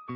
Good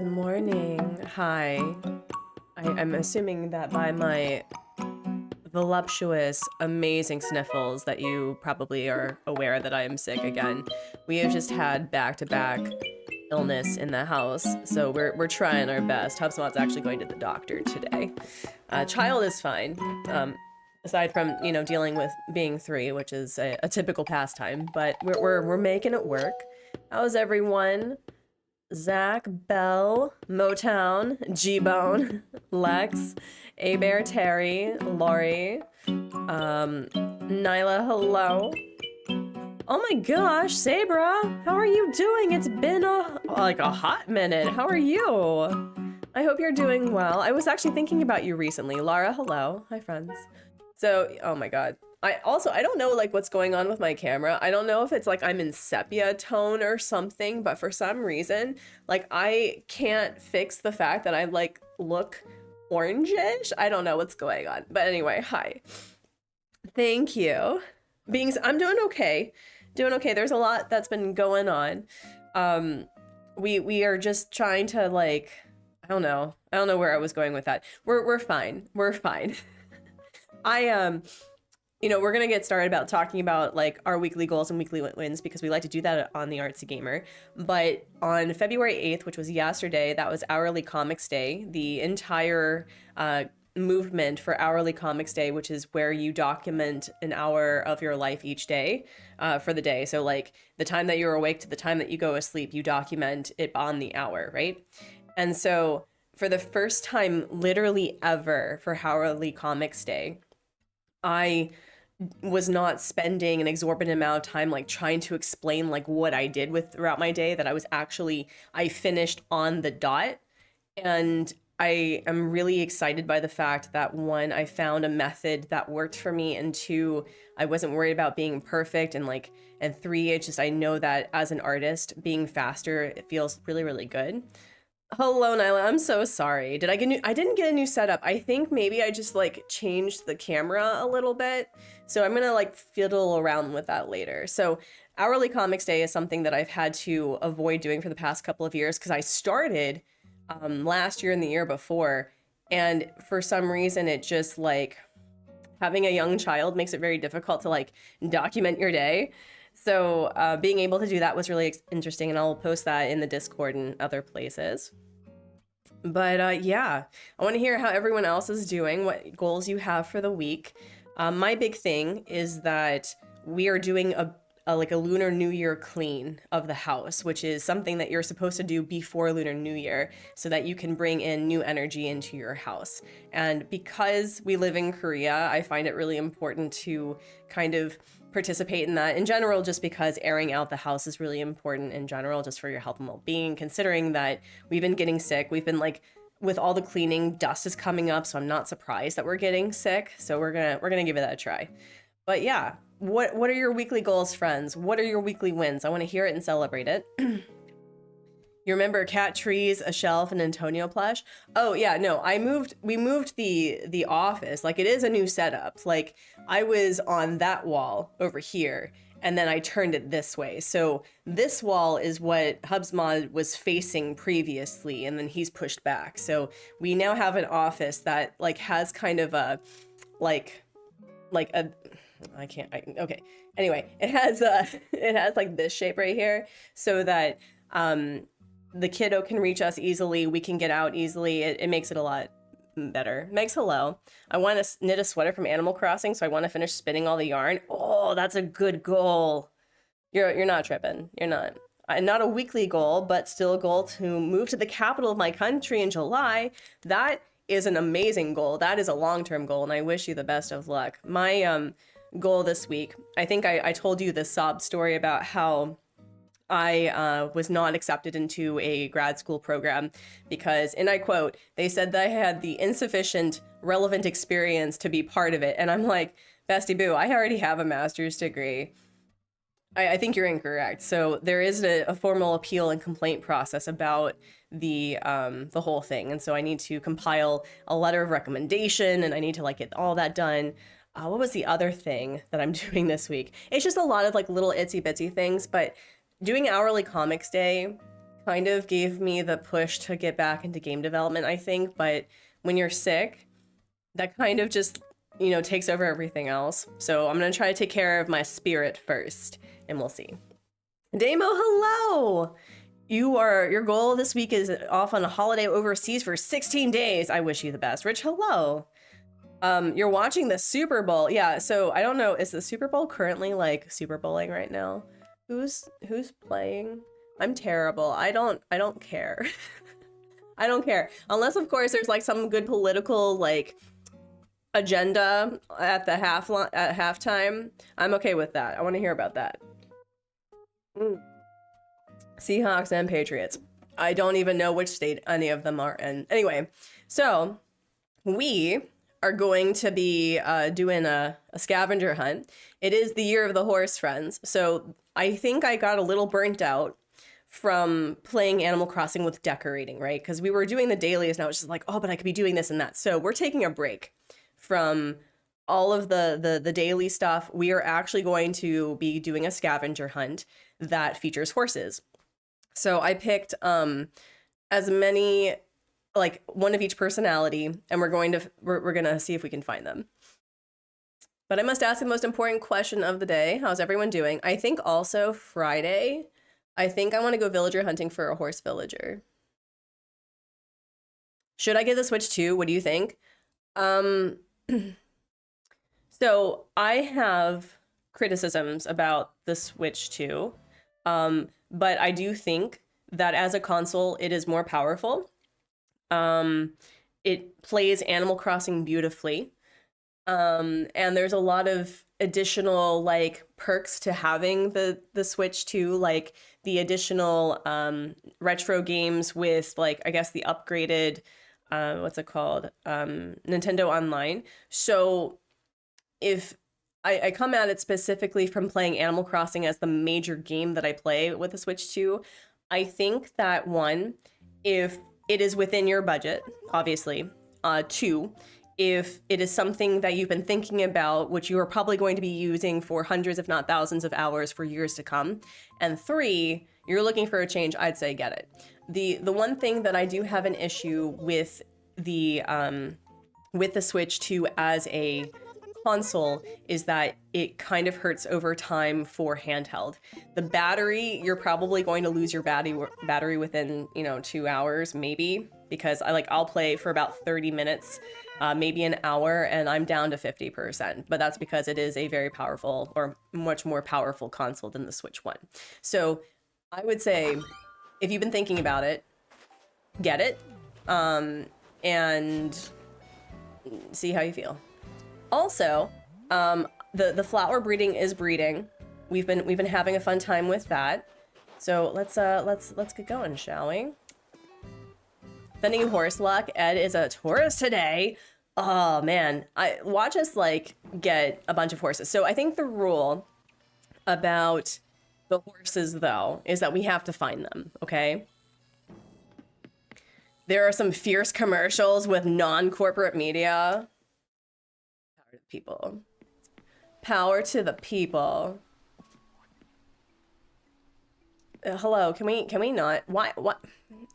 morning. Hi. I'm assuming that by my voluptuous, amazing sniffles that you probably are aware that I am sick again. We have just had back-to-back illness in the house, so we're trying our best. HubSpot's actually going to the doctor today. Child is fine, aside from, you know, dealing with being 3, which is a typical pastime, but we're making it work. How's everyone? Zach, Bell, Motown, G-Bone, Lex, A-Bear, Terry, Lori, Nyla, hello. Oh my gosh, Sabra, how are you doing? It's been like a hot minute. How are you? I hope you're doing well. I was actually thinking about you recently. Lara, hello. Hi, friends. So, oh my God. I don't know like what's going on with my camera. I don't know if it's like I'm in sepia tone or something, but for some reason, like I can't fix the fact that I like look orangish. I don't know what's going on. But anyway, hi. Thank you. I'm doing okay. Doing okay. There's a lot that's been going on. We are just trying to like, I don't know where I was going with that. We're fine. We're fine. You know, we're going to get started about talking about like our weekly goals and weekly wins because we like to do that on the Artsy Gamer. But on February 8th, which was yesterday, that was Hourly Comics Day. The entire movement for Hourly Comics Day, which is where you document an hour of your life each day for the day. So like the time that you're awake to the time that you go to sleep, you document it on the hour, right? And so for the first time literally ever for Hourly Comics Day, I was not spending an exorbitant amount of time like trying to explain like what I did with throughout my day, that I finished on the dot. And I am really excited by the fact that 1, I found a method that worked for me, and 2, I wasn't worried about being perfect, and 3, it's just I know that as an artist being faster, it feels really, really good. Hello, Nyla. I'm so sorry. I didn't get a new setup. I think maybe I just like changed the camera a little bit. So I'm gonna like fiddle around with that later. So Hourly Comics Day is something that I've had to avoid doing for the past couple of years because I started last year and the year before. And for some reason, it just like having a young child makes it very difficult to like document your day. So being able to do that was really interesting, and I'll post that in the Discord and other places. But yeah, I want to hear how everyone else is doing, what goals you have for the week. My big thing is that we are doing a Lunar New Year clean of the house, which is something that you're supposed to do before Lunar New Year so that you can bring in new energy into your house. And because we live in Korea, I find it really important to kind of participate in that in general, just because airing out the house is really important in general, just for your health and well-being, considering that we've been getting sick. We've been like with all the cleaning, dust is coming up, so I'm not surprised that we're getting sick. So we're gonna give it a try. But yeah, what are your weekly goals, friends? What are your weekly wins? I want to hear it and celebrate it. You remember cat trees, a shelf, and Antonio plush? Oh yeah, no, we moved the office. Like, it is a new setup. Like, I was on that wall over here, and then I turned it this way. So this wall is what Hubsmod was facing previously, and then he's pushed back. So we now have an office that like has kind of a like a okay. Anyway, it has like this shape right here, so that the kiddo can reach us easily. We can get out easily. It makes it a lot better. Meg's hello. I want to knit a sweater from Animal Crossing, so I want to finish spinning all the yarn. Oh, that's a good goal. You're not tripping. You're not. Not a weekly goal, but still a goal to move to the capital of my country in July. That is an amazing goal. That is a long-term goal, and I wish you the best of luck. My goal this week, I think I told you the sob story about how I was not accepted into a grad school program because, and I quote, they said that I had the insufficient relevant experience to be part of it. And I'm like, Bestie Boo, I already have a master's degree. I think you're incorrect. So there is a formal appeal and complaint process about the whole thing. And so I need to compile a letter of recommendation, and I need to like get all that done. What was the other thing that I'm doing this week? It's just a lot of like little itsy bitsy things, but doing hourly comics day kind of gave me the push to get back into game development, I think. But when you're sick, that kind of just, you know, takes over everything else. So I'm going to try to take care of my spirit first, and we'll see. Damo, hello! Your goal this week is off on a holiday overseas for 16 days. I wish you the best. Rich, hello. You're watching the Super Bowl. Yeah, so I don't know, is the Super Bowl currently like Super Bowling right now? Who's playing? I'm terrible. I don't care. I don't care. Unless of course there's like some good political like agenda at the halftime. I'm okay with that. I want to hear about that. Seahawks and Patriots. I don't even know which state any of them are in. Anyway, so we are going to be doing a scavenger hunt. It is the year of the horse, friends. So I think I got a little burnt out from playing Animal Crossing with decorating, right? Because we were doing the dailies and I was just like, oh, but I could be doing this and that. So we're taking a break from all of the daily stuff. We are actually going to be doing a scavenger hunt that features horses. So I picked as many, like one of each personality, and we're gonna see if we can find them. But I must ask the most important question of the day. How's everyone doing? I think also Friday, I think I want to go villager hunting for a horse villager. Should I get the Switch too? What do you think? So I have criticisms about the Switch 2, but I do think that as a console, it is more powerful. It plays Animal Crossing beautifully. And there's a lot of additional like perks to having the Switch 2, like the additional retro games with like, I guess the upgraded what's it called? Nintendo Online. So if I come at it specifically from playing Animal Crossing as the major game that I play with the Switch 2, I think that one, if it is within your budget, obviously, 2, if it is something that you've been thinking about, which you are probably going to be using for hundreds, if not thousands of hours for years to come, and 3, you're looking for a change, I'd say get it. The one thing that I do have an issue with the Switch 2 as a console is that it kind of hurts over time for handheld. The battery, you're probably going to lose your battery within 2 hours maybe, because I'll play for about 30 minutes, maybe an hour, and I'm down to 50%. But that's because it is a very powerful, or much more powerful console than the Switch 1. So I would say if you've been thinking about it, get it, and see how you feel. Also, the flower breeding is breeding. We've been having a fun time with that. So let's get going, shall we? Sending you horse luck. Ed is a Taurus today. Oh man, I watch us like get a bunch of horses. So I think the rule about the horses though is that we have to find them, okay? There are some fierce commercials with non-corporate media. Power to the people. Power to the people. Hello, can we not? Why? What?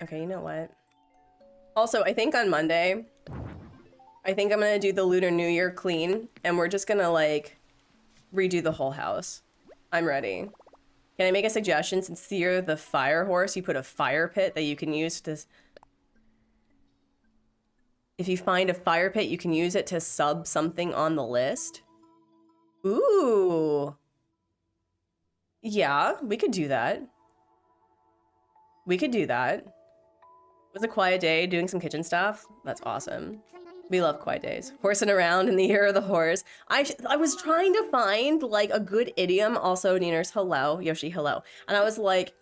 Okay, you know what? Also, I think on Monday, I think I'm gonna do the Lunar New Year clean, and we're just gonna like redo the whole house. I'm ready. Can I make a suggestion? Since you're the fire horse, you put a fire pit that you can use to... If you find a fire pit, you can use it to sub something on the list. Ooh. Yeah, we could do that. We could do that. It was a quiet day doing some kitchen stuff. That's awesome. We love quiet days. Horsing around in the year of the horse. I was trying to find like a good idiom. Also, Nieners, hello. Yoshi, hello. And I was like,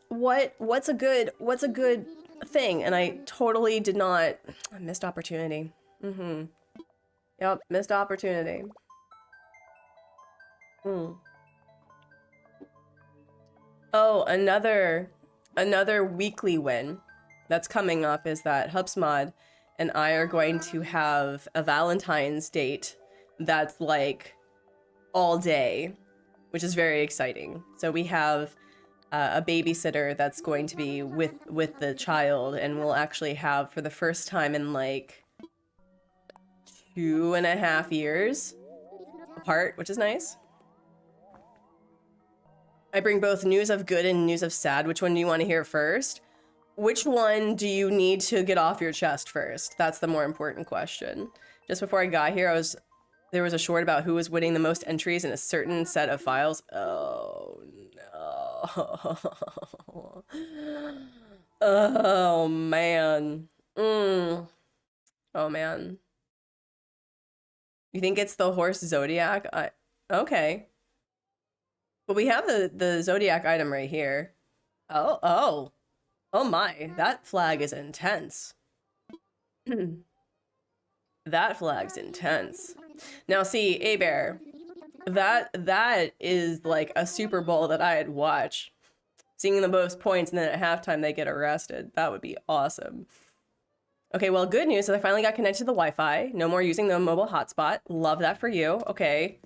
what's a good thing? And I totally did not. I missed opportunity. Yep, missed opportunity. Oh, another weekly win that's coming up is that Hubsmod and I are going to have a Valentine's date that's like all day, which is very exciting. So we have a babysitter that's going to be with the child, and we'll actually have, for the first time in like 2.5 years apart, which is nice. I bring both news of good and news of sad. Which one do you want to hear first? Which one do you need to get off your chest first? That's the more important question. Just before I got here, there was a short about who was winning the most entries in a certain set of files. Oh no. Oh man. Oh man. You think it's the horse zodiac? Okay. But we have the zodiac item right here. Oh my, that flag is intense. That flag's intense. Now see, A-Bear, that is like a Super Bowl that I'd watch. Seeing the most points and then at halftime they get arrested. That would be awesome. Okay, well, good news is I finally got connected to the Wi-Fi. No more using the mobile hotspot. Love that for you. Okay.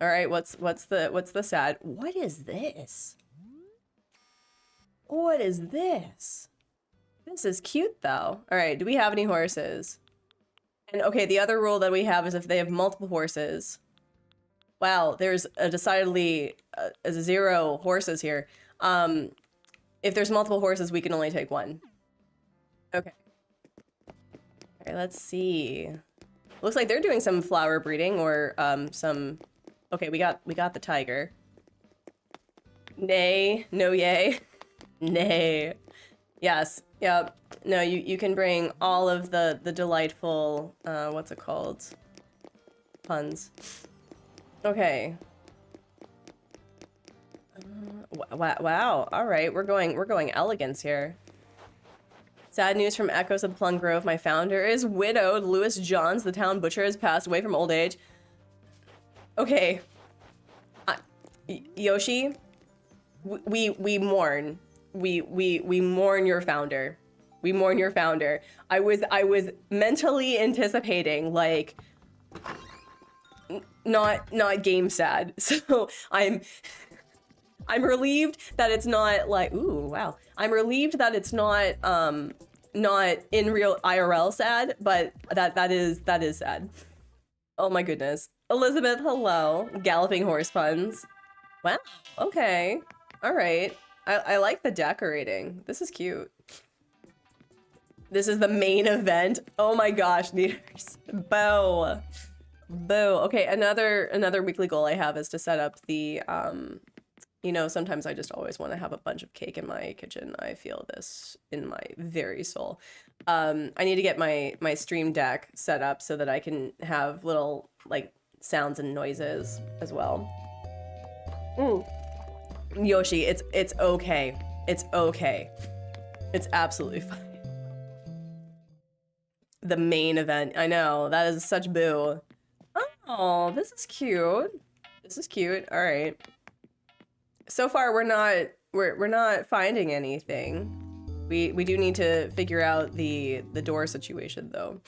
All right, what's the sad? What is this? What is this? This is cute though. All right, do we have any horses? And okay, the other rule that we have is if they have multiple horses. Wow, there's a decidedly 0 horses here. If there's multiple horses, we can only take one. Okay. All right, let's see. Looks like they're doing some flower breeding or some... Okay, we got the tiger. Nay, no yay. Nay. Yes, yep. No, you can bring all of the delightful, what's it called? Puns. Okay. Wow. All right, we're going elegance here. Sad news from Echoes of Plum Grove. My founder is widowed. Louis Johns, the town butcher, has passed away from old age. Okay. Yoshi, we mourn. We mourn your founder. We mourn your founder. I was mentally anticipating like not game sad. So I'm relieved that it's not like, ooh, wow. I'm relieved that it's not in real IRL sad, but that is sad. Oh my goodness. Elizabeth, hello. Galloping horse puns. Wow. Okay. All right. I like the decorating. This is cute. This is the main event. Oh my gosh, Neaters. Bow. Boo. Okay, another weekly goal I have is to set up the, you know, sometimes I just always want to have a bunch of cake in my kitchen. I feel this in my very soul. I need to get my stream deck set up so that I can have little, like, sounds and noises as well. Yoshi, it's okay. It's okay. It's absolutely fine. The main event. I know, that is such boo. Oh, this is cute. This is cute. All right. So far, we're not finding anything. We do need to figure out the door situation though.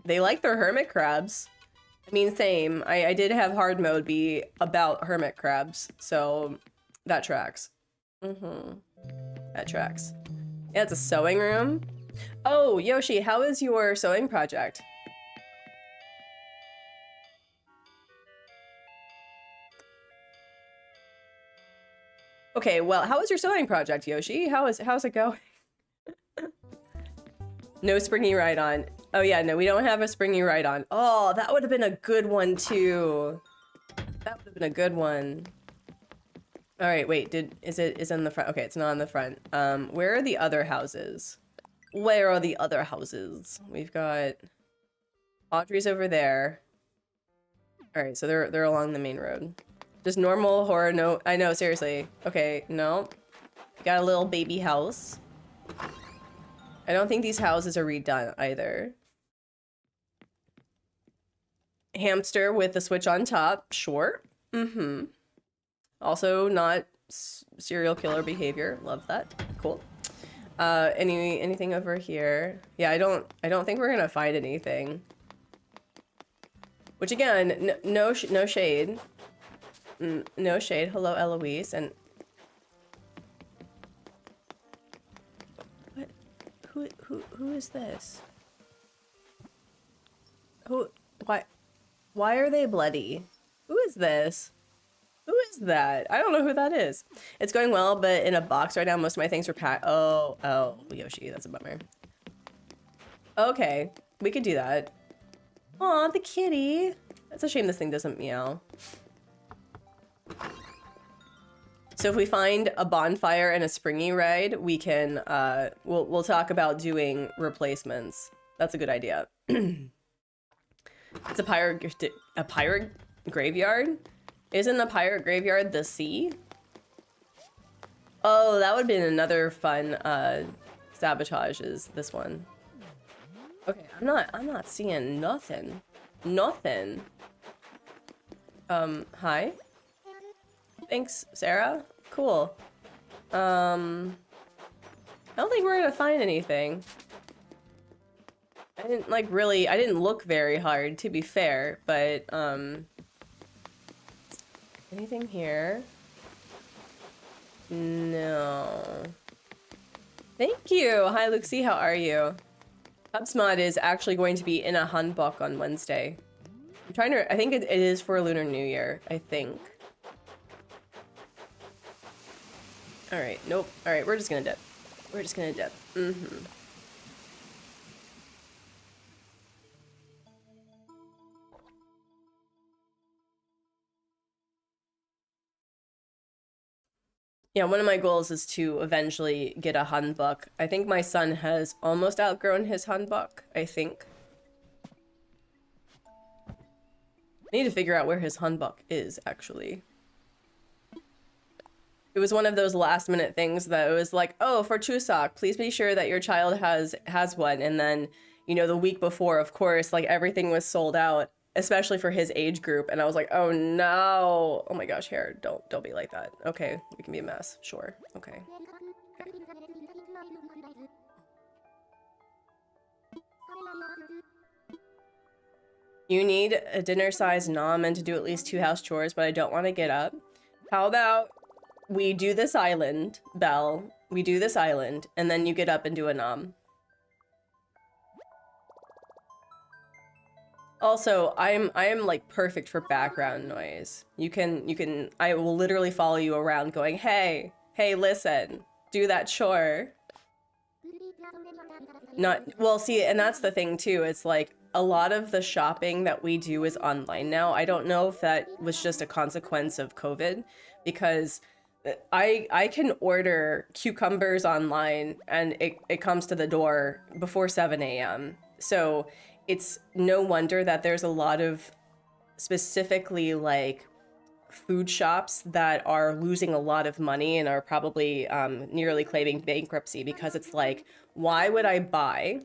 They like their hermit crabs. I mean, same. I did have hard mode be about hermit crabs, so that tracks. That tracks. Yeah, it's a sewing room. Oh, Yoshi, how is your sewing project? Okay, well, how is your sewing project, Yoshi? How's it going? No springy ride-on. Oh yeah, no, we don't have a springy ride-on. Oh, that would have been a good one too. That would have been a good one. All right, wait, is it in the front? Okay, it's not in the front. Where are the other houses? Where are the other houses? We've got Audrey's over there. All right, so they're along the main road. Just normal horror, no, I know, seriously. Okay, no. Got a little baby house. I don't think these houses are redone either. Hamster with the switch on top, sure. Also not serial killer behavior, love that, cool. Anything over here? Yeah, I don't think we're gonna find anything. Which again, no shade. No shade. Hello, Eloise. And what? Who is this? Why are they bloody? Who is this? Who is that? I don't know who that is. It's going well, but in a box right now, most of my things are packed. Oh, Yoshi, that's a bummer. Okay, we could do that. Aw, the kitty. It's a shame this thing doesn't meow. So if we find a bonfire and a springy ride, we can, we'll talk about doing replacements. That's a good idea. It's a pirate graveyard? Isn't a pirate graveyard the sea? Oh, that would have been another fun, sabotage is this one. Okay, I'm not seeing nothing. Nothing. Hi? Thanks, Sarah. Cool. I don't think we're gonna find anything. I didn't look very hard, to be fair, but, anything here? No. Thank you! Hi, Luxie, how are you? HubSmod is actually going to be in a Hanbok on Wednesday. I'm trying to, I think it is for Lunar New Year, I think. Alright, nope. Alright, we're just gonna dip. We're just gonna dip. Yeah, one of my goals is to eventually get a Hanbok. I think my son has almost outgrown his Hanbok, I think. I need to figure out where his Hanbok is, actually. It was one of those last minute things that it was like, oh, for Chuseok, please be sure that your child has one. And then, you know, the week before, of course, like everything was sold out, especially for his age group. And I was like, oh no. Oh my gosh, hair, don't be like that. Okay, we can be a mess. Sure. Okay. You need a dinner-sized nom and to do at least 2 house chores, but I don't want to get up. How about we do this island, Belle. We do this island, and then you get up and do a nom. Also, I am like perfect for background noise. I will literally follow you around going, hey, listen, do that chore. Well, see, and that's the thing too. It's like a lot of the shopping that we do is online now. I don't know if that was just a consequence of COVID, because I can order cucumbers online and it comes to the door before 7 a.m. So it's no wonder that there's a lot of specifically like food shops that are losing a lot of money and are probably nearly claiming bankruptcy, because it's like, Why would I buy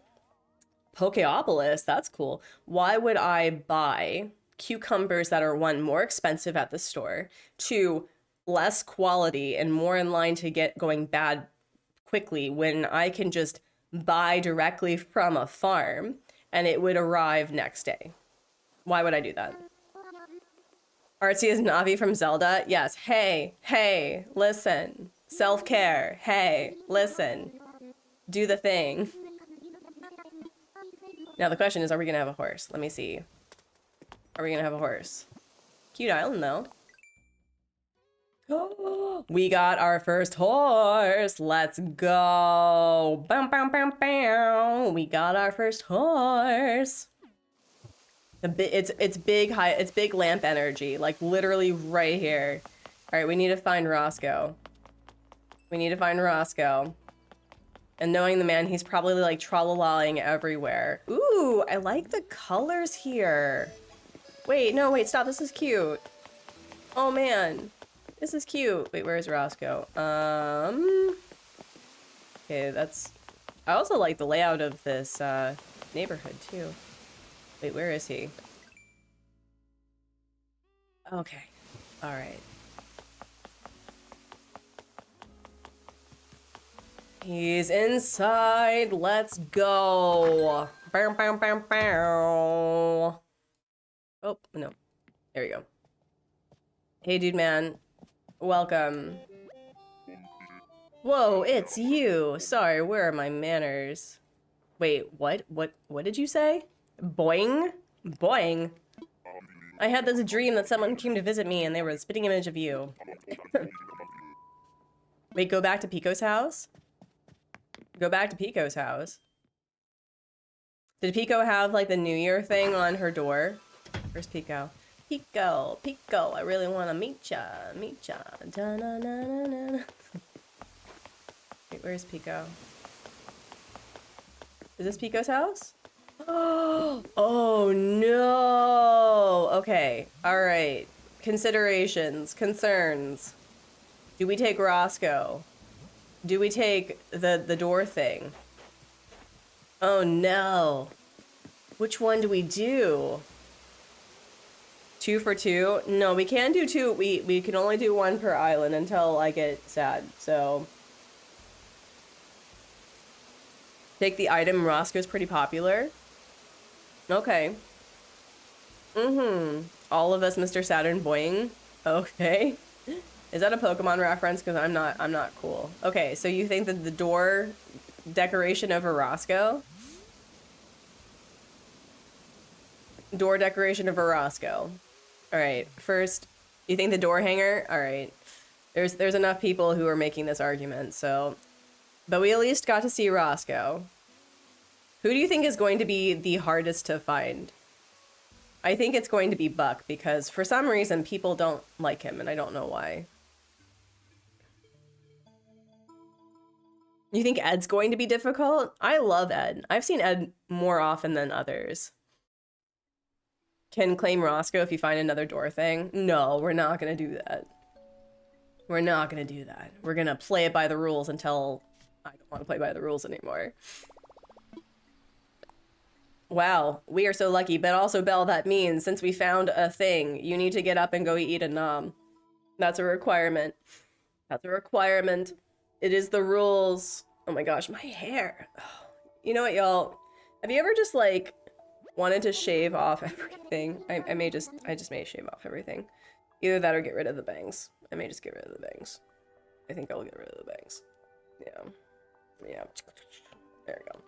Pokeopolis? That's cool. Why would I buy cucumbers that are, one, more expensive at the store, two, less quality and more in line to get going bad quickly, when I can just buy directly from a farm and it would arrive next day? Why would I do that? Artsy is Navi from Zelda. Yes. Hey, listen. Self-care. Hey, listen. Do the thing. Now the question is, are we gonna have a horse? Let me see. Are we gonna have a horse? Cute island though. We got our first horse. Let's go. Bam, bam, bam, bam. We got our first horse. It's big lamp energy, like literally right here. All right, we need to find Roscoe. We need to find Roscoe. And knowing the man, he's probably like tra-la-laing everywhere. Ooh, I like the colors here. Wait, no, wait, stop. This is cute. Oh man, this is cute. Wait, where's Roscoe? Okay, that's. I also like the layout of this neighborhood too. Wait, where is he? Okay. All right. He's inside. Let's go. Bow, bow, bow, bow. Oh, no. There we go. Hey, dude, man. Welcome. Whoa, it's you. Sorry, where are my manners? Wait, what? What did you say? Boing? Boing? I had this dream that someone came to visit me and they were a spitting image of you. Wait, go back to Pico's house? Go back to Pico's house. Did Pico have like the New Year thing on her door? Where's Pico? Pico, I really want to meet ya. Da-na-na-na-na. Wait, where's Pico? Is this Pico's house? Oh no. Okay. All right. Considerations, concerns. Do we take Roscoe? Do we take the door thing? Oh no. Which one do we do? 2 for 2? No, we can't do 2. We can only do 1 per island until I get sad. So take the item. Roscoe's pretty popular. Okay. All of us Mr. Saturn Boing. Okay. Is that a Pokemon reference? Because I'm not cool. Okay, so you think that the door decoration over Roscoe? Door decoration over Roscoe. All right, first, you think the door hanger? All right. There's enough people who are making this argument, so. But we at least got to see Roscoe. Who do you think is going to be the hardest to find? I think it's going to be Buck, because for some reason people don't like him, and I don't know why. You think Ed's going to be difficult? I love Ed. I've seen Ed more often than others. Can claim Roscoe if you find another door thing? No, we're not gonna do that. We're not gonna do that. We're gonna play it by the rules until I don't want to play by the rules anymore. Wow, we are so lucky, but also, Belle, that means since we found a thing, you need to get up and go eat a nom. That's a requirement. That's a requirement. It is the rules. Oh my gosh, my hair. You know what, y'all? Have you ever just like wanted to shave off everything? I just may shave off everything. Either that or get rid of the bangs. I may just get rid of the bangs. I think I'll get rid of the bangs. Yeah. Yeah. There we go.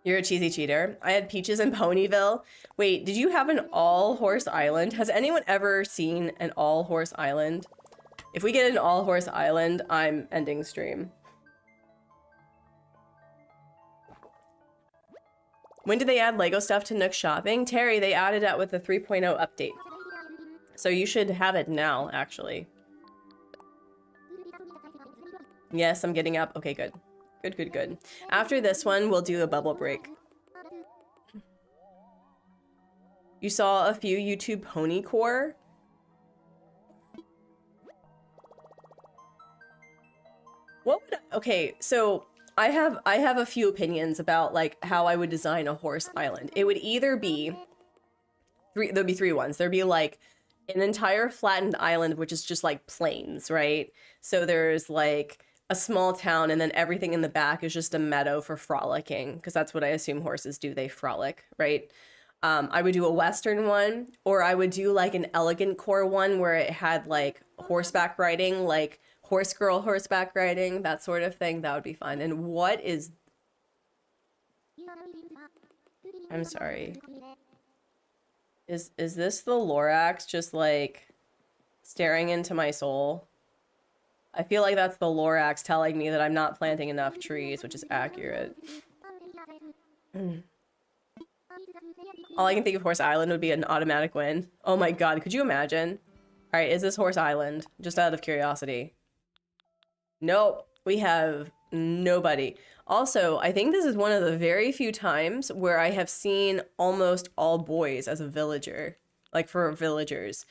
You're a cheesy cheater. I had peaches in Ponyville. Wait, did you have an all-horse island? Has anyone ever seen an all-horse island? If we get an all-horse island, I'm ending stream. When did they add Lego stuff to Nook Shopping? Terry, they added it with the 3.0 update. So you should have it now, actually. Yes, I'm getting up. Okay, good. Good. After this one, we'll do a bubble break. You saw a few YouTube pony core? Okay, so I have a few opinions about like how I would design a horse island. It would either be there'd be three ones. There'd be like an entire flattened island, which is just like plains, right? So there's like a small town, and then everything in the back is just a meadow for frolicking, because that's what I assume horses do. They frolic, right? I would do a Western one, or I would do like an elegant core one where it had like horseback riding, like horse girl horseback riding, that sort of thing. That would be fun. And what is... I'm sorry. Is this the Lorax just like staring into my soul? I feel like that's the Lorax telling me that I'm not planting enough trees, which is accurate. All I can think of Horse Island would be an automatic win. Oh my god, could you imagine? Alright, is this Horse Island? Just out of curiosity. Nope, we have nobody. Also, I think this is one of the very few times where I have seen almost all boys as a villager. Like, for villagers.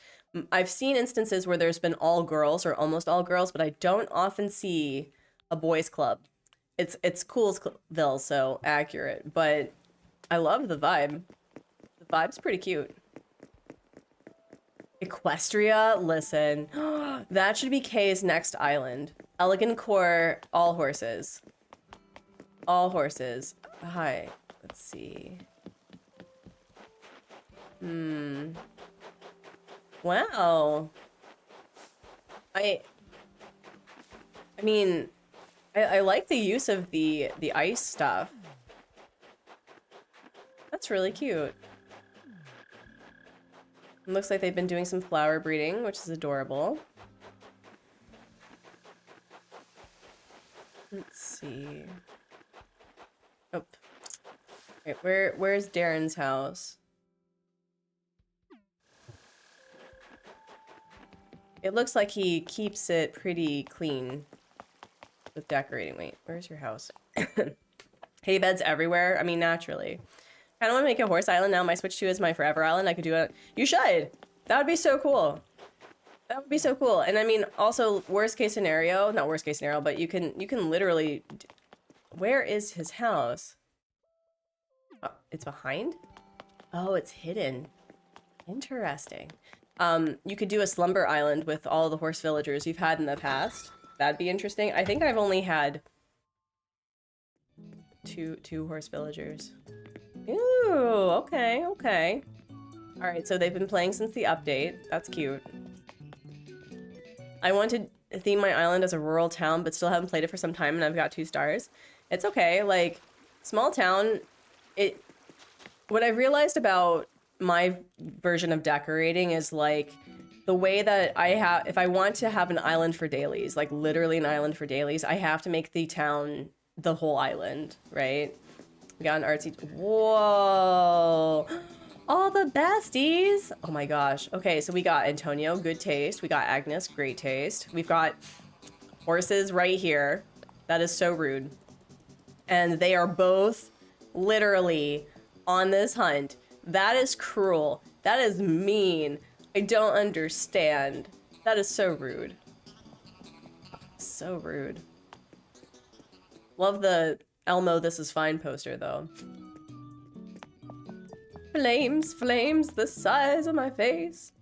I've seen instances where there's been all girls or almost all girls, but I don't often see a boys club. It's Coolsville, so accurate, but I love the vibe. The vibe's pretty cute. Equestria, listen. That should be Kay's next island. Elegant core, all horses. All horses. Hi. Let's see. Wow. I mean, I like the use of the ice stuff. That's really cute. It looks like they've been doing some flower breeding, which is adorable. Let's see. Oh. Wait, where's Darren's house? It looks like he keeps it pretty clean with decorating. Wait, where's your house? Hay beds everywhere. I mean, naturally. I don't want to make a horse island now. My Switch 2 is my forever island. I could do it. You should. That would be so cool. That would be so cool. And I mean, also, worst case scenario, not worst case scenario, but you can literally... Where is his house? Oh, it's behind? Oh, it's hidden. Interesting. You could do a slumber island with all the horse villagers you've had in the past. That'd be interesting. I think I've only had two horse villagers. Ooh, okay, okay. All right, so they've been playing since the update. That's cute. I want to theme my island as a rural town, but still haven't played it for some time, and I've got 2 stars. It's okay. Like, small town, what I've realized about my version of decorating is like the way that if I want to have an island for dailies, like literally an island for dailies, I have to make the town the whole island, right? We got an artsy. Whoa. All the besties. Oh my gosh. Okay, so we got Antonio, good taste. We got Agnes, great taste. We've got horses right here. That is so rude. And they are both literally on this hunt. That is cruel. That is mean. I don't understand. That is so rude. So rude. Love the Elmo This Is Fine poster, though. Flames, flames, the size of my face.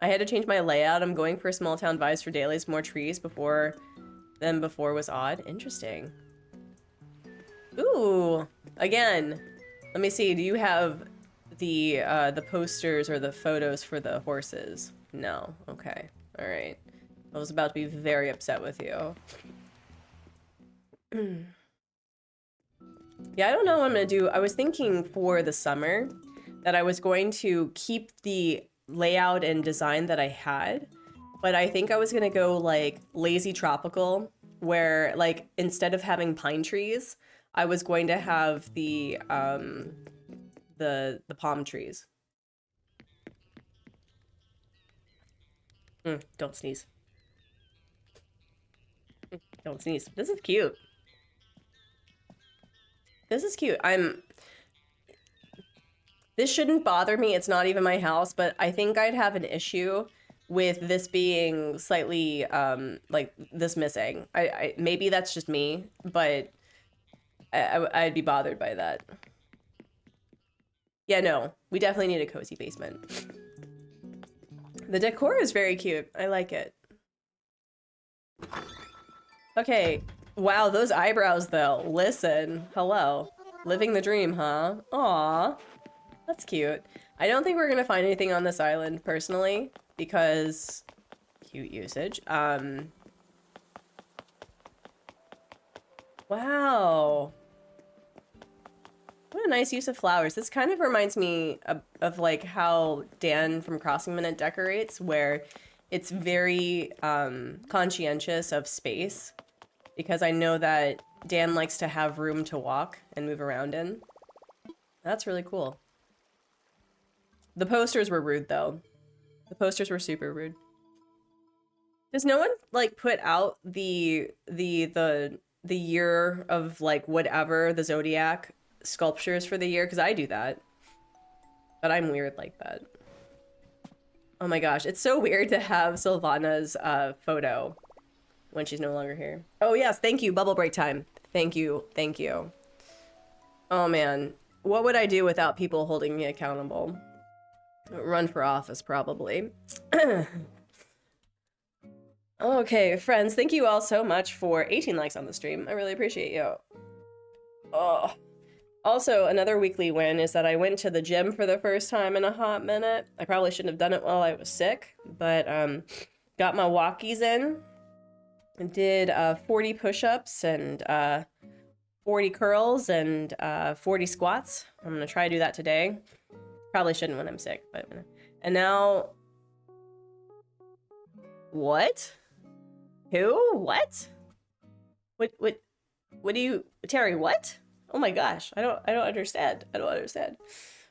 I had to change my layout. I'm going for small town vibes for dailies, more trees than before was odd. Interesting. Ooh, again, let me see. Do you have the posters or the photos for the horses? No. Okay. All right. I was about to be very upset with you. Yeah, I don't know what I'm gonna do. I was thinking for the summer that I was going to keep the layout and design that I had, but I think I was gonna go like lazy tropical, where like instead of having pine trees, I was going to have the palm trees. Don't sneeze. Don't sneeze. This is cute. This is cute. This shouldn't bother me. It's not even my house, but I think I'd have an issue with this being slightly like this missing. I maybe that's just me, but I'd be bothered by that. Yeah, no, we definitely need a cozy basement. The decor is very cute. I like it. Okay. Wow, those eyebrows though. Listen. Hello. Living the dream, huh? Aw. That's cute. I don't think we're gonna find anything on this island, personally, because cute usage. Wow. What a nice use of flowers. This kind of reminds me of like how Dan from Crossing Minute decorates, where it's very conscientious of space, because I know that Dan likes to have room to walk and move around in. That's really cool. The posters were rude though. The posters were super rude. Does no one like put out the year of like whatever, the zodiac sculptures for the year? Because I do that. But I'm weird like that. Oh my gosh, it's so weird to have Sylvana's photo when she's no longer here. Oh yes, thank you, bubble break time. Thank you, thank you. Oh man, what would I do without people holding me accountable? Run for office, probably. Okay, friends, thank you all so much for 18 likes on the stream. I really appreciate you. Oh. Also, another weekly win is that I went to the gym for the first time in a hot minute. I probably shouldn't have done it while I was sick, but got my walkies in. Did 40 push-ups and 40 curls and 40 squats. I'm gonna try to do that today. Probably shouldn't when I'm sick, but... And now... What? Who? What? What do you... Terry, what? Oh my gosh, I don't understand. I don't understand.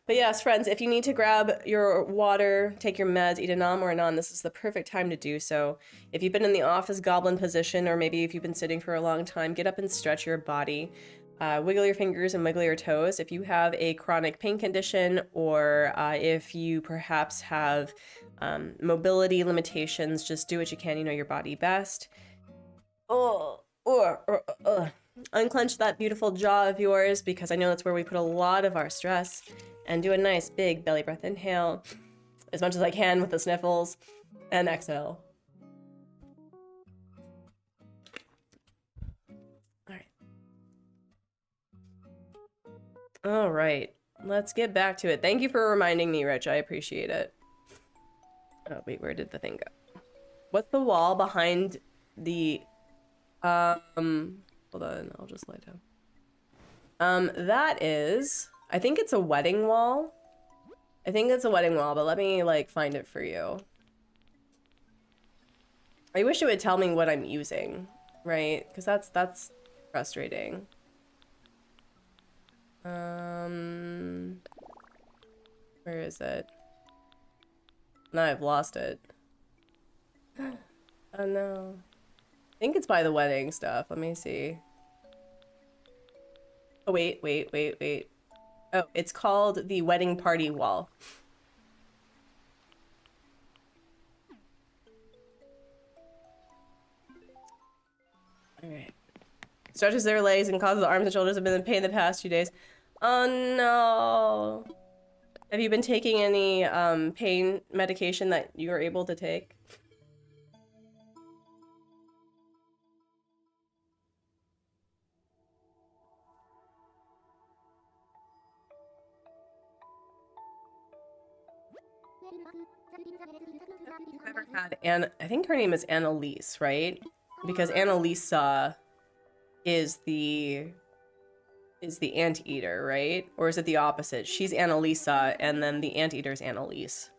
But yes, friends, if you need to grab your water, take your meds, eat a nom or a non, this is the perfect time to do so. If you've been in the office goblin position, or maybe if you've been sitting for a long time, get up and stretch your body. Wiggle your fingers and wiggle your toes. If you have a chronic pain condition, or if you perhaps have mobility limitations, just do what you can. You know your body best. Unclench that beautiful jaw of yours, because I know that's where we put a lot of our stress. And do a nice big belly breath inhale, as much as I can with the sniffles, and exhale. All right, let's get back to it. Thank you for reminding me, Rich. I appreciate it. Oh, wait, where did the thing go? What's the wall behind the... hold on, I'll just lie down. That is... I think it's a wedding wall. I think it's a wedding wall, but let me, like, find it for you. I wish it would tell me what I'm using, right? Because that's frustrating. Where is it? Now I've lost it. Oh no. I think it's by the wedding stuff. Let me see. Oh, wait. Oh, it's called the wedding party wall. Alright. Stretches their legs and causes the arms and shoulders have been in pain the past few days. Oh no. Have you been taking any pain medication that you were able to take? And I think her name is Annalise, right? Because Annalisa is the anteater, right? Or is it the opposite? She's Annalisa, and then the anteater's Annalise,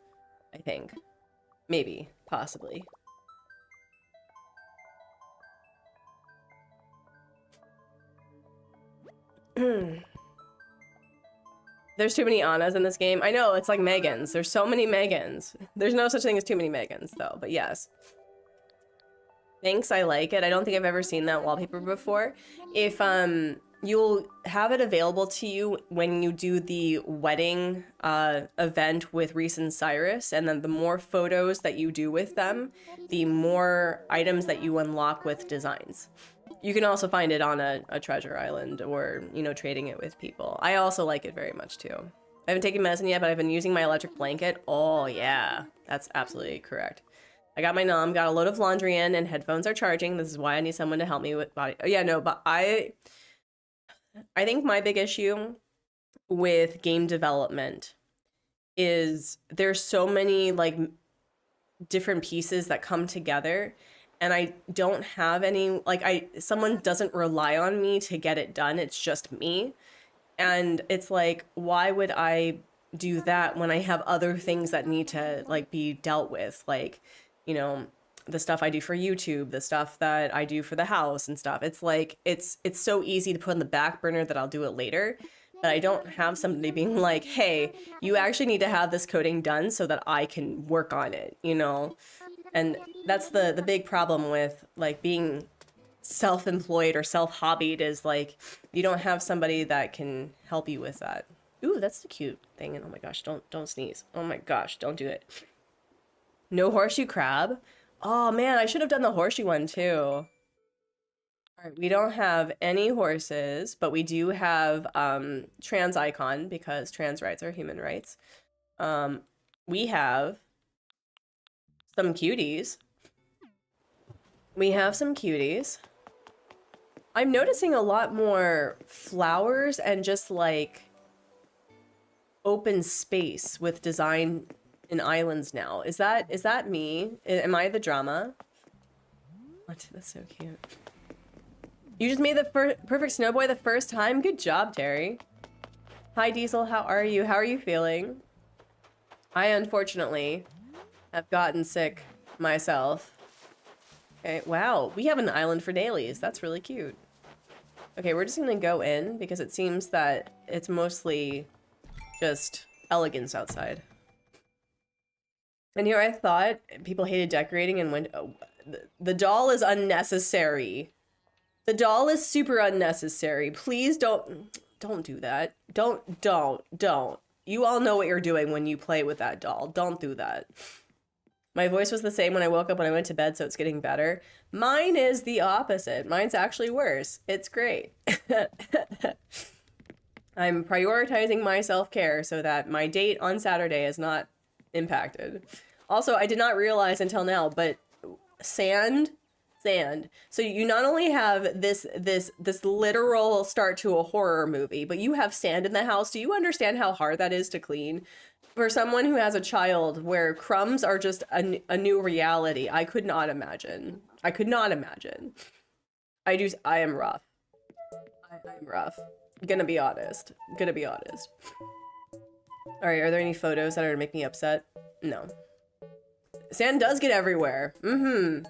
I think. Maybe, possibly. There's too many Annas in this game. I know, it's like Megans. There's so many Megans. There's no such thing as too many Megans, though, but yes. Thanks, I like it. I don't think I've ever seen that wallpaper before. If you'll have it available to you when you do the wedding event with Reese and Cyrus, and then the more photos that you do with them, the more items that you unlock with designs. You can also find it on a treasure island or, you know, trading it with people. I also like it very much too. I haven't taken medicine yet, but I've been using my electric blanket. Oh yeah, that's absolutely correct. I got my nom, got a load of laundry in, and headphones are charging. This is why I need someone to help me with body. Oh, yeah, no, but I think my big issue with game development is there's so many like different pieces that come together, and I don't have any, like, someone doesn't rely on me to get it done. It's just me. And it's like, why would I do that when I have other things that need to like be dealt with? Like, you know, the stuff I do for YouTube, the stuff that I do for the house and stuff. It's like, it's so easy to put on the back burner that I'll do it later. But I don't have somebody being like, hey, you actually need to have this coding done so that I can work on it, you know? And that's the big problem with like being self-employed or self-hobbied, is like you don't have somebody that can help you with that. Ooh, that's the cute thing. And oh my gosh, don't sneeze. Oh my gosh, don't do it. No horseshoe crab. Oh man, I should have done the horseshoe one too. All right, we don't have any horses, but we do have trans icon, because trans rights are human rights. We have some cuties. We have some cuties. I'm noticing a lot more flowers and just like open space with design in islands now. Is that me? Am I the drama? What? That's so cute. You just made the perfect snowboy the first time? Good job, Terry. Hi, Diesel. How are you? How are you feeling? I unfortunately have gotten sick myself. Okay, wow. We have an island for dailies. That's really cute. Okay, we're just gonna go in because it seems that it's mostly just elegance outside. And here I thought people hated decorating and went, oh, the doll is unnecessary. The doll is super unnecessary. Please don't do that. Don't. You all know what you're doing when you play with that doll. Don't do that. My voice was the same when I woke up when I went to bed, so it's getting better. Mine is the opposite. Mine's actually worse. It's great. I'm prioritizing my self-care so that my date on Saturday is not impacted. Also, I did not realize until now, but sand. So you not only have this literal start to a horror movie, but you have sand in the house. Do you understand how hard that is to clean? For someone who has a child where crumbs are just a new reality, I could not imagine. I could not imagine. I am rough. I'm rough. Gonna be honest. All right, are there any photos that are gonna make me upset? No. Sand does get everywhere. Mm-hmm.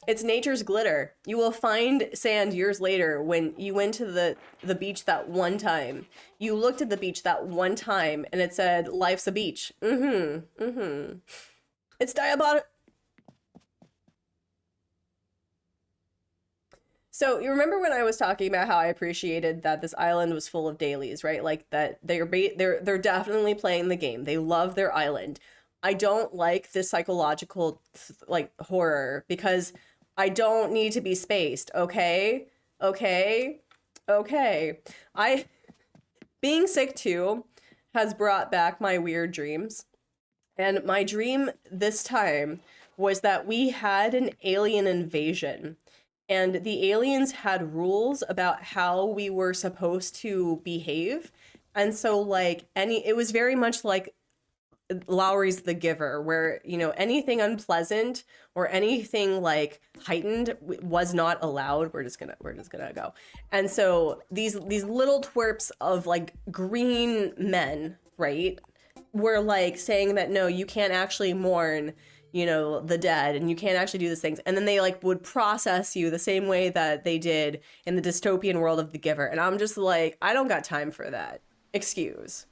It's nature's glitter. You will find sand years later when you went to the beach that one time. You looked at the beach that one time and it said, life's a beach. Mm-hmm. Mm-hmm. It's diabolical. So you remember when I was talking about how I appreciated that this island was full of dailies, right? Like that they're definitely playing the game. They love their island. I don't like this psychological like horror because I don't need to be spaced, okay? Being sick too has brought back my weird dreams. And my dream this time was that we had an alien invasion. And the aliens had rules about how we were supposed to behave. And so like it was very much like Lowry's The Giver, where, you know, anything unpleasant or anything like heightened was not allowed. We're just gonna go. And so these little twerps of like green men, right, were like saying that no, you can't actually mourn, you know, the dead, and you can't actually do these things. And then they like would process you the same way that they did in the dystopian world of The Giver. And I'm just like, I don't got time for that. Excuse.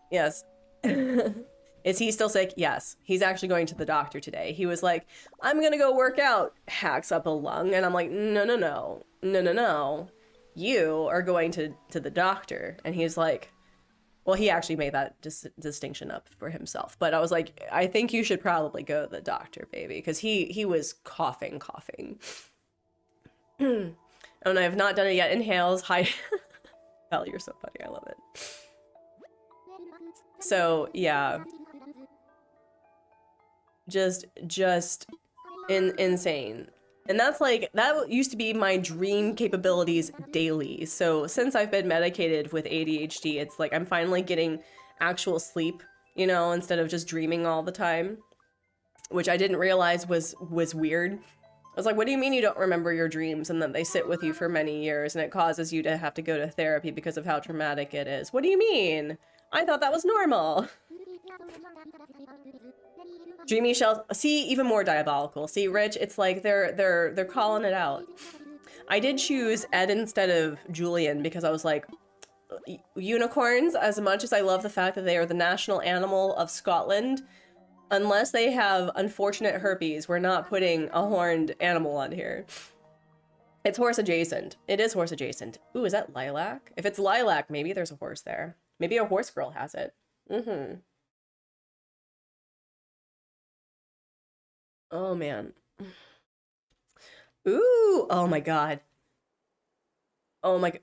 Yes. Is he still sick? Yes. He's actually going to the doctor today. He was like, I'm gonna go work out. Hacks up a lung. And I'm like, no. you are going to the doctor. And he's like, well, he actually made that distinction up for himself. But I was like, I think you should probably go to the doctor, baby, because he was coughing. Oh, and I have not done it yet. Inhales. Hi. Belle, you're so funny. I love it. So, yeah. Just insane. And that's like, that used to be my dream capabilities daily. So since I've been medicated with ADHD, it's like I'm finally getting actual sleep, you know, instead of just dreaming all the time, which I didn't realize was weird. I was like, what do you mean you don't remember your dreams? And then they sit with you for many years and it causes you to have to go to therapy because of how traumatic it is. What do you mean? I thought that was normal. Dreamy shells. See, even more diabolical. See, Rich, it's like they're calling it out. I did choose Ed instead of Julian because I was like, unicorns, as much as I love the fact that they are the national animal of Scotland, unless they have unfortunate herpes, we're not putting a horned animal on here. It's horse adjacent. It is horse adjacent. Ooh, is that lilac? If it's lilac, maybe there's a horse there. Maybe a horse girl has it. Mm-hmm. Oh, man. Ooh, oh my god. Oh my god.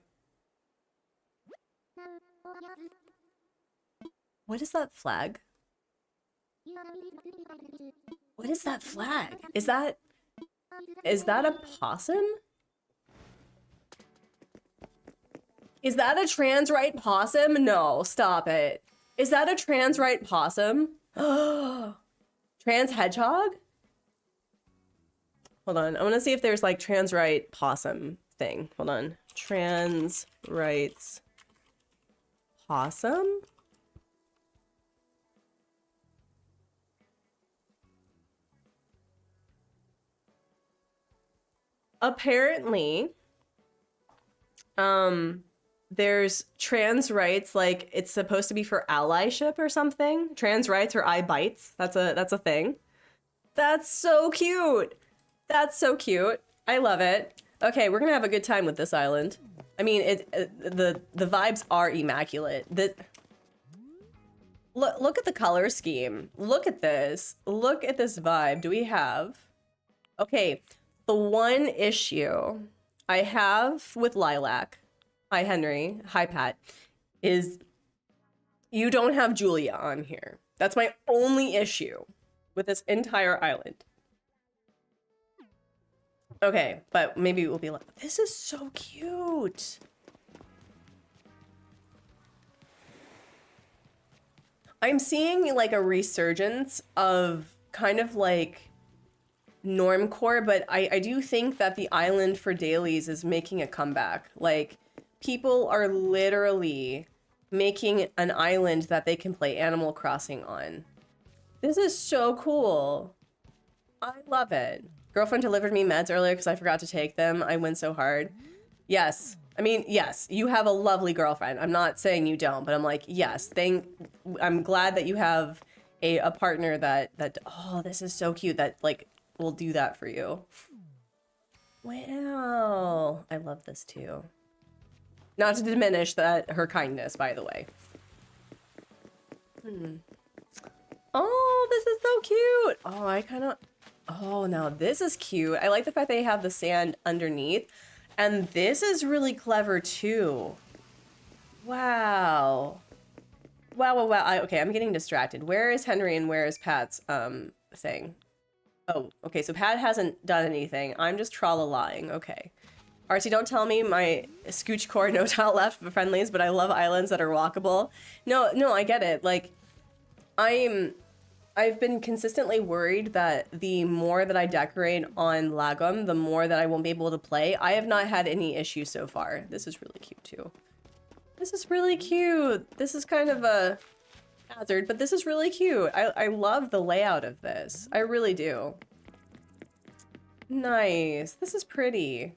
What is that flag? What is that flag? Is that a possum? Is that a trans right possum? No, stop it. Is that a trans right possum? Trans hedgehog? Hold on, I want to see if there's like trans right possum thing. Hold on. Trans rights possum? Apparently, there's trans rights, like it's supposed to be for allyship or something. Trans rights or eye bites. That's a thing. That's so cute. That's so cute. I love it. Okay, we're gonna have a good time with this island. I mean, the vibes are immaculate. Look at the color scheme. Look at this. Look at this vibe. Do we have? Okay, the one issue I have with Lilac, hi Henry, hi Pat, is you don't have Julia on here. That's my only issue with this entire island. Okay, but maybe it will be like, this is so cute. I'm seeing like a resurgence of kind of like normcore, but I do think that the island for dailies is making a comeback. Like, people are literally making an island that they can play Animal Crossing on. This is so cool. I love it. Girlfriend delivered me meds earlier because I forgot to take them. I went so hard. Yes. I mean, yes, you have a lovely girlfriend. I'm not saying you don't, but I'm like, yes, I'm glad that you have a partner that, oh, this is so cute, that like will do that for you. Wow. I love this too. Not to diminish her kindness, by the way. Oh, this is so cute. Oh, oh, now this is cute. I like the fact they have the sand underneath. And this is really clever too. Wow. Wow. Okay, I'm getting distracted. Where is Henry and where is Pat's thing? Oh, okay, so Pat hasn't done anything. I'm just tra-la-laing. Okay. Artsy, don't tell me my scooch core no tile left for friendlies, but I love islands that are walkable. No, I get it. Like, I've been consistently worried that the more that I decorate on Lagom, the more that I won't be able to play. I have not had any issues so far. This is really cute too. This is really cute. This is kind of a hazard, but this is really cute. I love the layout of this. I really do. Nice. This is pretty.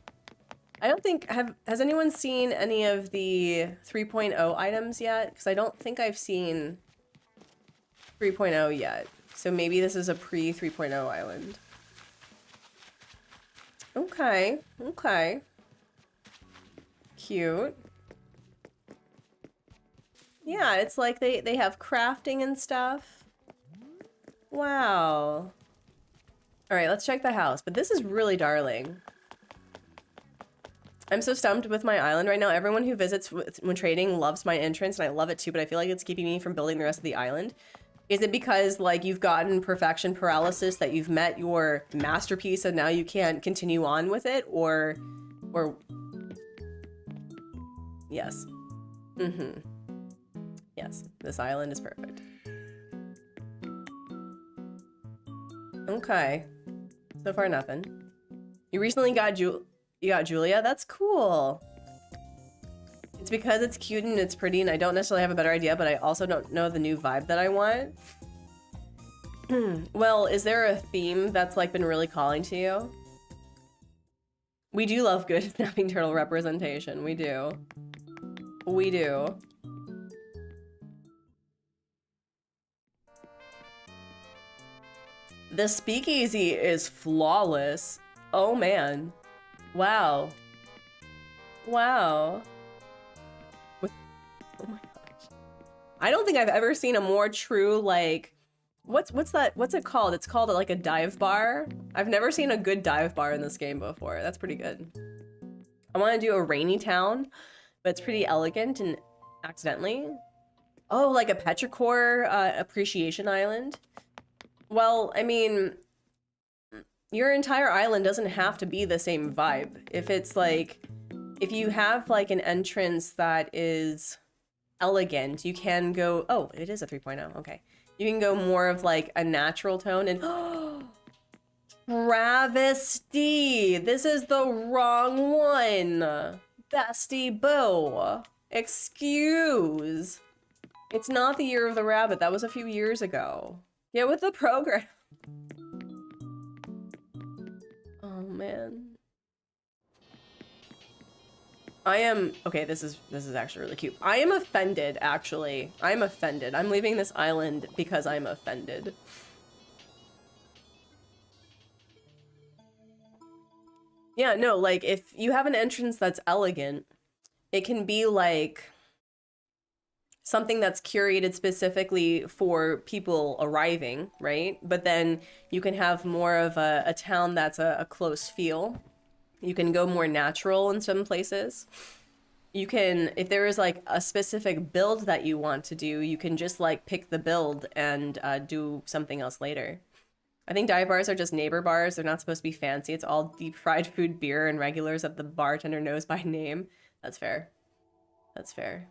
I don't think, has anyone seen any of the 3.0 items yet? Because I don't think I've seen 3.0 yet. So maybe this is a pre 3.0 island. Okay. Cute. Yeah, it's like they have crafting and stuff. Wow. All right, let's check the house. But this is really darling. I'm so stumped with my island right now. Everyone who visits when trading loves my entrance, and I love it too, but I feel like it's keeping me from building the rest of the island. Is it because, like, you've gotten perfection paralysis, that you've met your masterpiece and now you can't continue on with it? Or... Yes. Mm-hmm. Yes, this island is perfect. Okay. So far, nothing. You recently got Julia? That's cool. It's because it's cute and it's pretty and I don't necessarily have a better idea, but I also don't know the new vibe that I want. Well, is there a theme that's like been really calling to you? We do love good snapping turtle representation. We do. We do. The speakeasy is flawless. Oh man. Wow. Wow. Oh my gosh. I don't think I've ever seen a more true, like, what's that? What's it called? It's called like a dive bar. I've never seen a good dive bar in this game before. That's pretty good. I want to do a rainy town, but it's pretty elegant and accidentally. Oh, like a petrichor appreciation island. Well, I mean, your entire island doesn't have to be the same vibe. If it's like, if you have like an entrance that is elegant, you can go, oh, it is a 3.0, okay. You can go more of like a natural tone and, travesty, this is the wrong one. Bestie Bo, excuse. It's not the year of the rabbit, that was a few years ago. Get with the program. Oh man. I am, okay, this is actually really cute. I am offended, actually. I'm offended. I'm leaving this island because I'm offended. Yeah, no, like, if you have an entrance that's elegant, it can be like something that's curated specifically for people arriving, right? But then you can have more of a town that's a close feel. You can go more natural in some places. You can, if there is like a specific build that you want to do, you can just like pick the build and do something else later. I think dive bars are just neighbor bars. They're not supposed to be fancy. It's all deep fried food, beer, and regulars that the bartender knows by name. That's fair. That's fair.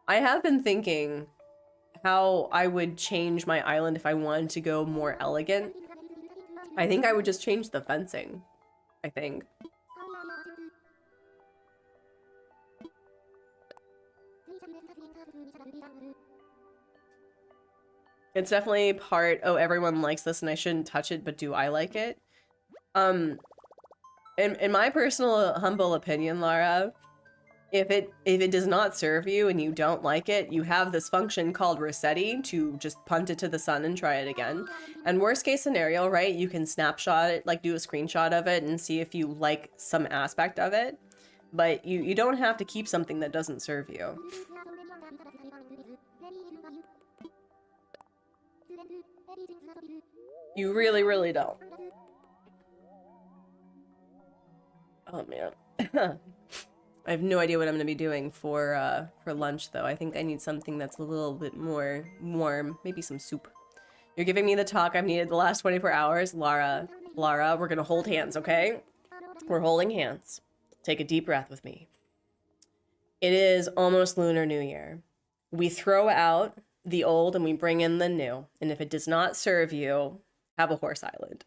I have been thinking how I would change my island if I wanted to go more elegant. I think I would just change the fencing. I think. It's definitely part, oh, everyone likes this and I shouldn't touch it, but do I like it? In my personal humble opinion, Lara, if it does not serve you and you don't like it, you have this function called Rossetti to just punt it to the sun and try it again. And worst case scenario, right, you can snapshot it, like do a screenshot of it and see if you like some aspect of it. But you don't have to keep something that doesn't serve you. You really, really don't. Oh man. I have no idea what I'm gonna be doing for lunch though. I think I need something that's a little bit more warm. Maybe some soup. You're giving me the talk I've needed the last 24 hours. Lara, we're gonna hold hands, okay? We're holding hands. Take a deep breath with me. It is almost Lunar New Year. We throw out the old and we bring in the new. And if it does not serve you, have a horse island.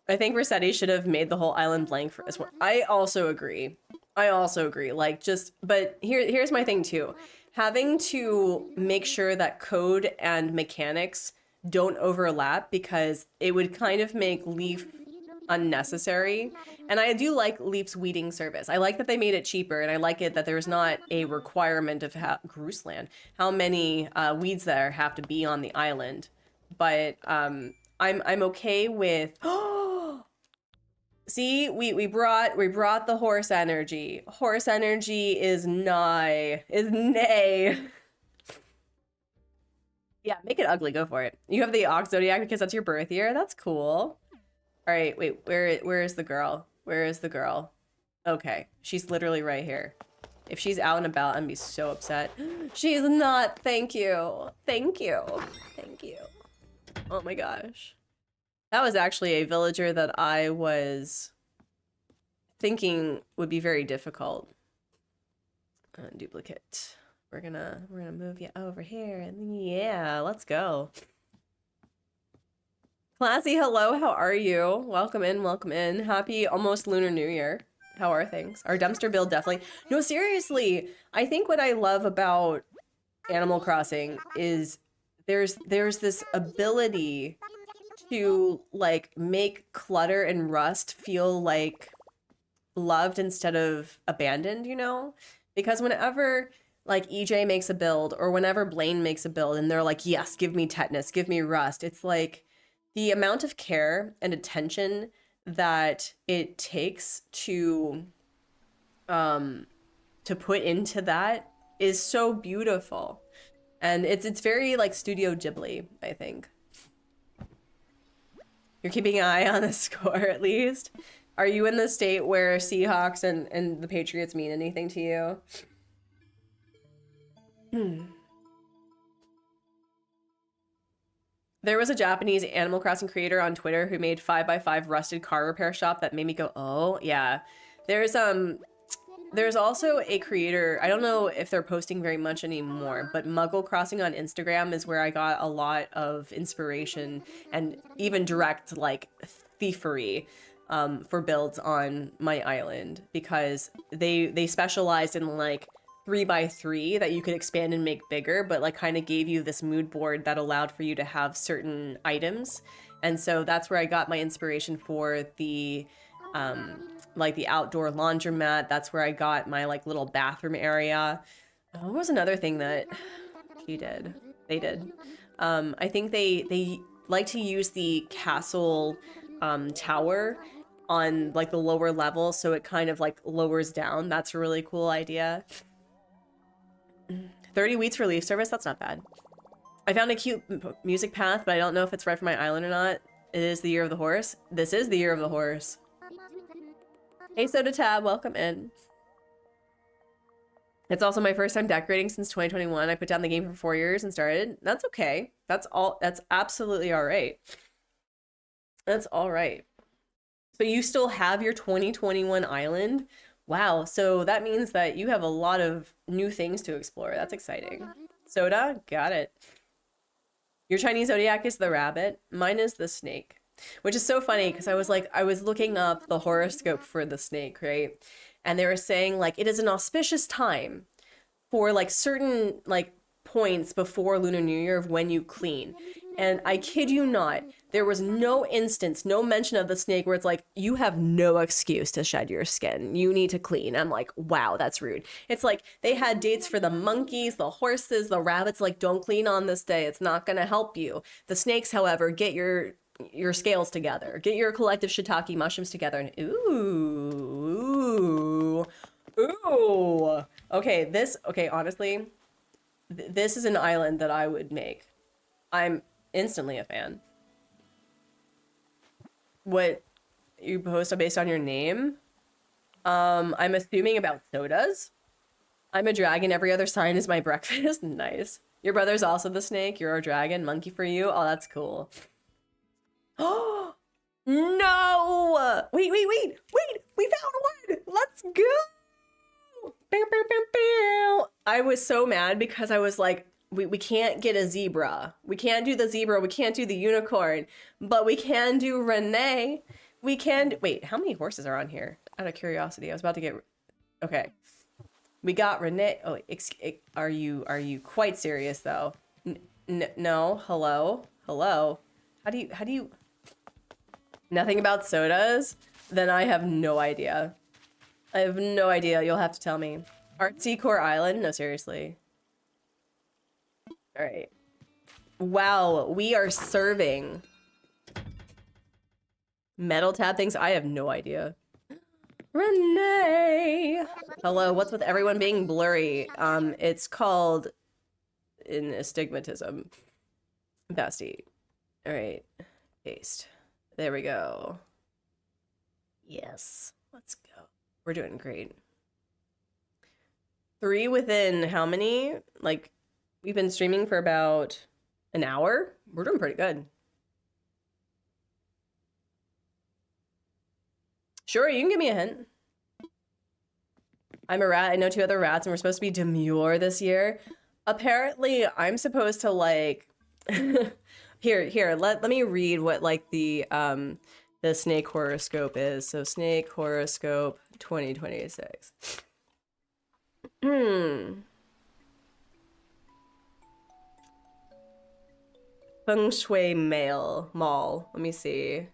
I think Rossetti should have made the whole island blank for this one. I also agree. Like, just, but here's my thing too. Having to make sure that code and mechanics don't overlap, because it would kind of make Leaf unnecessary. And I do like Leaf's weeding service. I like that they made it cheaper, and I like it that there's not a requirement of Grooseland, how many weeds there have to be on the island. But I'm okay with See, we brought the horse energy. Horse energy is nigh, is nay. Yeah, make it ugly. Go for it. You have the Ox Zodiac because that's your birth year. That's cool. All right, wait. Where is the girl? Where is the girl? Okay, she's literally right here. If she's out and about, I'm gonna be so upset. She's not. Thank you. Thank you. Thank you. Oh my gosh. That was actually a villager that I was thinking would be very difficult. Duplicate. We're gonna move you over here, and yeah, let's go. Classy, hello, how are you? Welcome in, welcome in. Happy almost Lunar New Year. How are things? Our dumpster build definitely. No, seriously, I think what I love about Animal Crossing is there's this ability to like make clutter and rust feel like loved instead of abandoned, you know? Because whenever like EJ makes a build or whenever Blaine makes a build and they're like, yes, give me tetanus, give me rust, it's like the amount of care and attention that it takes to put into that is so beautiful. And it's very like Studio Ghibli, I think. You're keeping an eye on the score at least. Are you in the state where Seahawks and the Patriots mean anything to you? There was a Japanese Animal Crossing creator on Twitter who made 5x5 rusted car repair shop that made me go, oh, yeah. There's also a creator, I don't know if they're posting very much anymore, but Muggle Crossing on Instagram is where I got a lot of inspiration and even direct like thievery for builds on my island, because they specialized in like 3x3 that you could expand and make bigger, but like kind of gave you this mood board that allowed for you to have certain items. And so that's where I got my inspiration for the like the outdoor laundromat. That's where I got my like little bathroom area. What was another thing that they did? I think they like to use the castle tower on like the lower level, so it kind of like lowers down. That's a really cool idea. 30 wheats for leaf service, that's not bad. I found a cute music path, but I don't know if it's right for my island or not. It is the year of the horse. This is the year of the horse. Hey Soda Tab, welcome in. It's also my first time decorating since 2021. I put down the game for 4 years and started. That's okay. That's absolutely all right. That's all right. So you still have your 2021 island? Wow, so that means that you have a lot of new things to explore. That's exciting. Soda, got it. Your Chinese zodiac is the rabbit. Mine is the snake. Which is so funny because I was looking up the horoscope for the snake, right? And they were saying like it is an auspicious time for like certain like points before Lunar New Year of when you clean. And I kid you not, there was no instance, no mention of the snake where it's like, you have no excuse to shed your skin. You need to clean. I'm like, wow, that's rude. It's like they had dates for the monkeys, the horses, the rabbits, like, don't clean on this day. It's not going to help you. The snakes, however, get your scales together. Get your collective shiitake mushrooms together. And ooh. Okay, honestly, this is an island that I would make. I'm instantly a fan. What you post based on your name? I'm assuming about sodas. I'm a dragon. Every other sign is my breakfast. Nice. Your brother's also the snake. You're a dragon. Monkey for you. Oh, that's cool. Oh no! Wait! We found one. Let's go! Bow, bow, bow, bow. I was so mad because I was like, we can't get a zebra. We can't do the zebra. We can't do the unicorn. But we can do Renee. We can... Wait, how many horses are on here? Out of curiosity. I was about to get... Okay. We got Renee. Oh, are you quite serious, though? No. Hello? How do you... Nothing about sodas? Then I have no idea. I have no idea. You'll have to tell me. Artsy Core Island? No, seriously. All right. Wow, we are serving. Metal tab things? I have no idea. Renee! Hello, what's with everyone being blurry? It's called an astigmatism. Bestie. Alright. Paste. There we go. Yes. Let's go. We're doing great. 3 within how many? Like, we've been streaming for about an hour? We're doing pretty good. Sure, you can give me a hint. I'm a rat. I know 2 other rats, and we're supposed to be demure this year. Apparently, I'm supposed to, like... Here, let me read what, like, the snake horoscope is. So, snake horoscope 2026. Feng Shui Mall. Let me see.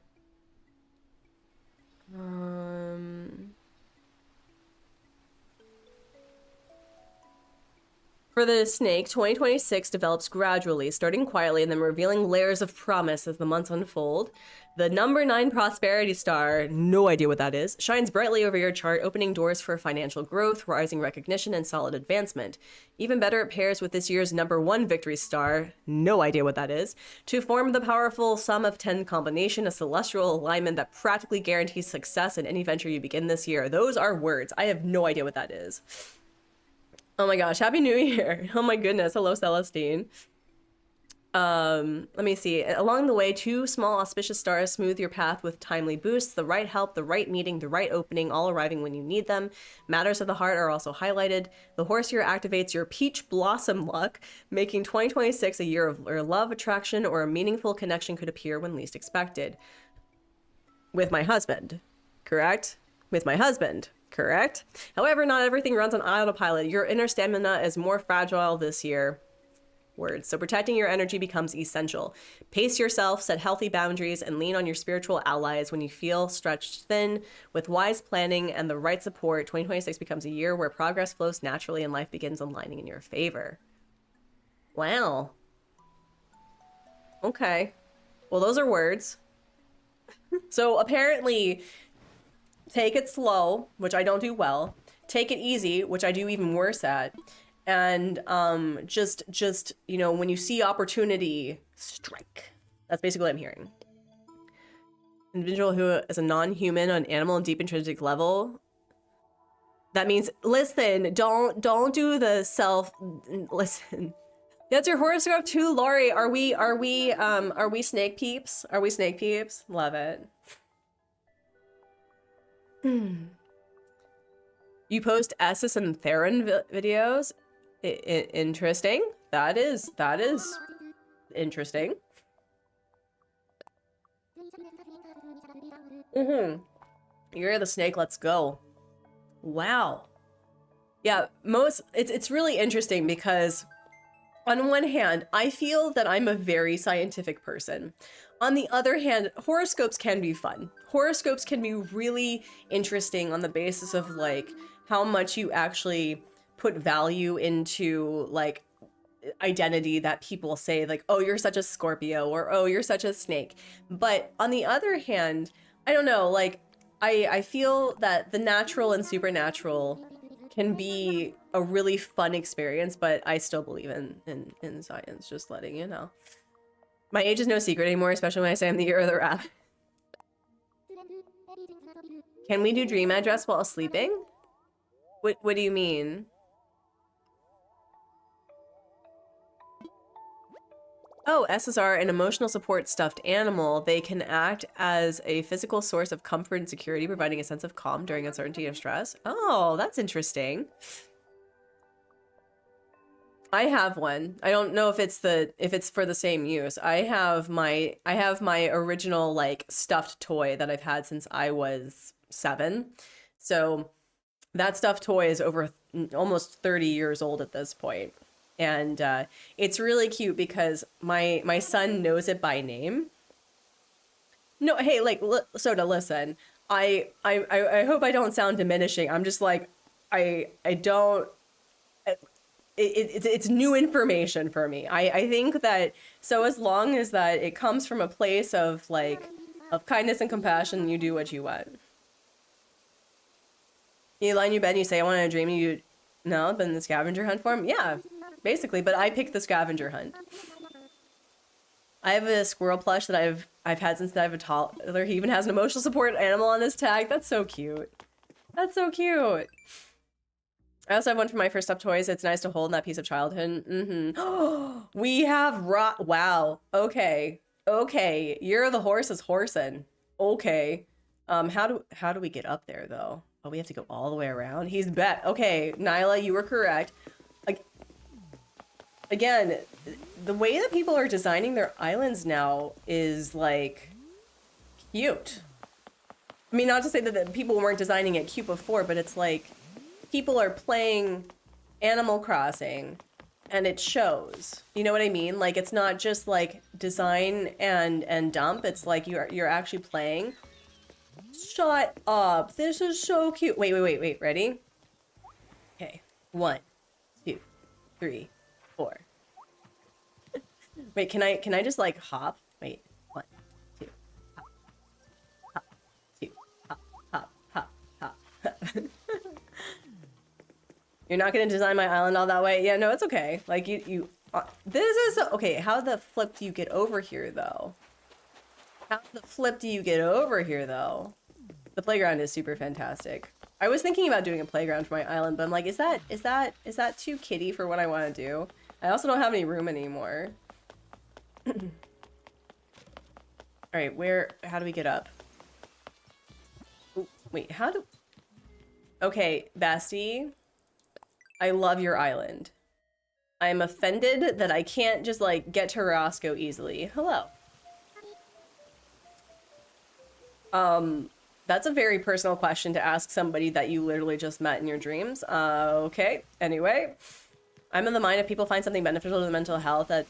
For the snake, 2026 develops gradually, starting quietly and then revealing layers of promise as the months unfold. The number 9 prosperity star, no idea what that is, shines brightly over your chart, opening doors for financial growth, rising recognition, and solid advancement. Even better, it pairs with this year's number 1 victory star, no idea what that is, to form the powerful sum of 10 combination, a celestial alignment that practically guarantees success in any venture you begin this year. Those are words. I have no idea what that is. Oh my gosh, Happy New Year. Oh my goodness. Hello, Celestine. Let me see. Along the way, 2 small auspicious stars smooth your path with timely boosts, the right help, the right meeting, the right opening, all arriving when you need them. Matters of the heart are also highlighted. The horse here activates your peach blossom luck, making 2026 a year of where love, attraction, or a meaningful connection could appear when least expected. With my husband, correct? With my husband. Correct. However, not everything runs on autopilot. Your inner stamina is more fragile this year. Words. So protecting your energy becomes essential. Pace yourself, set healthy boundaries, and lean on your spiritual allies when you feel stretched thin. With wise planning and the right support, 2026 becomes a year where progress flows naturally and life begins aligning in your favor. Wow. Okay. Well, those are words. So apparently... take it slow, which I don't do well. Take it easy, which I do even worse at. And just you know, when you see opportunity, strike. That's basically what I'm hearing. Individual who is a non-human on animal and deep intrinsic level. That means listen, don't do the self listen. That's your horoscope too, Laurie. Are we snake peeps? Are we snake peeps? Love it. You post Essus and Theron videos? Interesting. That is interesting. You're the snake, let's go. Wow. Yeah, it's really interesting because on one hand, I feel that I'm a very scientific person. On the other hand, horoscopes can be fun. Horoscopes can be really interesting on the basis of like how much you actually put value into like identity that people say like, oh, you're such a Scorpio or oh, you're such a snake. But on the other hand, I don't know, like I feel that the natural and supernatural can be a really fun experience, but I still believe in science, just letting you know. My age is no secret anymore, especially when I say I'm the year of the rat. Can we do dream address while sleeping? What do you mean? Oh, SSR, an emotional support stuffed animal. They can act as a physical source of comfort and security, providing a sense of calm during uncertainty or stress. Oh, that's interesting. I have one. I don't know if it's for the same use. I have my original like stuffed toy that I've had since I was 7. So that stuffed toy is over almost 30 years old at this point. And it's really cute because my son knows it by name. No, hey, like Soda, listen. I hope I don't sound diminishing. I'm just like I don't. It's new information for me. I think that so as long as that it comes from a place of like Of kindness and compassion, you do what you want. You lie in your bed and you say, I want to dream you. No, but in the scavenger hunt form? Yeah, basically, but I picked the scavenger hunt. I have a squirrel plush that I've had since I have a toddler. He even has an emotional support animal on his tag. That's so cute. That's so cute. I also have one for my first up toys. It's nice to hold in that piece of childhood. Mm-hmm. We have wow. Okay. Okay. You're the horse's horsing. Okay. How do we get up there though? Oh, we have to go all the way around. He's bet. Okay, Nyla, you were correct. Again, the way that people are designing their islands now is like cute. I mean, not to say that the people weren't designing it cute before, but it's like people are playing Animal Crossing and it shows. You know what I mean? Like it's not just like design and dump. It's like you're actually playing. Shut up. This is so cute. Wait. Ready? Okay. 1, 2, 3, 4. Wait, can I just like hop? Wait. 1, 2, hop, hop, 2, hop, hop, hop. You're not gonna design my island all that way? Yeah, no, it's okay. Like you this is okay. How the flip do you get over here though? How the flip do you get over here though? The playground is super fantastic. I was thinking about doing a playground for my island, but I'm like, is that too kiddie for what I want to do? I also don't have any room anymore. All right, how do we get up? Ooh, wait, okay, Basti, I love your island. I'm offended that I can't just like get to Roscoe easily. Hello. That's a very personal question to ask somebody that you literally just met in your dreams. Okay. Anyway, I'm in the mind if people find something beneficial to the mental health that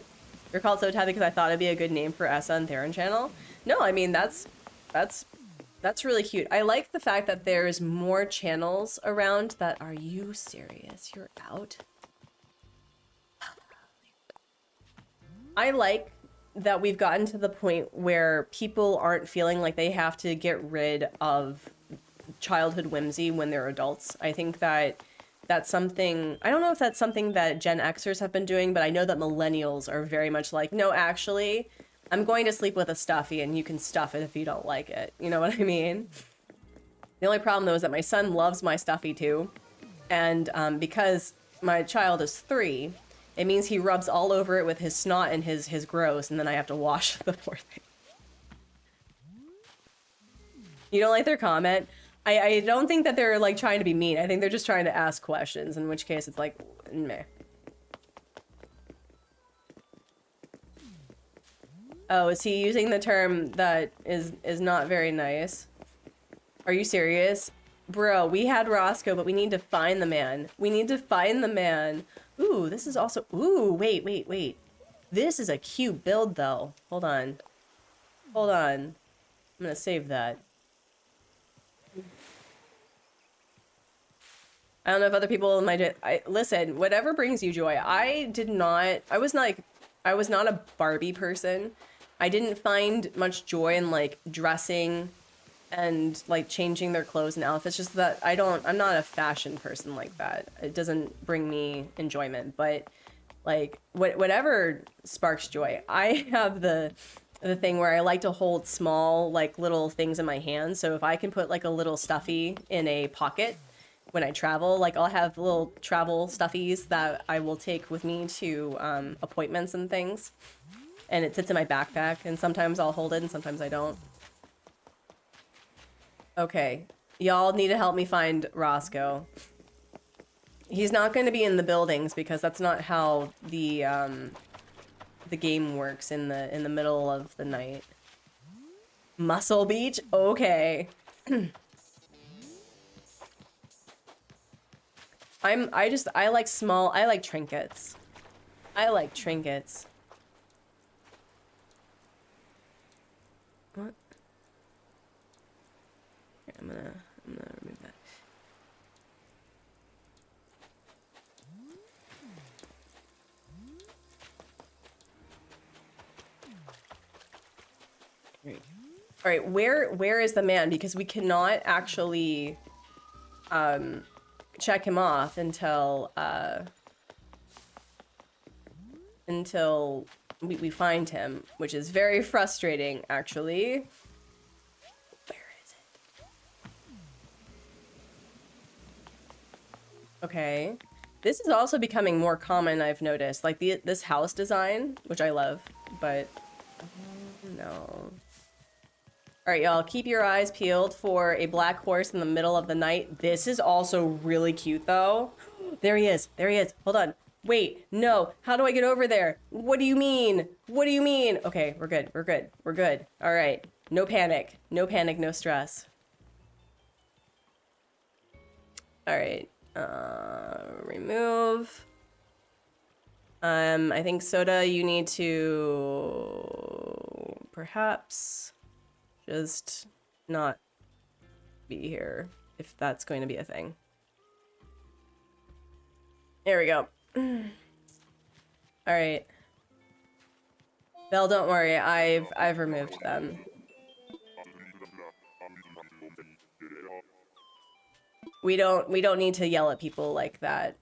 you're called so tab because I thought it'd be a good name for Essa and Theron channel. No, I mean, that's really cute. I like the fact that there's more channels around that. Are you serious? You're out? I like that we've gotten to the point where people aren't feeling like they have to get rid of childhood whimsy when they're adults. I think that that's something, I don't know if that's something that Gen Xers have been doing, but I know that millennials are very much like, no, actually, I'm going to sleep with a stuffy and you can stuff it if you don't like it. You know what I mean? The only problem though is that my son loves my stuffy too. And because my child is 3, it means he rubs all over it with his snot and his gross, and then I have to wash the poor thing. You don't like their comment? I don't think that they're like trying to be mean. I think they're just trying to ask questions, in which case it's like, meh. Oh, is he using the term that is not very nice? Are you serious? Bro, we had Roscoe, but we need to find the man. We need to find the man. Ooh, this is also... Ooh, wait. This is a cute build, though. Hold on. I'm gonna save that. I don't know if other people in my... listen, whatever brings you joy. I was not a Barbie person. I didn't find much joy in, like, dressing and like changing their clothes and outfits. Just that I'm not a fashion person like that. It doesn't bring me enjoyment, but like whatever sparks joy. I have the thing where I like to hold small like little things in my hands. So if I can put like a little stuffy in a pocket when I travel, like I'll have little travel stuffies that I will take with me to appointments and things, and it sits in my backpack, and sometimes I'll hold it and sometimes I don't. Okay, y'all need to help me find Roscoe. He's not going to be in the buildings because that's not how the game works in the middle of the night. Muscle Beach? Okay. I like trinkets. I like trinkets. What? Here, I'm gonna remove that. Great. All right, where is the man? Because we cannot actually check him off until we find him, which is very frustrating, actually. Where is it? Okay. This is also becoming more common, I've noticed. Like this house design, which I love, but no. All right, y'all, keep your eyes peeled for a black horse in the middle of the night. This is also really cute, though. There he is. There he is. Hold on. Wait, no. How do I get over there? What do you mean? What do you mean? Okay, we're good. We're good. We're good. All right. No panic. No panic, no stress. All right. Remove. I think Soda, you need to perhaps just not be here if that's going to be a thing. There we go. All right. Belle, don't worry. I've removed them. We don't need to yell at people like that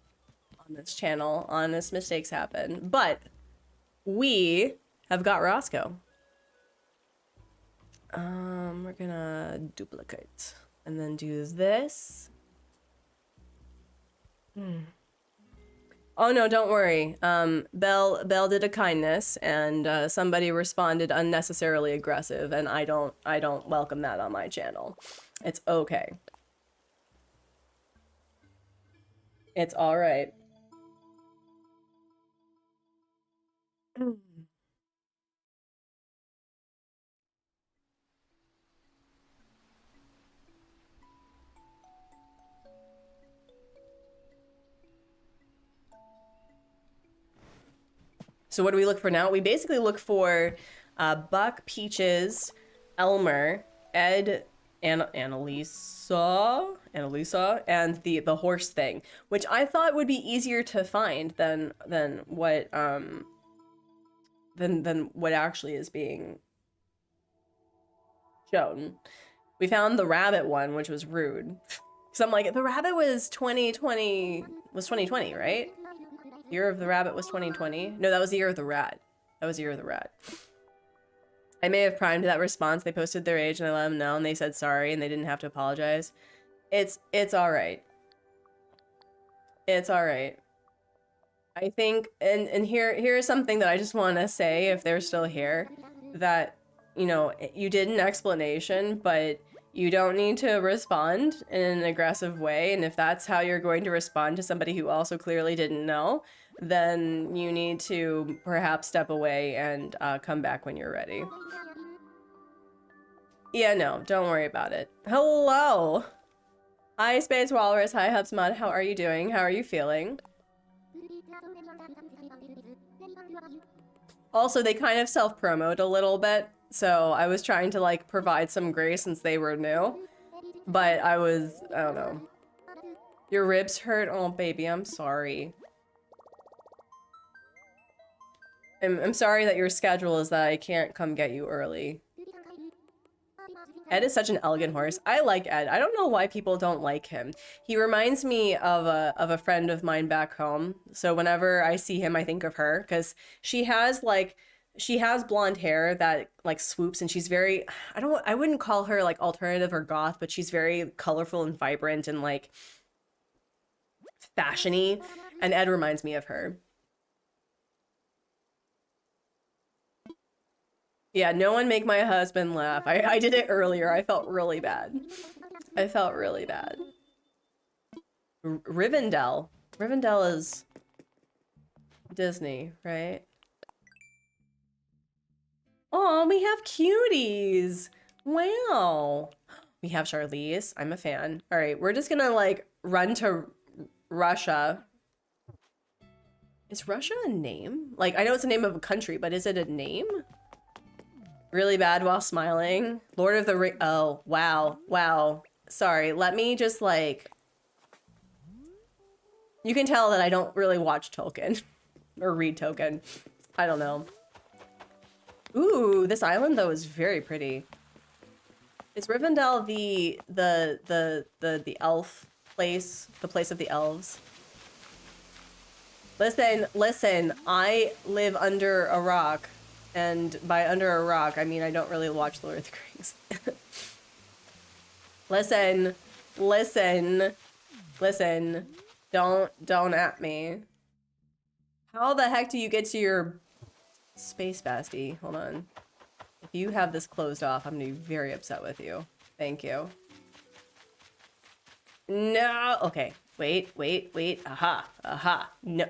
on this channel. Honest mistakes happen. But we have got Roscoe. We're gonna duplicate and then do this. Oh no, don't worry. Belle did a kindness and somebody responded unnecessarily aggressive, and I don't welcome that on my channel. It's okay. It's all right. So what do we look for now? We basically look for Buck, Peaches, Elmer, Ed, and Annalisa, and the horse thing, which I thought would be easier to find than what actually is being shown. We found the rabbit one, which was rude. So I'm like, the rabbit was 2020, right? Year of the Rabbit was 2020. No, that was the Year of the Rat. That was the Year of the Rat. I may have primed that response. They posted their age and I let them know and they said sorry and they didn't have to apologize. It's all right. It's all right. I think, and here's something that I just want to say if they're still here, that, you know, you did an explanation, but you don't need to respond in an aggressive way. And if that's how you're going to respond to somebody who also clearly didn't know, then you need to perhaps step away and come back when you're ready. Yeah, no, don't worry about it. Hello! Hi, Space Walrus. Hi, Hubsmud. How are you doing? How are you feeling? Also, they kind of self-promote a little bit, so I was trying to, like, provide some grace since they were new. But I don't know. Your ribs hurt? Oh, baby, I'm sorry. I'm sorry that your schedule is that I can't come get you early. Ed is such an elegant horse. I like Ed. I don't know why people don't like him. He reminds me of a friend of mine back home. So whenever I see him, I think of her because she has blonde hair that like swoops and she's very, I wouldn't call her like alternative or goth, but she's very colorful and vibrant and like fashiony. And Ed reminds me of her. Yeah, no one make my husband laugh. I did it earlier. I felt really bad. I felt really bad. Rivendell. Rivendell is Disney, right? Oh, we have cuties. Wow. We have Charlize. I'm a fan. All right, we're just gonna like run to Russia. Is Russia a name? Like, I know it's the name of a country, but is it a name? Really bad while smiling. Lord of the Ring. Oh, wow. Wow. Sorry. Let me just like... You can tell that I don't really watch Tolkien. Or read Tolkien. I don't know. Ooh, this island though is very pretty. Is Rivendell the elf place, the place of the elves? Listen, I live under a rock, and by under a rock, I mean I don't really watch Lord of the Rings. Listen, don't at me. How the heck do you get to your space, Basti? Hold on. If you have this closed off, I'm gonna be very upset with you. Thank you. No. Okay. Wait. Aha. No.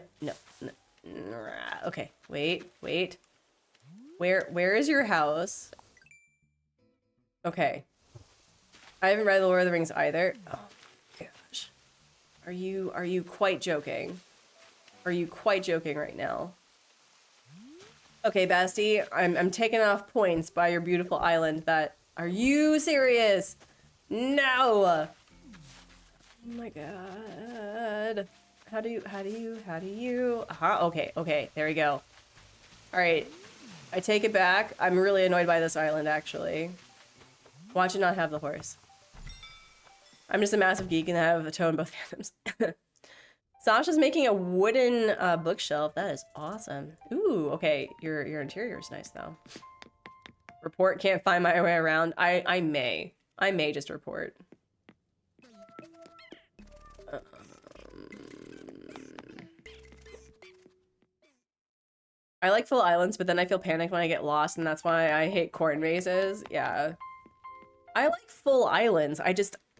Okay. Wait. Where is your house? Okay. I haven't read The Lord of the Rings either. Oh gosh. Are you quite joking? Are you quite joking right now? Okay, Basti, I'm taking off points by your beautiful island that... Are you serious? No! Oh my god. How do you... Aha, okay, there we go. Alright, I take it back. I'm really annoyed by this island, actually. Watch it not have the horse. I'm just a massive geek and I have a toe in both hands. Sasha's making a wooden bookshelf. That is awesome. Ooh, okay. Your interior is nice though. Report, can't find my way around. I may just report. I like full islands, but then I feel panicked when I get lost, and that's why I hate corn mazes. Yeah. I like full islands.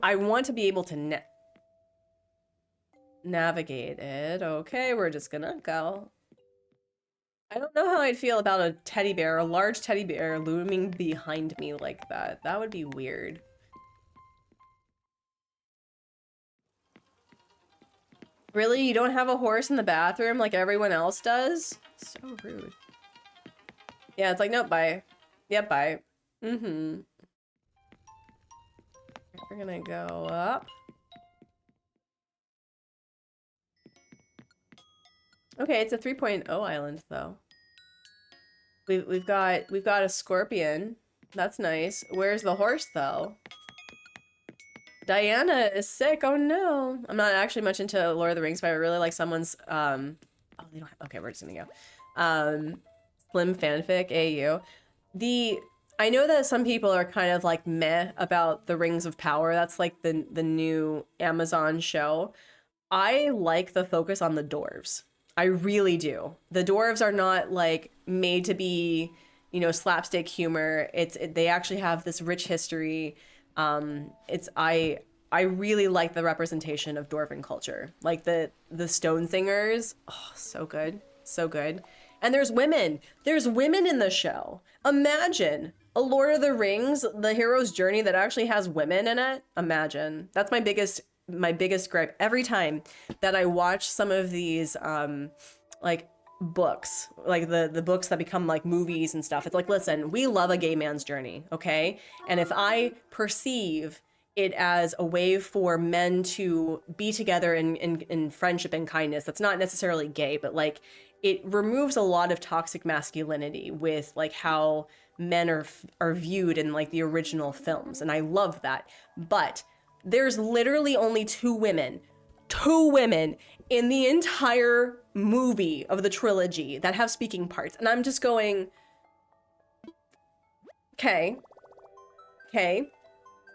I want to be able to navigate it. Okay, we're just gonna go. I don't know how I'd feel about a teddy bear, a large teddy bear looming behind me like that. That would be weird. Really? You don't have a horse in the bathroom like everyone else does? So rude. Yeah, it's like, nope, bye. Yep, bye. Mm-hmm. We're gonna go up. Okay, it's a 3.0 island though. We've got a scorpion. That's nice. Where's the horse though? Diana is sick. Oh no. I'm not actually much into Lord of the Rings, but I really like someone's oh, they don't have, okay, we're just gonna go. Slim fanfic, AU. I know that some people are kind of like meh about the Rings of Power. That's like the new Amazon show. I like the focus on the dwarves. I really do. The dwarves are not like made to be, you know, slapstick humor. They actually have this rich history. I really like the representation of dwarven culture. Like the stone singers. Oh, so good. So good. And there's women. There's women in the show. Imagine a Lord of the Rings, the hero's journey that actually has women in it. Imagine. That's my biggest gripe every time that I watch some of these like books, like the books that become like movies and stuff. It's like, listen, we love a gay man's journey, okay? And if I perceive it as a way for men to be together in friendship and kindness, that's not necessarily gay, but like it removes a lot of toxic masculinity with like how men are viewed in like the original films, and I love that. But there's literally only two women in the entire movie of the trilogy that have speaking parts. And I'm just going, okay.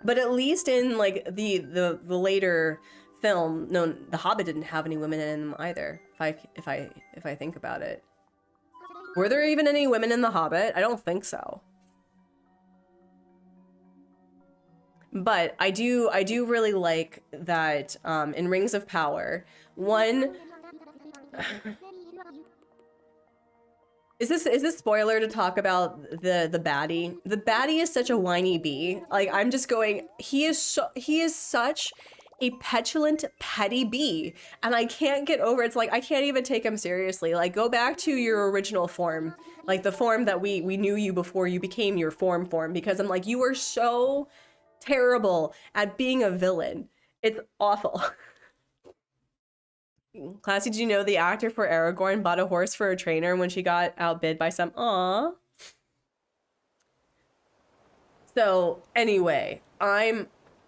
But at least in like the later film, no, The Hobbit didn't have any women in them either. If I think about it. Were there even any women in The Hobbit? I don't think so. But I do really like that in Rings of Power, one is this spoiler to talk about the baddie? The baddie is such a whiny bee. Like I'm just going, he is such a petulant, petty bee, and I can't get over it. It's like I can't even take him seriously. Like go back to your original form, like the form that we knew you before you became your form, because I'm like, you are so terrible at being a villain. It's awful. Classy, did you know the actor for Aragorn bought a horse for a trainer when she got outbid by some... Aww. So anyway, I'm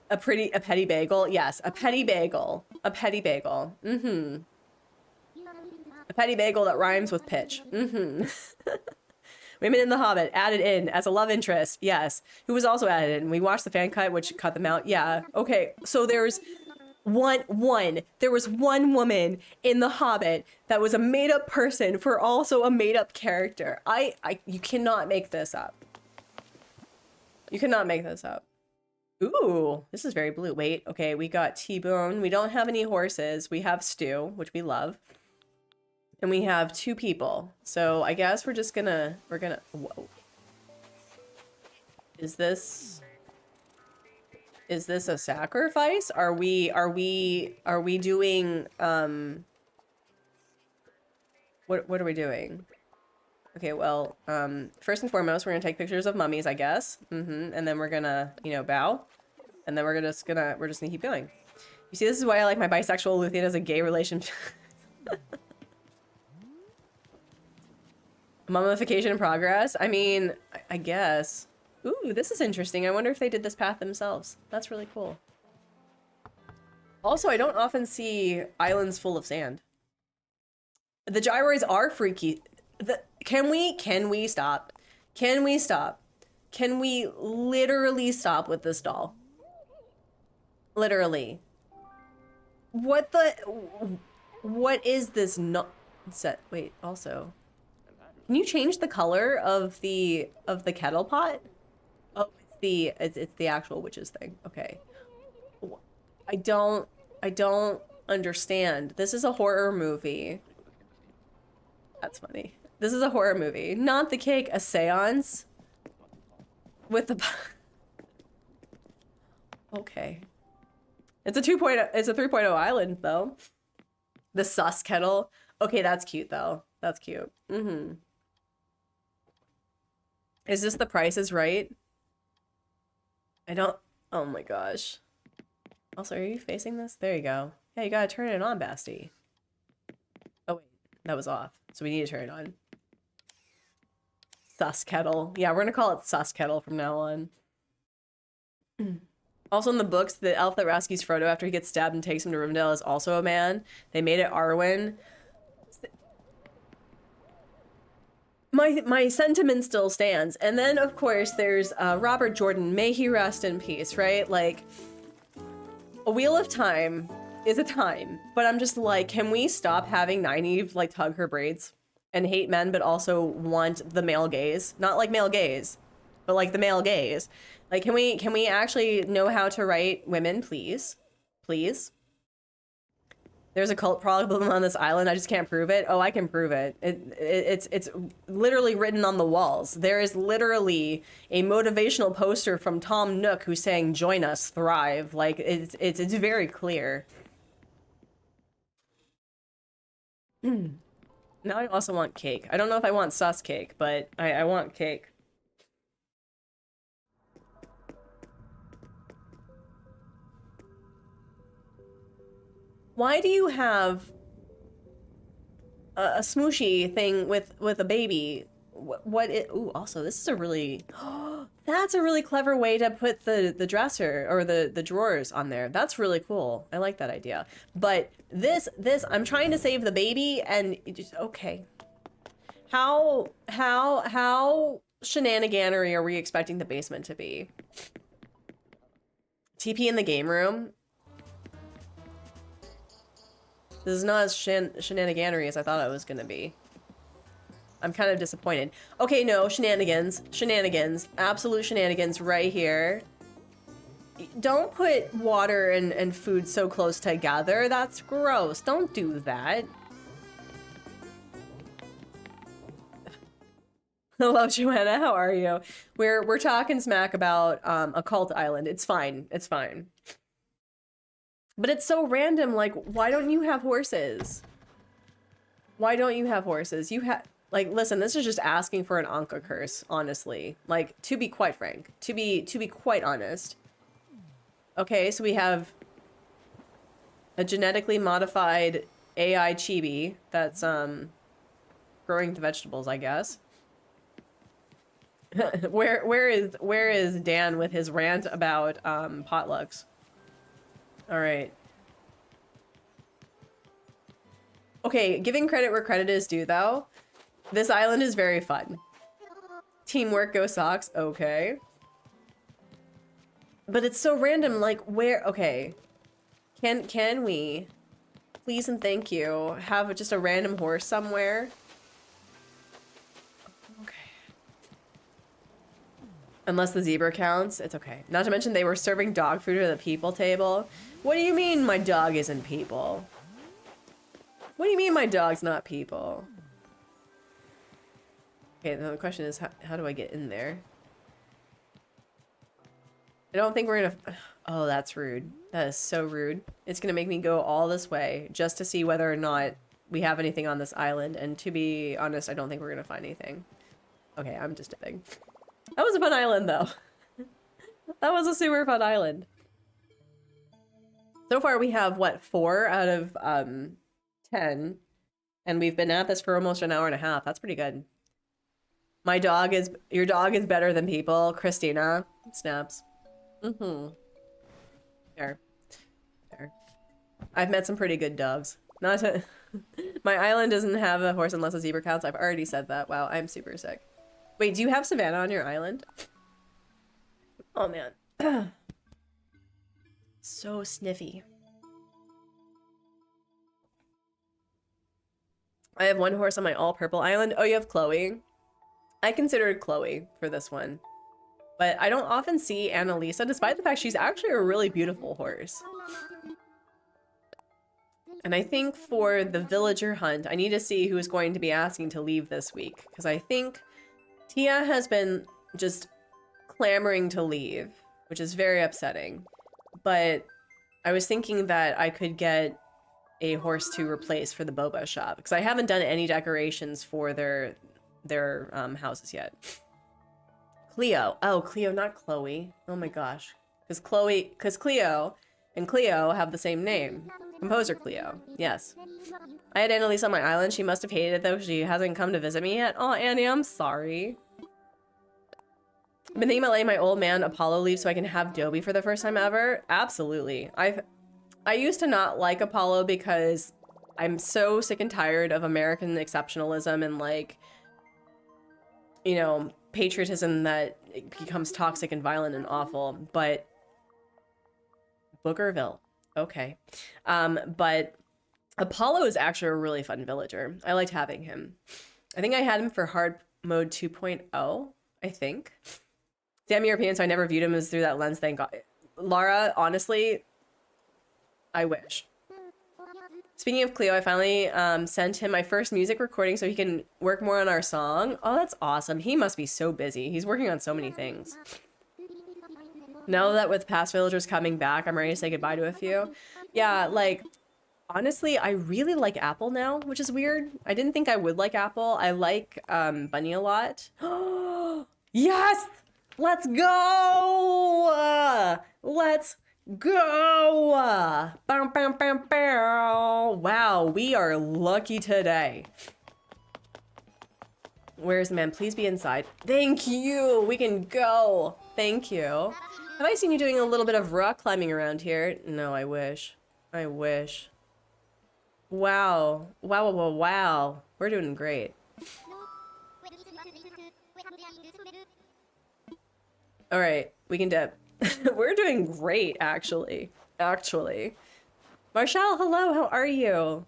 a petty bagel. Yes, a petty bagel. A petty bagel. Mm-hmm. A petty bagel that rhymes with pitch. Mm-hmm. Women in the Hobbit added in as a love interest. Yes. Who was also added in. We watched the fan cut, which cut them out. Yeah. Okay. So there's there was one woman in The Hobbit that was a made-up person for also a made-up character. You cannot make this up. You cannot make this up. Ooh, this is very blue. Wait, okay, we got T-bone. We don't have any horses. We have stew, which we love. And we have 2 people. So I guess we're gonna, whoa. Is this a sacrifice? Are we doing, what are we doing? Okay, well, first and foremost, we're gonna take pictures of mummies, I guess. And then we're gonna, you know, bow. And then we're just gonna keep going. You see, this is why I like my bisexual Luthien as a gay relationship. Mummification in progress? I mean, I guess. Ooh, this is interesting. I wonder if they did this path themselves. That's really cool. Also, I don't often see islands full of sand. The gyroids are freaky. Can we stop? Can we stop? Can we literally stop with this doll? Literally. What is this set? Wait, also. Can you change the color of the kettle pot? Oh, it's the actual witch's thing. Okay. I don't understand. This is a horror movie. That's funny. This is a horror movie. Not the cake, a seance. With the... Okay. It's a 2.0, it's a 3.0 island, though. The sus kettle. Okay, that's cute, though. That's cute. Mm-hmm. Is this The Price is Right? I don't... Oh my gosh. Also, are you facing this? There you go. Yeah, you gotta turn it on, Basti. Oh, wait. That was off. So we need to turn it on. Sus kettle. Yeah, we're gonna call it sus kettle from now on. Also in the books, the elf that rescues Frodo after he gets stabbed and takes him to Rivendell is also a man. They made it Arwen. My sentiment still stands. And then, of course, there's Robert Jordan. May he rest in peace, right? Like, A Wheel of Time is a time. But I'm just like, can we stop having Nynaeve, like, tug her braids and hate men, but also want the male gaze? Not like male gaze, but like the male gaze. Like, can we actually know how to write women, please? Please? There's a cult problem on this island. I just can't prove it. Oh, I can prove it. It's literally written on the walls. There is literally a motivational poster from Tom Nook who's saying, "Join us, thrive." Like, it's very clear. Now I also want cake. I don't know if I want sus cake, but I want cake. Why do you have a smooshy thing with a baby? Ooh, also, this is a really... That's a really clever way to put the dresser or the drawers on there. That's really cool. I like that idea. But this, I'm trying to save the baby and it just, okay. How shenaniganery are we expecting the basement to be? TP in the game room? This is not as shenaniganery as I thought it was gonna be. I'm kind of disappointed. Okay, no, shenanigans. Shenanigans. Absolute shenanigans right here. Don't put water and food so close together. That's gross. Don't do that. Hello, Joanna. How are you? We're talking smack about a cult island. It's fine. It's fine. But it's so random, like, why don't you have horses? Why don't you have horses? You have, like, listen, this is just asking for an Anka curse, honestly. Like, to be quite frank, to be quite honest. Okay, so we have a genetically modified AI chibi that's, growing the vegetables, I guess. Where is Dan with his rant about potlucks? All right. Okay, giving credit where credit is due though. This island is very fun. Teamwork, go Sox. Okay. But it's so random, like where, okay. Can we, please and thank you, have just a random horse somewhere? Okay. Unless the zebra counts, it's okay. Not to mention they were serving dog food at the people table. What do you mean my dog isn't people? What do you mean my dog's not people? Okay, the question is, how do I get in there? I don't think we're gonna... Oh, that's rude. That is so rude. It's gonna make me go all this way just to see whether or not we have anything on this island. And to be honest, I don't think we're gonna find anything. Okay, I'm just dipping. That was a fun island, though. That was a super fun island. So far, we have, what, 4 out of 10. And we've been at this for almost an hour and a half. That's pretty good. Your dog is better than people, Christina. Snaps. Mm-hmm. Fair. Fair. I've met some pretty good dogs. Not to... My island doesn't have a horse unless a zebra counts. I've already said that. Wow, I'm super sick. Wait, do you have Savannah on your island? Oh, man. So sniffy. I have 1 horse on my all-purple island. Oh, you have Chloe? I considered Chloe for this one. But I don't often see Annalisa, despite the fact she's actually a really beautiful horse. And I think for the villager hunt, I need to see who's going to be asking to leave this week. Because I think Tia has been just clamoring to leave, which is very upsetting. But I was thinking that I could get a horse to replace for the boba shop. Because I haven't done any decorations for their houses yet. Cleo. Oh, Cleo, not Chloe. Oh my gosh. Because Cleo and Cleo have the same name. Composer Cleo. Yes. I had Annalise on my island. She must have hated it though. She hasn't come to visit me yet. Oh, Annie, I'm sorry. I've been thinking about letting my old man Apollo leave so I can have Dobie for the first time ever. Absolutely. I used to not like Apollo because I'm so sick and tired of American exceptionalism and like, you know, patriotism that it becomes toxic and violent and awful. But Bookerville, okay. But Apollo is actually a really fun villager. I liked having him. I think I had him for hard mode 2.0, I think. Damn European, so I never viewed him as through that lens, thank God. Lara, honestly, I wish. Speaking of Cleo, I finally sent him my first music recording so he can work more on our song. Oh, that's awesome. He must be so busy. He's working on so many things. Now that with past villagers coming back, I'm ready to say goodbye to a few. Yeah, like, honestly, I really like Apple now, which is weird. I didn't think I would like Apple. I like Bunny a lot. Yes! Let's go! Let's go! Bow, bow, bow, bow. Wow, we are lucky today. Where's the man? Please be inside. Thank you! We can go! Thank you. Have I seen you doing a little bit of rock climbing around here? No, I wish. I wish. Wow. Wow, wow, wow. We're doing great. All right, we can dip. We're doing great, actually. Marshall, hello, how are you?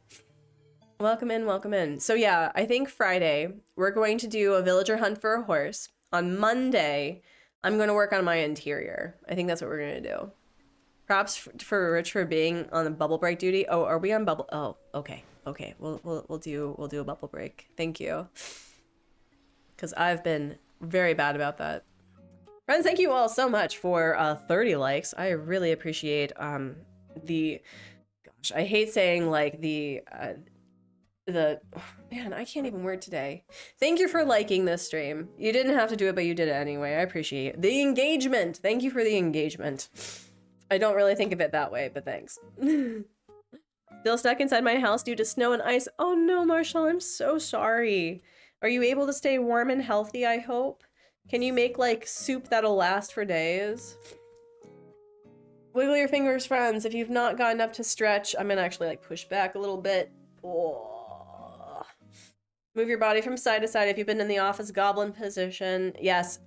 Welcome in, welcome in. So yeah, I think Friday, we're going to do a villager hunt for a horse. On Monday, I'm going to work on my interior. I think that's what we're going to do. Props for Rich for being on the bubble break duty. Oh, are we on bubble? Oh, okay. Okay, we'll do a bubble break. Thank you. Because I've been very bad about that. Friends, thank you all so much for 30 likes. I really appreciate the, gosh, I hate saying like the man, I can't even word today. Thank you for liking this stream. You didn't have to do it, but you did it anyway. I appreciate it. The engagement. Thank you for the engagement. I don't really think of it that way, but thanks. Still stuck inside my house due to snow and ice. Oh no, Marshall, I'm so sorry. Are you able to stay warm and healthy, I hope? Can you make like soup that'll last for days? Wiggle your fingers, friends. If you've not gotten up to stretch, I'm gonna actually like push back a little bit. Oh. Move your body from side to side. If you've been in the office goblin position, yes.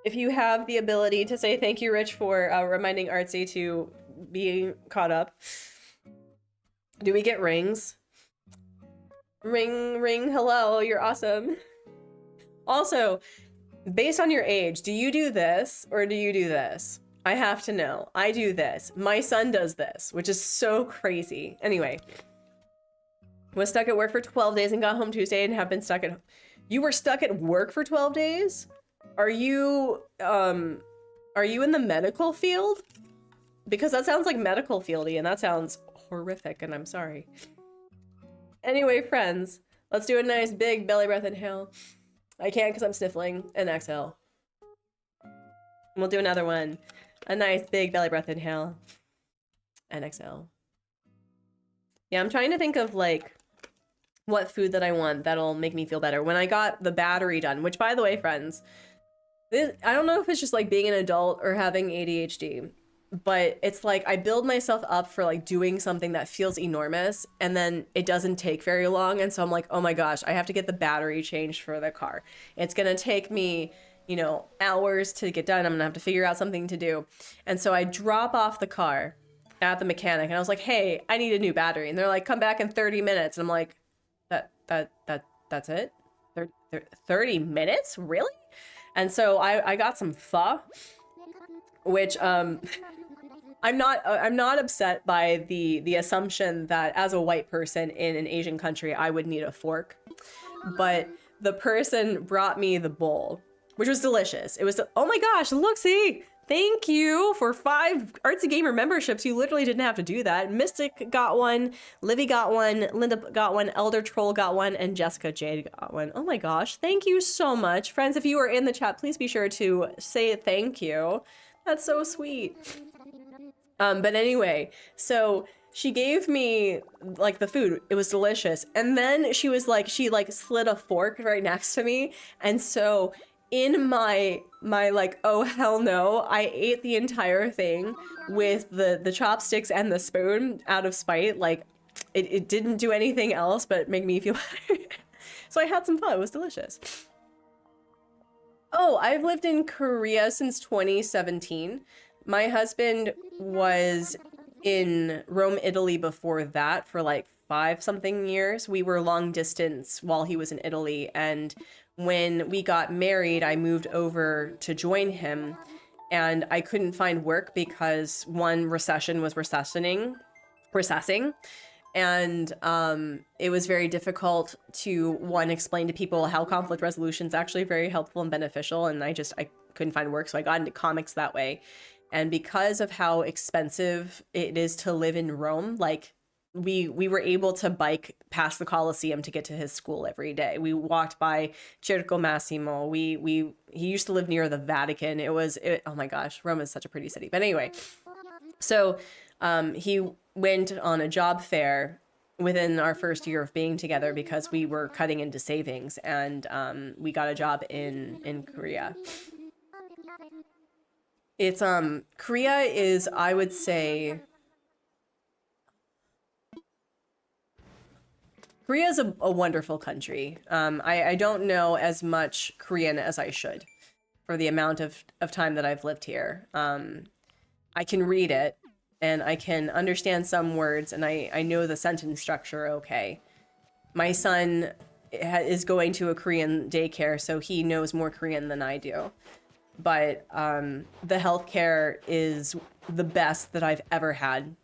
If you have the ability to say thank you, Rich, for reminding Artsy to be caught up. Do we get rings? Ring, ring, hello, you're awesome. Also, based on your age, do you do this or do you do this? I have to know. I do this. My son does this, which is so crazy. Anyway, was stuck at work for 12 days and got home Tuesday and have been stuck at... You were stuck at work for 12 days? Are you in the medical field? Because that sounds like medical fieldy and that sounds horrific and I'm sorry. Anyway, friends, let's do a nice big belly breath inhale. I can't because I'm sniffling, and exhale. We'll do another one. A nice big belly breath inhale and exhale. Yeah, I'm trying to think of like what food that I want that'll make me feel better. When I got the battery done, which by the way, friends, I don't know if it's just like being an adult or having ADHD, but it's like I build myself up for like doing something that feels enormous and then it doesn't take very long. And so I'm like, oh my gosh, I have to get the battery changed for the car. It's gonna take me, you know, hours to get done. I'm gonna have to figure out something to do. And so I drop off the car at the mechanic and I was like, hey, I need a new battery. And they're like, come back in 30 minutes. And I'm like, that's it? 30 minutes? Really? And so I got some pho, which I'm not upset by the assumption that as a white person in an Asian country I would need a fork, but the person brought me the bowl, which was delicious. It was oh my gosh, look, see, thank you for 5 Artsy Gamer memberships. You literally didn't have to do that. Mystic got one, Livy got one, Linda got one, Elder Troll got one, and Jessica Jade got one. Oh my gosh, thank you so much. Friends, if you are in the chat, please be sure to say thank you. That's so sweet. But anyway, so she gave me like the food. It was delicious. And then she was like, she like slid a fork right next to me. And so in my like, oh hell no, I ate the entire thing with the chopsticks and the spoon out of spite. Like it didn't do anything else but make me feel better. So I had some fun. It was delicious. Oh, I've lived in Korea since 2017. My husband was in Rome, Italy before that for like 5-something years. We were long distance while he was in Italy. And when we got married, I moved over to join him. And I couldn't find work because one, recession was recessing. And it was very difficult to, one, explain to people how conflict resolution is actually very helpful and beneficial. And I couldn't find work, so I got into comics that way. And because of how expensive it is to live in Rome, like we were able to bike past the Colosseum to get to his school every day. We walked by Circo Massimo. He used to live near the Vatican. Oh my gosh, Rome is such a pretty city. But anyway, so he went on a job fair within our first year of being together because we were cutting into savings, and we got a job in Korea. It's Korea is, I would say, Korea is a wonderful country. I don't know as much Korean as I should for the amount of time that I've lived here. I can read it and I can understand some words and I know the sentence structure okay. My son is going to a Korean daycare, so he knows more Korean than I do. But the healthcare is the best that I've ever had.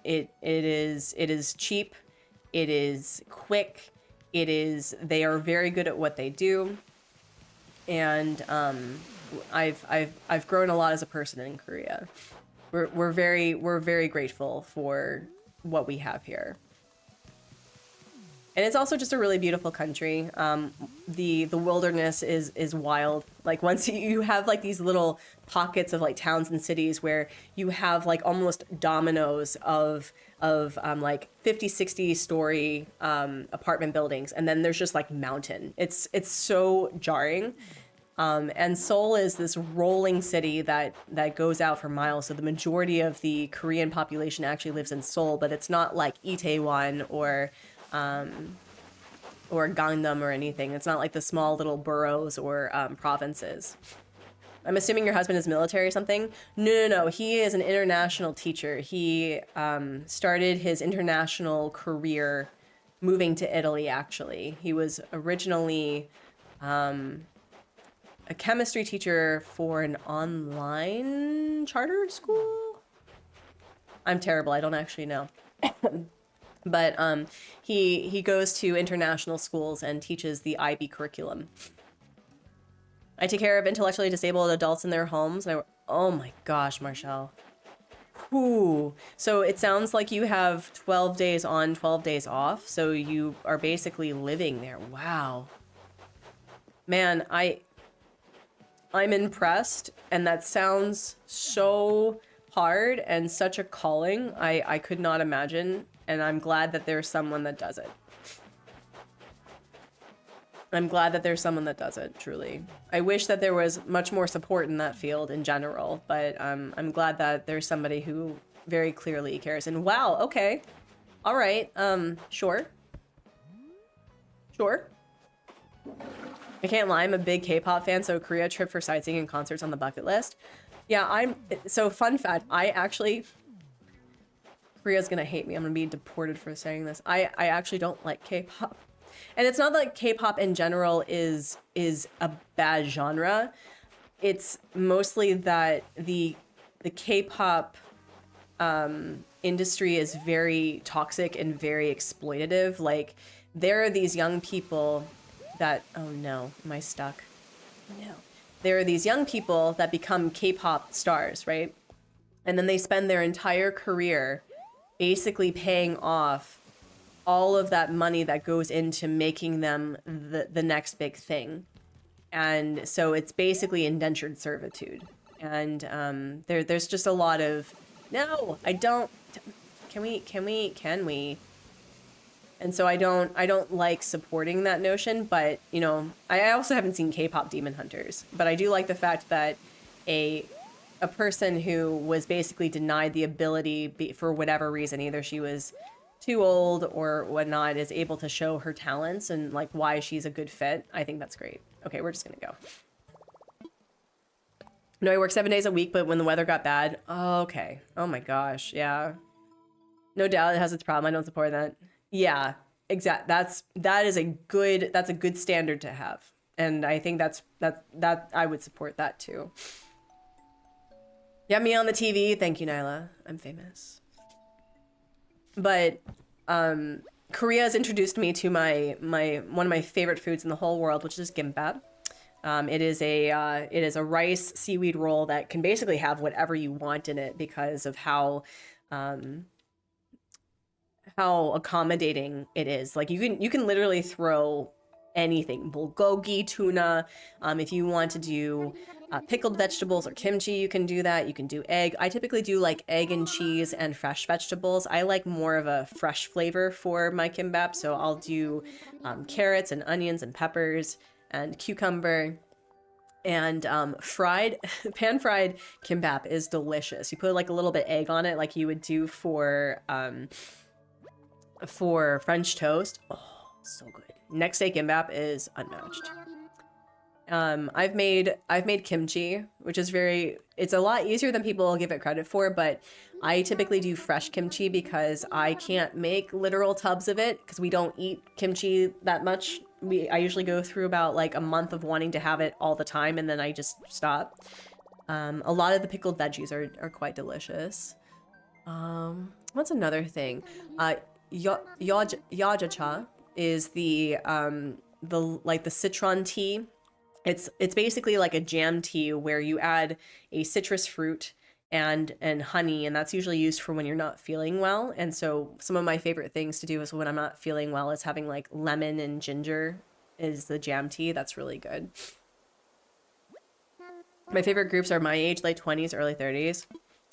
It is cheap, it is quick, they are very good at what they do, and I've grown a lot as a person in Korea. We're very grateful for what we have here. And it's also just a really beautiful country. The wilderness is wild. Like once you have like these little pockets of like towns and cities where you have like almost dominoes of like 50, 60 story apartment buildings, and then there's just like mountain. It's so jarring. And Seoul is this rolling city that goes out for miles. So the majority of the Korean population actually lives in Seoul, but it's not like Itaewon or Gangnam or anything. It's not like the small little boroughs or provinces. I'm assuming your husband is military or something. No. He is an international teacher. He started his international career moving to Italy, actually. He was originally a chemistry teacher for an online charter school. I'm terrible. I don't actually know. But he goes to international schools and teaches the IB curriculum. I take care of intellectually disabled adults in their homes. Oh my gosh, Marshall. Ooh. So it sounds like you have 12 days on, 12 days off. So you are basically living there. Wow. Man, I'm impressed, and that sounds so hard and such a calling. I could not imagine, and I'm glad that there's someone that does it. I'm glad that there's someone that does it, truly. I wish that there was much more support in that field in general, but I'm glad that there's somebody who very clearly cares. And wow, okay. All right, sure. Sure. I can't lie, I'm a big K-pop fan, so Korea trip for sightseeing and concerts on the bucket list. Yeah, so fun fact, Korea's gonna hate me, I'm gonna be deported for saying this. I actually don't like K-pop. And it's not that K-pop in general is a bad genre. It's mostly that the K-pop industry is very toxic and very exploitative. Like, there are these young people that, oh no, am I stuck? No. There are these young people that become K-pop stars, right? And then they spend their entire career basically paying off all of that money that goes into making them the next big thing. And so it's basically indentured servitude. And there's just a lot of, no, I don't, can we? And so I don't like supporting that notion, but you know, I also haven't seen K-pop Demon Hunters, but I do like the fact that a person who was basically denied the ability for whatever reason, either she was too old or whatnot, is able to show her talents and like why she's a good fit. I think that's great. Okay, we're just gonna go. No, I work 7 days a week, but when the weather got bad, oh, okay. Oh my gosh, yeah. No doubt it has its problem. I don't support that. Yeah, exact. That's a good standard to have, and I think that I would support that too. Get me on the TV, thank you, Nyla. I'm famous. But Korea has introduced me to one of my favorite foods in the whole world, which is gimbap. It is a rice seaweed roll that can basically have whatever you want in it because of how accommodating it is. Like you can literally throw anything, bulgogi, tuna. If you want to do pickled vegetables or kimchi, you can do that. You can do egg. I typically do like egg and cheese and fresh vegetables. I like more of a fresh flavor for my kimbap, so I'll do carrots and onions and peppers and cucumber. And pan-fried kimbap is delicious. You put like a little bit egg on it like you would do for French toast. Oh, so good. Next day kimbap is unmatched. I've made kimchi, which is it's a lot easier than people give it credit for, but I typically do fresh kimchi because I can't make literal tubs of it because we don't eat kimchi that much. I usually go through about like a month of wanting to have it all the time, and then I just stop. A lot of the pickled veggies are quite delicious. What's another thing? Yajacha is the citron tea. It's basically like a jam tea where you add a citrus fruit and honey, and that's usually used for when you're not feeling well. And so some of my favorite things to do is when I'm not feeling well is having like lemon and ginger is the jam tea. That's really good. My favorite groups are my age, late 20s, early 30s.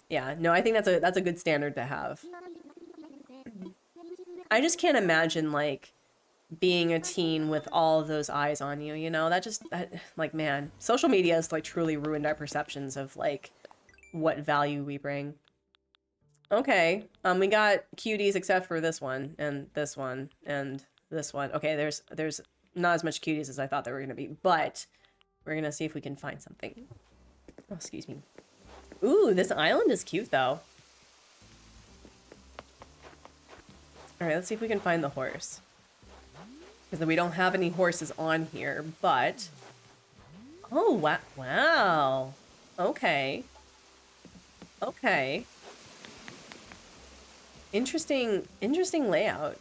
Yeah, no, I think that's a good standard to have. I just can't imagine like being a teen with all of those eyes on you, you know? That like, man, social media has like truly ruined our perceptions of like what value we bring. Okay, we got cuties except for this one and this one and this one. Okay, there's not as much cuties as I thought there were gonna be, but we're gonna see if we can find something. Oh, excuse me. Ooh, this island is cute though. All right, let's see if we can find the horse. Because we don't have any horses on here, but... Oh, wow. Wow. Okay. Okay. Interesting layout.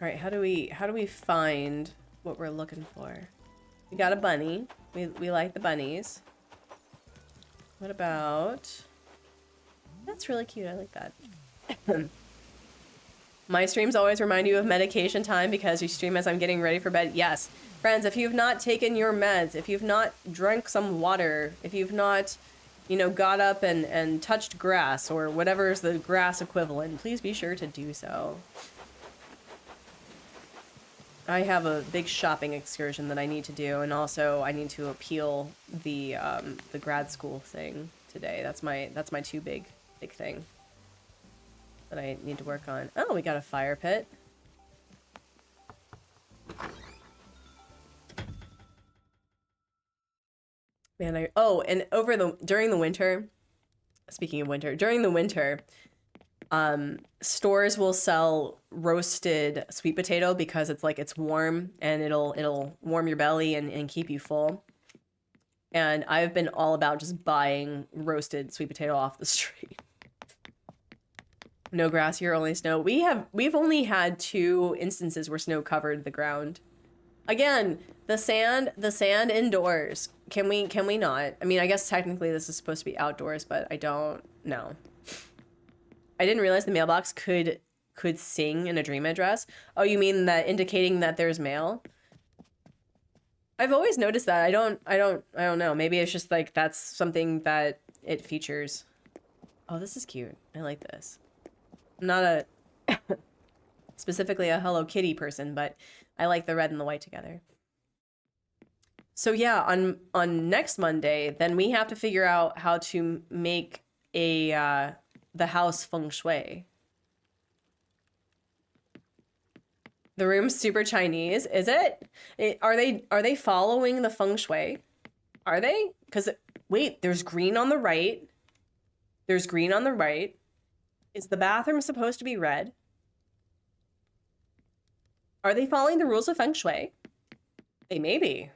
All right, how do we find what we're looking for? We got a bunny. We like the bunnies. What about... That's really cute. I like that. My streams always remind you of medication time because you stream as I'm getting ready for bed. Yes. Friends, if you've not taken your meds, if you've not drank some water, if you've not, you know, got up and touched grass or whatever is the grass equivalent, please be sure to do so. I have a big shopping excursion that I need to do, and also I need to appeal the grad school thing today. That's my two big thing that I need to work on. Oh, we got a fire pit. Man, and during the winter, speaking of winter, during the winter, stores will sell roasted sweet potato because it's warm and it'll warm your belly and keep you full. And I've been all about just buying roasted sweet potato off the street. No grass here, only snow. We've only had 2 instances where snow covered the ground. Again, the sand indoors. Can we not? I mean, I guess technically this is supposed to be outdoors, but I don't know. I didn't realize the mailbox could sing in a dream address. Oh, you mean that indicating that there's mail? I've always noticed that. I don't know. Maybe it's just like that's something that it features. Oh, this is cute. I like this. I'm not a specifically a Hello Kitty person, but I like the red and the white together. So yeah, on next Monday, then we have to figure out how to make the house feng shui. The room's super Chinese, is it? Are they following the feng shui? Are they? Because wait, there's green on the right. There's green on the right. Is the bathroom supposed to be red? Are they following the rules of feng shui? They may be.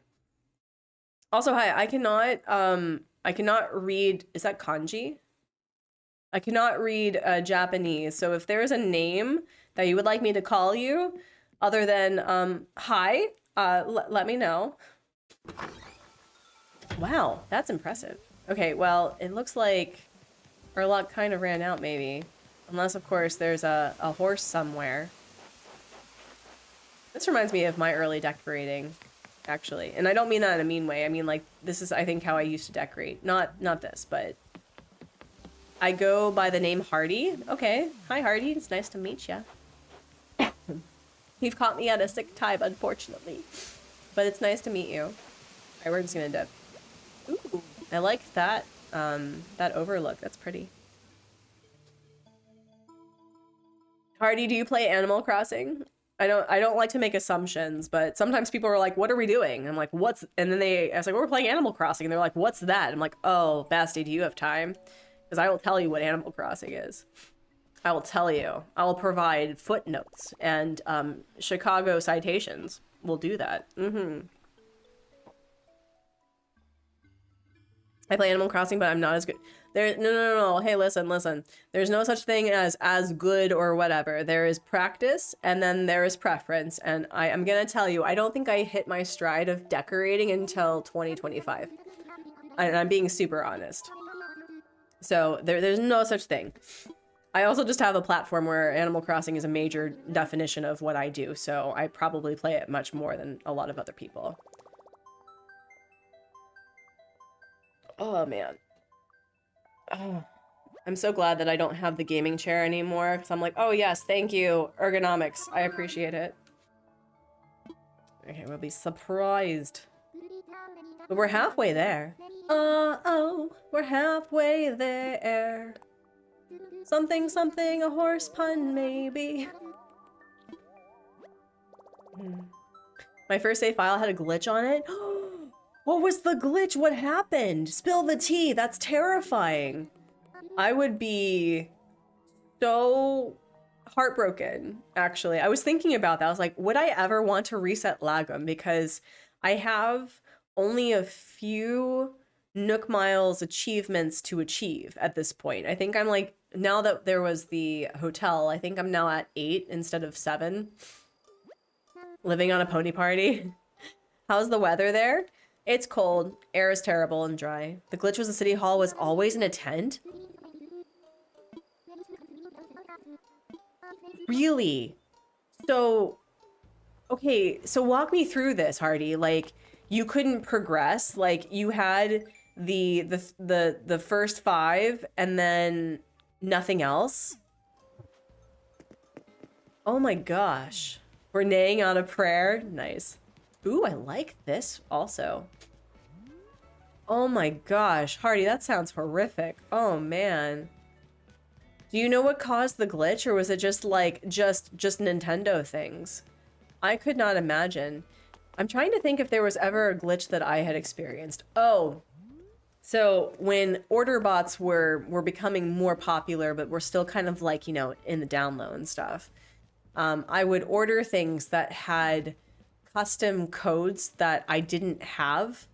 Also, hi, I cannot read, is that kanji? I cannot read Japanese, so if there is a name that you would like me to call you, other than hi, let me know. Wow, that's impressive. Okay, well, it looks like our luck kind of ran out, maybe. Unless, of course, there's a horse somewhere. This reminds me of my early decorating, actually. And I don't mean that in a mean way. I mean, like, this is, I think, how I used to decorate. Not this, but... I go by the name Hardy. Okay. Hi, Hardy. It's nice to meet ya. You've caught me at a sick time, unfortunately. But it's nice to meet you. Alright, we're just gonna dip. Ooh, I like that, that overlook. That's pretty. Hardy, do you play Animal Crossing? I don't like to make assumptions, but sometimes people are like, what are we doing? I'm like, what's... And then I was like, we're playing Animal Crossing. And they're like, what's that? I'm like, oh, Basti, do you have time? Because I will tell you what Animal Crossing is. I will tell you. I will provide footnotes and Chicago citations. We'll do that. I play Animal Crossing, but I'm not as good. There, no. Hey, listen. There's no such thing as good or whatever. There is practice, and then there is preference. And I'm gonna tell you, I don't think I hit my stride of decorating until 2025. And I'm being super honest. So there's no such thing. I also just have a platform where Animal Crossing is a major definition of what I do, so I probably play it much more than a lot of other people. Oh, man. Oh, I'm so glad that I don't have the gaming chair anymore, because I'm like, oh yes, thank you, ergonomics. I appreciate it. Okay, we'll be surprised. But we're halfway there. Oh, we're halfway there. Something, a horse pun, maybe. My first save file had a glitch on it. What was the glitch? What happened? Spill the tea. That's terrifying. I would be so heartbroken, actually. I was thinking about that. I was like, would I ever want to reset Lagom? Because I have only a few Nook Miles achievements to achieve at this point. I think I'm like, now that there was the hotel, I think I'm now at 8 instead of 7. Living on a pony party. How's the weather there? It's cold. Air is terrible and dry. The glitch was the city hall was always in a tent? Really? So, okay, so walk me through this, Hardy. Like, you couldn't progress. Like, you had the first 5 and then nothing else. Oh my gosh. We're neighing on a prayer. Nice. Ooh, I like this also. Oh my gosh, Hardy, that sounds horrific. Oh man. Do you know what caused the glitch, or was it just like just Nintendo things? I could not imagine. I'm trying to think if there was ever a glitch that I had experienced. Oh, so when order bots were becoming more popular, but were still kind of like, you know, in the down low and stuff, I would order things that had custom codes that I didn't have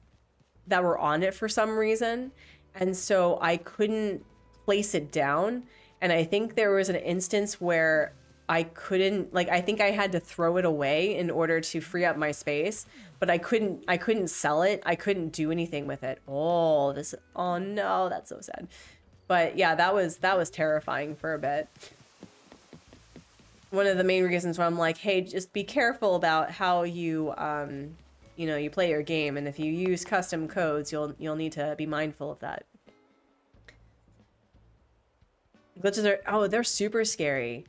that were on it for some reason. And so I couldn't place it down. And I think there was an instance where I couldn't, like, I think I had to throw it away in order to free up my space, but I couldn't sell it. I couldn't do anything with it. Oh, oh no, that's so sad. But yeah, that was terrifying for a bit. One of the main reasons why I'm like, hey, just be careful about how you, you know, you play your game, and if you use custom codes, you'll need to be mindful of that. Glitches are, oh, they're super scary.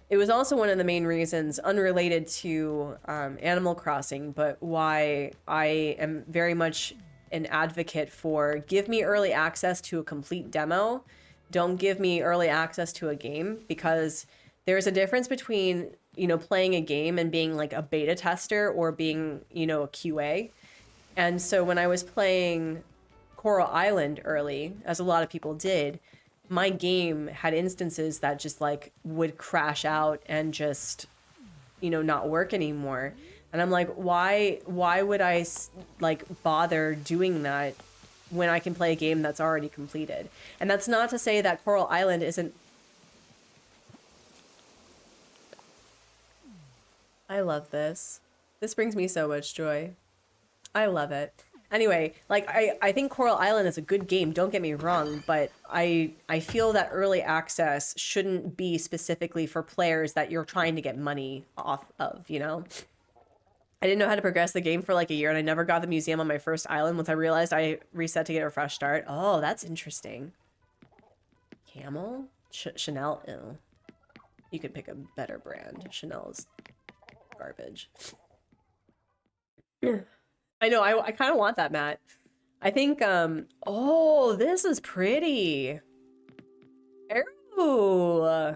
It was also one of the main reasons, unrelated to Animal Crossing, but why I am very much an advocate for give me early access to a complete demo. Don't give me early access to a game, because there's a difference between, you know, playing a game and being like a beta tester or being, you know, a QA. And so when I was playing Coral Island early, as a lot of people did, my game had instances that just like would crash out and just, you know, not work anymore. And I'm like, why would I like bother doing that when I can play a game that's already completed? And that's not to say that Coral Island isn't. I love this. This brings me so much joy. I love it. Anyway, like, I think Coral Island is a good game, don't get me wrong, but I feel that early access shouldn't be specifically for players that you're trying to get money off of, you know? I didn't know how to progress the game for like a year, and I never got the museum on my first island once I realized I reset to get a fresh start. Oh, that's interesting. Camel? Chanel? Ew. You could pick a better brand. Chanel's garbage. I know, I kind of want that, Matt. I think, oh, this is pretty. Ooh.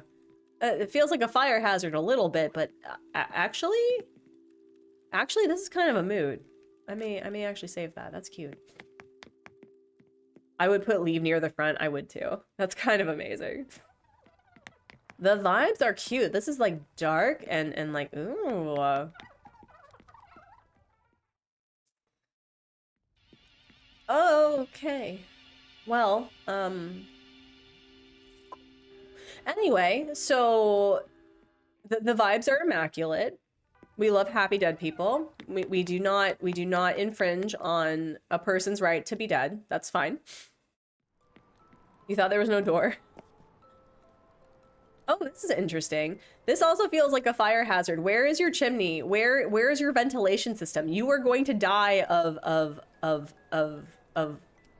It feels like a fire hazard a little bit, but actually, this is kind of a mood. I may actually save that. That's cute. I would put leave near the front. I would too. That's kind of amazing. The vibes are cute. This is like dark and like, ooh. Okay. Well, anyway, so the vibes are immaculate. We love happy dead people. We do not infringe on a person's right to be dead. That's fine. You thought there was no door? Oh, this is interesting. This also feels like a fire hazard. Where is your chimney? Where is your ventilation system? You are going to die of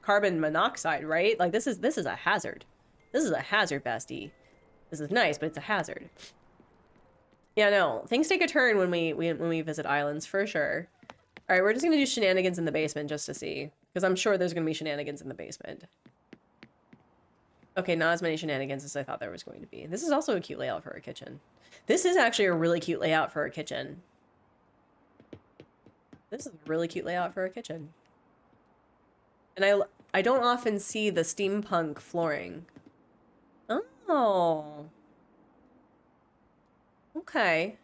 carbon monoxide, right? Like this is a hazard. This is a hazard, bestie. This is nice, but it's a hazard. Yeah, no. Things take a turn when we visit islands for sure. All right, we're just gonna do shenanigans in the basement just to see, because I'm sure there's gonna be shenanigans in the basement. Okay, not as many shenanigans as I thought there was going to be. This is also a cute layout for a kitchen. This is actually a really cute layout for a kitchen. This is a really cute layout for a kitchen. And I don't often see the steampunk flooring. Oh. Okay.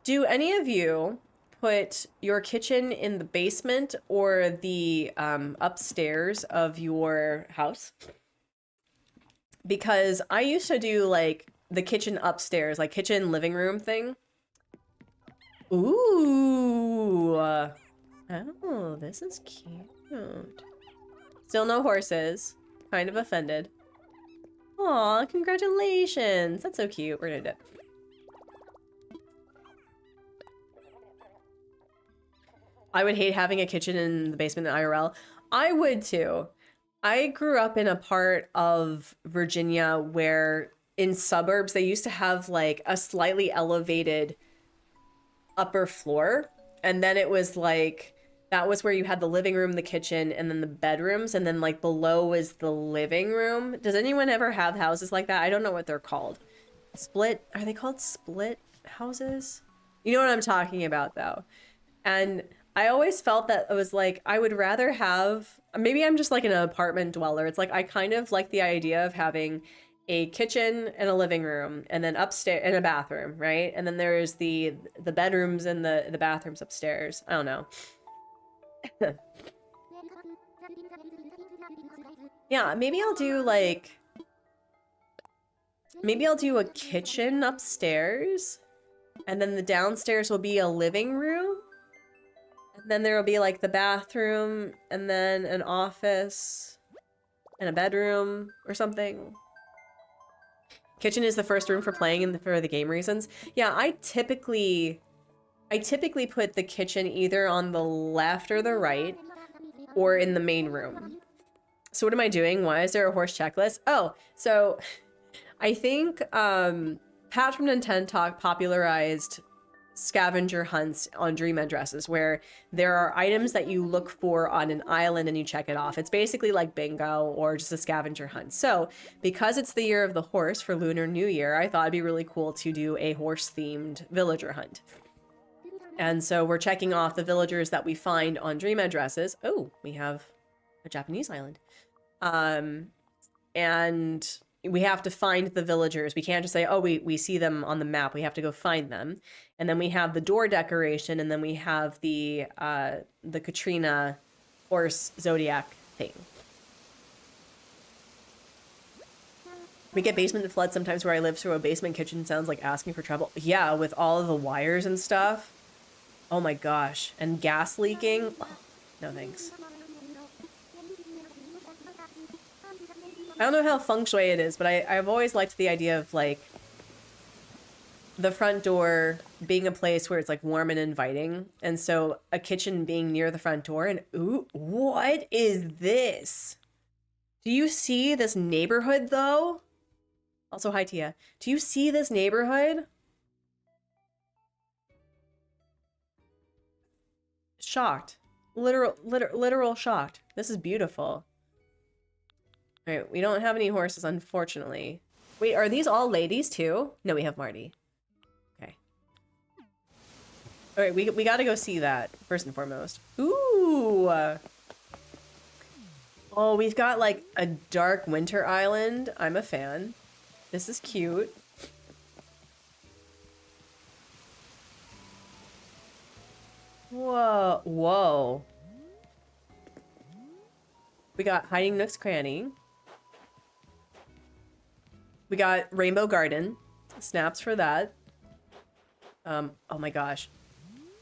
Do any of you put your kitchen in the basement or the upstairs of your house? Because I used to do like the kitchen upstairs, like kitchen living room thing. Ooh. Oh, this is cute. Still no horses. Kind of offended. Aw, congratulations. That's so cute. We're gonna do it. I would hate having a kitchen in the basement in IRL. I would too. I grew up in a part of Virginia where in suburbs they used to have like a slightly elevated upper floor. And then it was like, that was where you had the living room, the kitchen, and then the bedrooms. And then like below was the living room. Does anyone ever have houses like that? I don't know what they're called. Split, are they called split houses? You know what I'm talking about though. And I always felt that it was like, I would rather have, maybe I'm just like an apartment dweller. It's like, I kind of like the idea of having a kitchen and a living room and then upstairs and a bathroom, right? And then there's the bedrooms and the bathrooms upstairs. I don't know. Yeah, maybe I'll do like, maybe I'll do a kitchen upstairs and then the downstairs will be a living room. And then there will be like the bathroom and then an office and a bedroom or something. Kitchen is the first room for playing and for the game reasons. Yeah, I typically put the kitchen either on the left or the right or in the main room. So what am I doing? Why is there a horse checklist? Oh, so I think Pat from Nintendo Talk popularized scavenger hunts on dream addresses where there are items that you look for on an island and you check it off. It's basically like bingo or just a scavenger hunt. So because it's the year of the horse for Lunar New Year, I thought it'd be really cool to do a horse themed villager hunt. And so we're checking off the villagers that we find on dream addresses. Oh, we have a Japanese island. And we have to find the villagers. We can't just say, oh, we see them on the map. We have to go find them. And then we have the door decoration, and then we have the Katrina horse zodiac thing. We get basement that floods sometimes where I live, so a basement kitchen sounds like asking for trouble. Yeah, with all of the wires and stuff. Oh my gosh. And gas leaking. Oh, no thanks. I don't know how feng shui it is, but I've always liked the idea of like the front door being a place where it's like warm and inviting. And so a kitchen being near the front door and ooh, what is this? Do you see this neighborhood though? Also, hi Tia. Do you see this neighborhood? Shocked. Literal shocked. This is beautiful. All right, we don't have any horses, unfortunately. Wait, are these all ladies too? No, we have Marty. Okay. All right, we got to go see that first and foremost. Ooh. Oh, we've got like a dark winter island. I'm a fan. This is cute. Whoa, whoa. We got Hiding Nook's Cranny. We got Rainbow Garden. Snaps for that. Oh my gosh.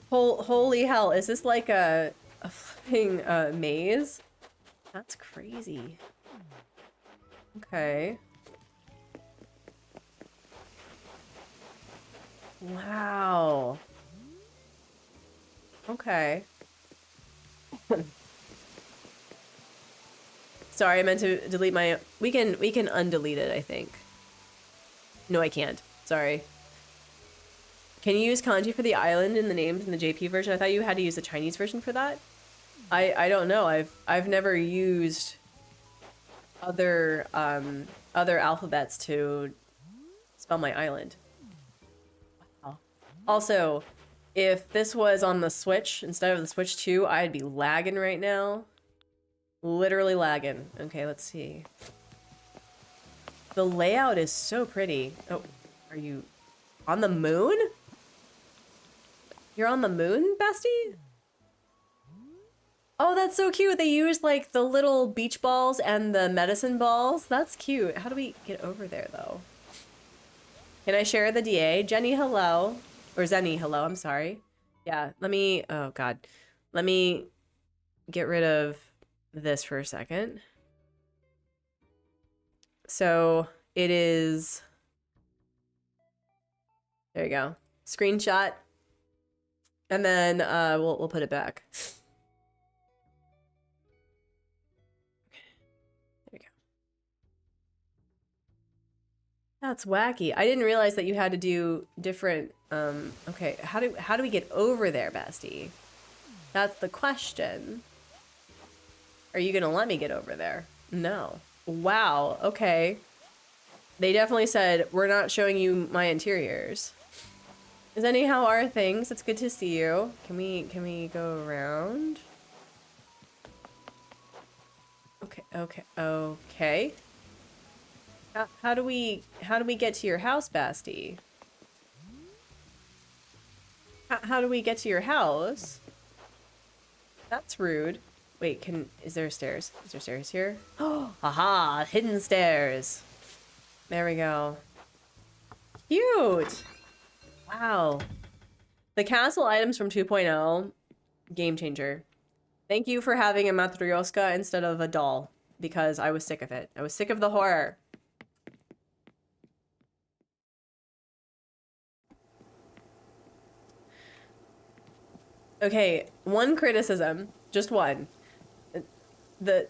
Holy hell, is this like a flipping maze? That's crazy. Okay. Wow. Okay. Sorry, I meant to delete my... We can undelete it, I think. No, I can't. Sorry. Can you use kanji for the island in the names in the JP version? I thought you had to use the Chinese version for that. I don't know. I've never used other alphabets to spell my island. Wow. Also, if this was on the Switch instead of the Switch 2, I'd be lagging right now. Literally lagging. Okay, let's see. The layout is so pretty. Oh, are you on the moon? You're on the moon, bestie? Oh, that's so cute. They used like the little beach balls and the medicine balls. That's cute. How do we get over there though? Can I share the DA? Jenny, hello. Or Zenny, hello, I'm sorry. Yeah, let me, oh God. Let me get rid of this for a second. So it is, there you go. Screenshot. And then we'll put it back. There we go. That's wacky. I didn't realize that you had to do different okay, how do we get over there, bestie? That's the question. Are you gonna let me get over there? No. Wow, okay. They definitely said, we're not showing you my interiors. Is any how are things? It's good to see you. Can we go around? Okay. How do we get to your house, Basti? How do we get to your house? That's rude. Wait, is there stairs? Is there stairs here? Oh, aha, hidden stairs. There we go. Cute. Wow. The castle items from 2.0, game changer. Thank you for having a matryoshka instead of a doll, because I was sick of it. I was sick of the horror. Okay, one criticism, just one.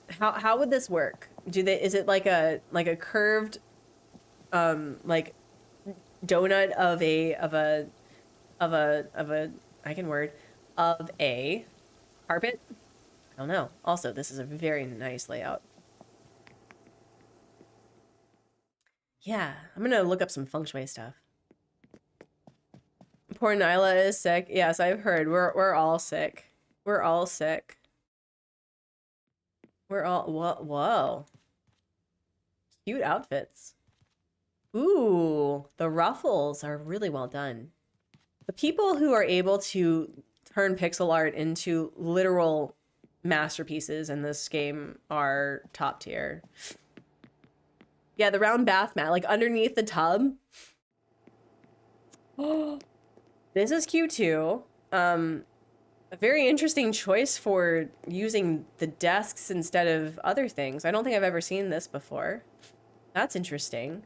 How would this work? Is it like a curved like donut of a I can word of a carpet? I don't know. Also, this is a very nice layout. Yeah, I'm gonna look up some feng shui stuff. Poor Nyla is sick. Yes, I've heard. We're all sick. We're all sick. We're all whoa. Cute outfits. Ooh, the ruffles are really well done. The people who are able to turn pixel art into literal masterpieces in this game are top tier. Yeah, the round bath mat, like underneath the tub. Oh, this is cute too. A very interesting choice for using the desks instead of other things. I don't think I've ever seen this before. That's interesting.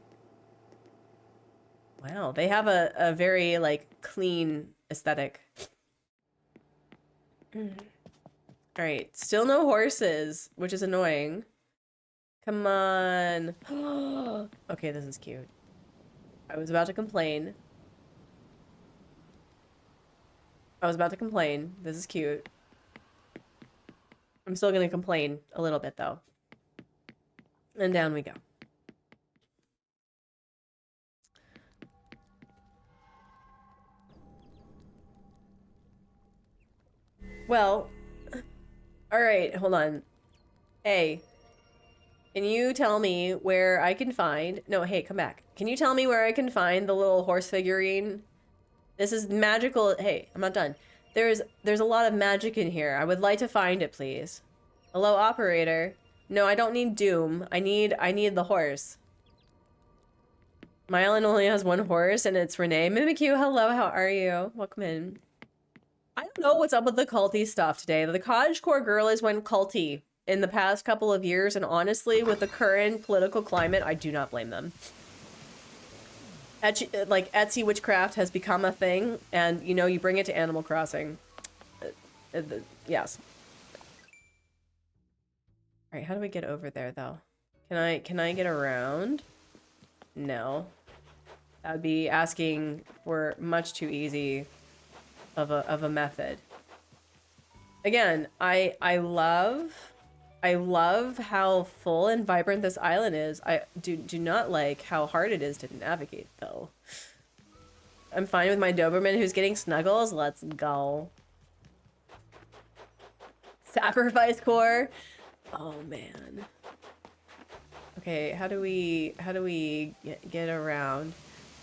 Wow, they have a very, like, clean aesthetic. Alright, still no horses, which is annoying. Come on. Okay, this is cute. I was about to complain. This is cute. I'm still gonna complain a little bit, though. And down we go. Well, all right, hold on. Hey, can you tell me where I can find... No, hey, come back. Can you tell me where I can find the little horse figurine? This is magical. Hey, I'm not done. There's a lot of magic in here. I would like to find it, please. Hello, operator. No, I don't need Doom. I need the horse. My island only has one horse, and it's Renee. Mimikyu, hello, how are you? Welcome in. I don't know what's up with the culty stuff today. The cottagecore girlies went culty in the past couple of years, and honestly, with the current political climate, I do not blame them. Like, Etsy witchcraft has become a thing, and, you know, you bring it to Animal Crossing. Yes. Alright, how do we get over there, though? Can I get around? No. That would be asking for much too easy of a method. Again, I love how full and vibrant this island is. I do not like how hard it is to navigate, though. I'm fine with my Doberman who's getting snuggles. Let's go. Sacrifice core. Oh man. Okay, how do we get around?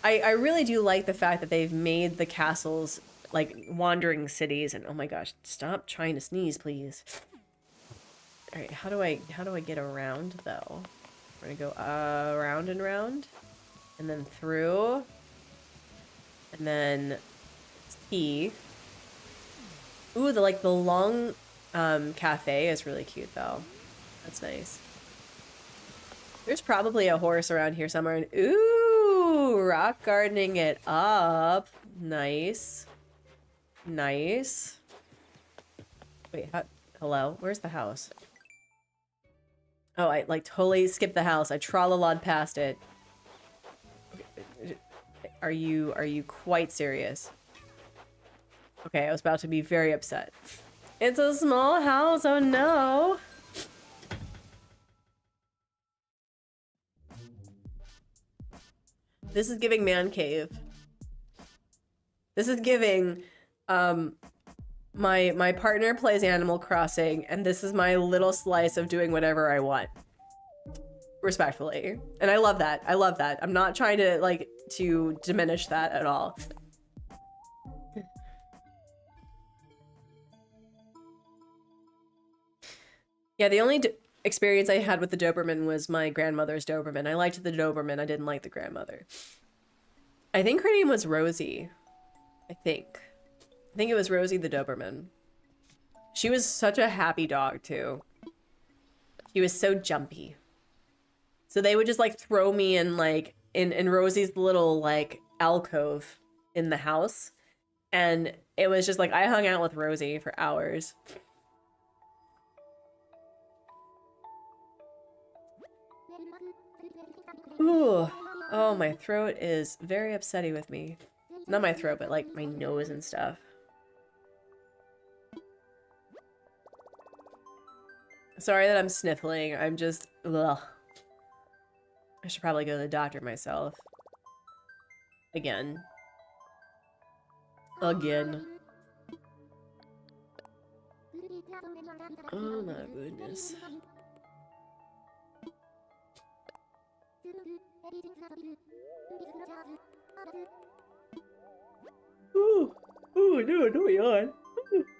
I really do like the fact that they've made the castles like wandering cities, and oh my gosh, stop trying to sneeze, please. All right, how do I get around though? We're gonna go around and round, and then through, and then T. Ooh, the long cafe is really cute though. That's nice. There's probably a horse around here somewhere. And ooh, rock gardening it up. Nice. Nice. Wait, hello? Where's the house? Oh, I like totally skipped the house. I tra-la-la'd past it. Are you quite serious? Okay, I was about to be very upset. It's a small house, oh no! This is giving man cave. This is giving, my partner plays Animal Crossing, and this is my little slice of doing whatever I want. Respectfully. And I love that. I love that. I'm not trying to, like, to diminish that at all. Yeah, the only experience I had with the Doberman was my grandmother's Doberman. I liked the Doberman. I didn't like the grandmother. I think her name was Rosie. I think it was Rosie the Doberman. She was such a happy dog, too. She was so jumpy. So they would just, like, throw me in, like, in Rosie's little, like, alcove in the house. And it was just, like, I hung out with Rosie for hours. Ooh. Oh, my throat is very upsetty with me. Not my throat, but, like, my nose and stuff. Sorry that I'm sniffling. I'm just... ugh. I should probably go to the doctor myself. Again. Again. Oh my goodness. Ooh, ooh, no, no, yawn.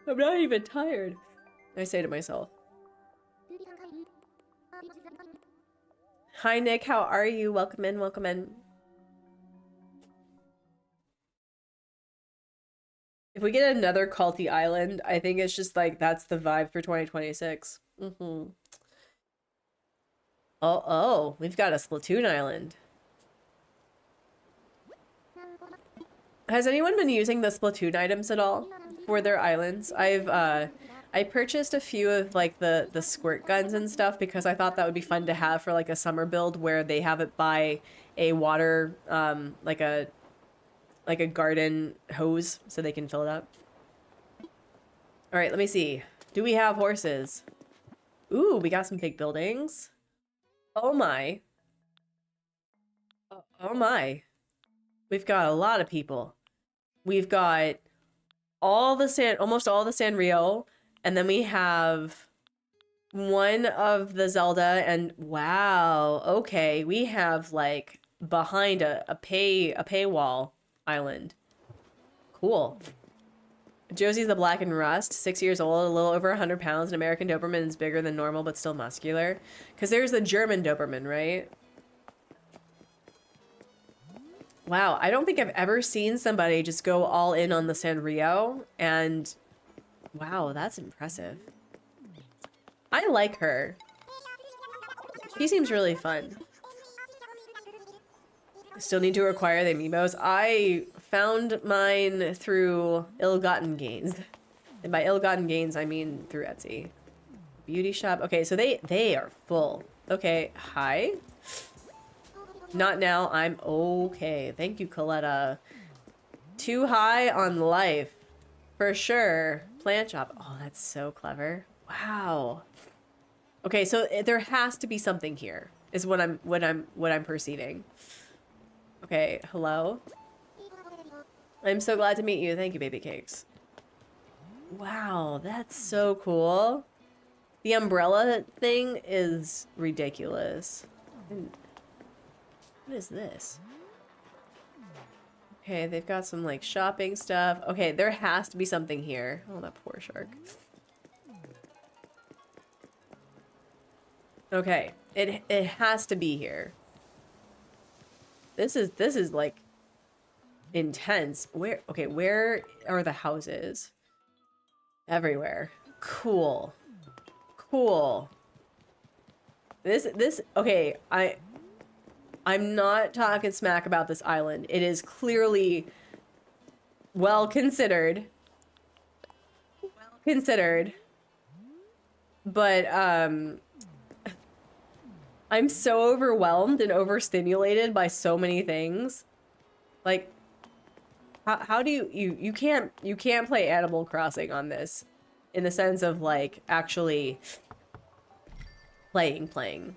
I'm not even tired. I say to myself. Hi, Nick. How are you? Welcome in. Welcome in. If we get another culty island, I think it's just like that's the vibe for 2026. Mm-hmm. Oh, we've got a Splatoon island. Has anyone been using the Splatoon items at all for their islands? I purchased a few of like the squirt guns and stuff because I thought that would be fun to have for like a summer build where they have it by a water like a garden hose so they can fill it up. All right, let me see. Do we have horses? Ooh, we got some big buildings. Oh my. Oh my. We've got a lot of people. We've got all the almost all the Sanrio, and then we have one of the Zelda, and wow, okay, we have like behind a paywall island. Cool. Josie's the Black and Rust, 6 years old, a little over 100 pounds. An American Doberman is bigger than normal, but still muscular. Because there's the German Doberman, right? Wow, I don't think I've ever seen somebody just go all in on the Sanrio, and wow, that's impressive. I like her. She seems really fun. Still need to acquire the amiibos. I found mine through ill-gotten gains. And by ill-gotten gains, I mean through Etsy. Beauty shop. Okay, so they are full. Okay, hi. Not now. I'm okay. Thank you, Coletta. Too high on life. For sure. Plant shop. Oh, that's so clever. Wow. Okay, so there has to be something here. Is what I'm perceiving. Okay, hello. I'm so glad to meet you. Thank you, baby cakes. Wow, that's so cool. The umbrella thing is ridiculous. What is this? Okay, they've got some like shopping stuff. Okay, there has to be something here. Oh, that poor shark. Okay, it has to be here. This is like intense. Where are the houses? Everywhere. Cool. Cool. This okay, I'm not talking smack about this island. It is clearly well considered. But I'm so overwhelmed and overstimulated by so many things. Like, how do you can't play Animal Crossing on this in the sense of like actually playing.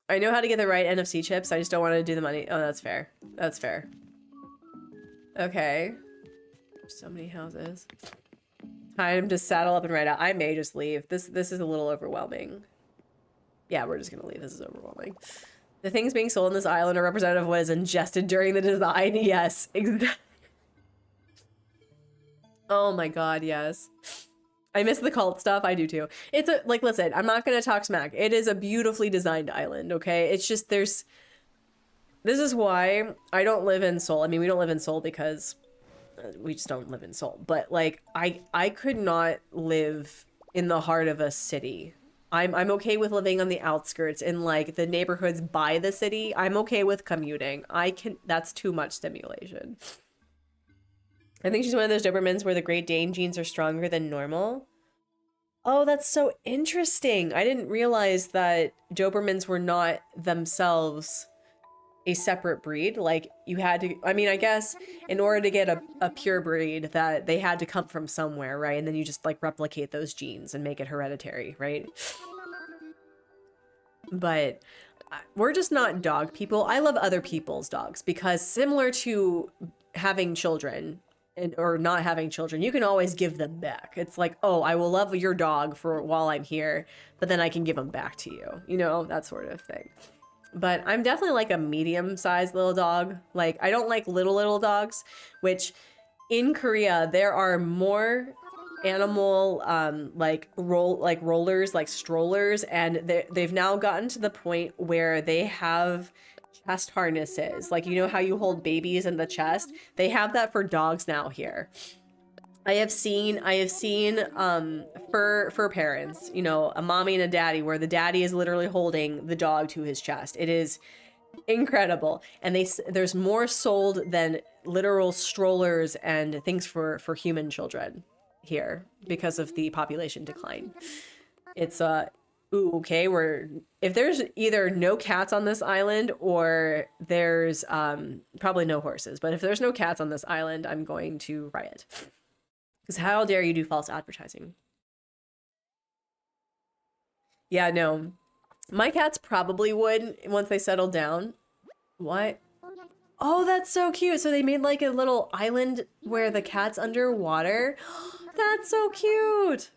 I know how to get the right NFC chips. I just don't want to do the money. Oh, that's fair. That's fair. Okay. So many houses. Time to saddle up and ride out. I may just leave. This is a little overwhelming. Yeah, we're just gonna leave. This is overwhelming. The things being sold on this island are representative of what is ingested during the design. Yes, exactly. Oh my god, yes. I miss the cult stuff. I do too. It's a, like, listen, I'm not gonna talk smack. It is a beautifully designed island, okay? It's just this is why I don't live in Seoul. I mean, we don't live in Seoul because we just don't live in Seoul. But like, I could not live in the heart of a city. I'm okay with living on the outskirts in like the neighborhoods by the city. I'm okay with commuting. That's too much stimulation. I think she's one of those Dobermans where the Great Dane genes are stronger than normal. Oh, that's so interesting. I didn't realize that Dobermans were not themselves a separate breed. Like you had to, I mean, I guess in order to get a pure breed that they had to come from somewhere, right? And then you just like replicate those genes and make it hereditary, right? But we're just not dog people. I love other people's dogs because similar to having children or not having children, you can always give them back. It's like, oh, I will love your dog for while I'm here, but then I can give them back to you, you know, that sort of thing. But I'm definitely like a medium-sized little dog. Like, I don't like little dogs, which in Korea, there are more animal, rollers, like strollers, and they've now gotten to the point where they have chest harnesses. Like, you know how you hold babies in the chest? They have that for dogs now here. I have seen for parents, you know, a mommy and a daddy where the daddy is literally holding the dog to his chest. It is incredible. And there's more sold than literal strollers and things for human children here because of the population decline. It's ooh, okay, if there's either no cats on this island or there's probably no horses, but if there's no cats on this island, I'm going to riot. Because how dare you do false advertising? Yeah, no. My cats probably would once they settled down. What? Oh, that's so cute. So they made like a little island where the cat's underwater. That's so cute.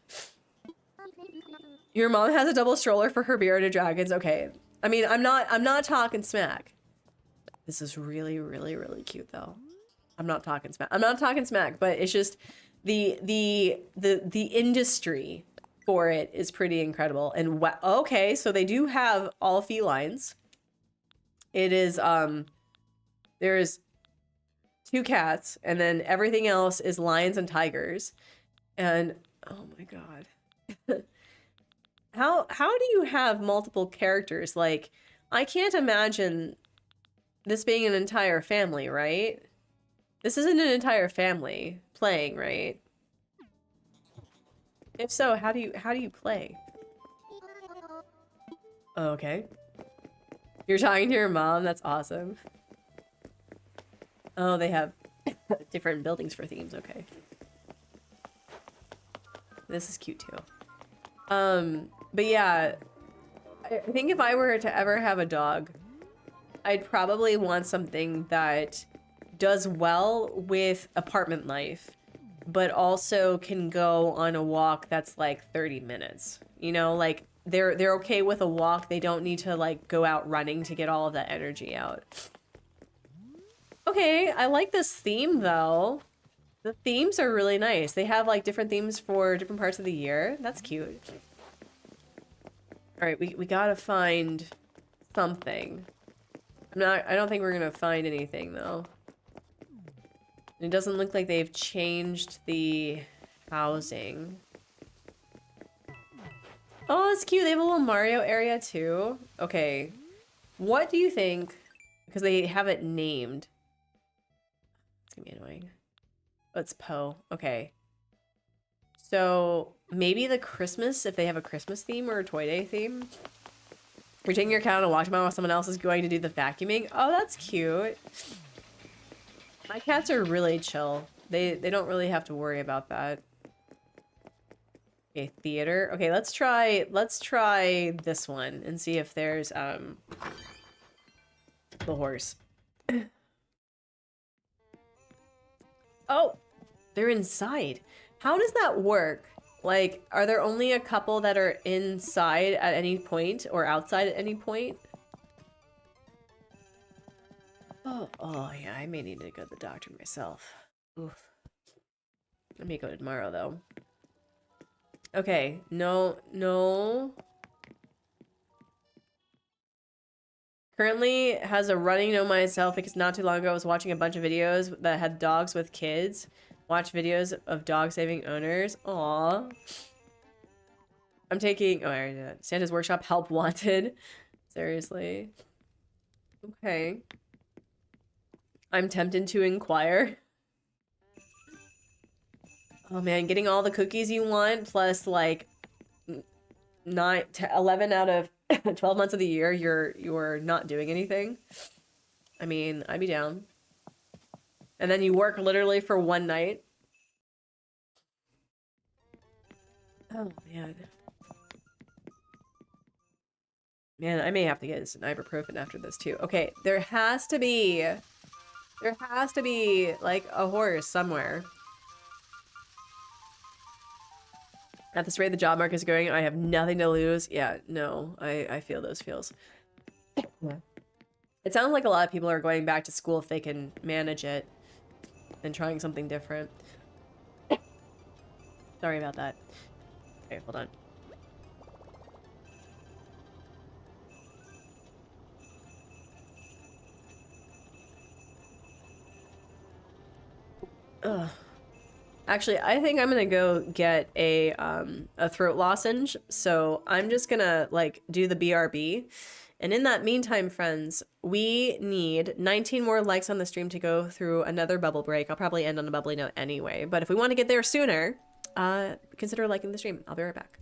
Your mom has a double stroller for her bearded dragons. Okay. I mean, I'm not talking smack. This is really, really, really cute though. I'm not talking smack. I'm not talking smack, but it's just the industry for it is pretty incredible. And okay, so they do have all felines. It is there's 2 cats, and then everything else is lions and tigers. And oh my god. How do you have multiple characters? Like, I can't imagine this being an entire family, right? This isn't an entire family playing, right? If so, how do you play? Oh, okay. You're talking to your mom? That's awesome. Oh, they have different buildings for themes, okay. This is cute too. But yeah, I think if I were to ever have a dog, I'd probably want something that does well with apartment life, but also can go on a walk that's like 30 minutes. You know, like they're okay with a walk. They don't need to like go out running to get all of that energy out. Okay, I like this theme though. The themes are really nice. They have like different themes for different parts of the year. That's cute. All right, we gotta find something. I don't think we're gonna find anything though. It doesn't look like they've changed the housing. Oh, that's cute. They have a little Mario area too. Okay. What do you think? Because they have it named. It's gonna be annoying. Oh, it's Poe. Okay. So maybe the Christmas, if they have a Christmas theme or a Toy Day theme. You're taking your cat on a walk while someone else is going to do the vacuuming. Oh, that's cute. My cats are really chill. They don't really have to worry about that. Okay, theater. Okay, let's try this one and see if there's the horse. Oh, they're inside. How does that work? Like, are there only a couple that are inside at any point or outside at any point? Oh yeah, I may need to go to the doctor myself. Oof. I may go tomorrow though. Okay, no. Currently has a running note myself because not too long ago I was watching a bunch of videos that had dogs with kids. Watch videos of dog saving owners. Aww. I'm taking, oh, I already did that. Santa's Workshop help wanted. Seriously. Okay. I'm tempted to inquire. Oh man, getting all the cookies you want plus like 9 to 11 out of 12 months of the year you're not doing anything. I mean, I'd be down. And then you work literally for one night. Oh man. Man, I may have to get some ibuprofen after this too. Okay, there has to be like a horse somewhere. At this rate the job market is going, I have nothing to lose. Yeah, no, I feel those feels. It sounds like a lot of people are going back to school if they can manage it and trying something different. Sorry about that. Okay, hold on. Ugh. Actually, I think I'm gonna go get a throat lozenge. So I'm just gonna like do the BRB. And in that meantime, friends, we need 19 more likes on the stream to go through another bubble break. I'll probably end on a bubbly note anyway. But if we want to get there sooner, consider liking the stream. I'll be right back.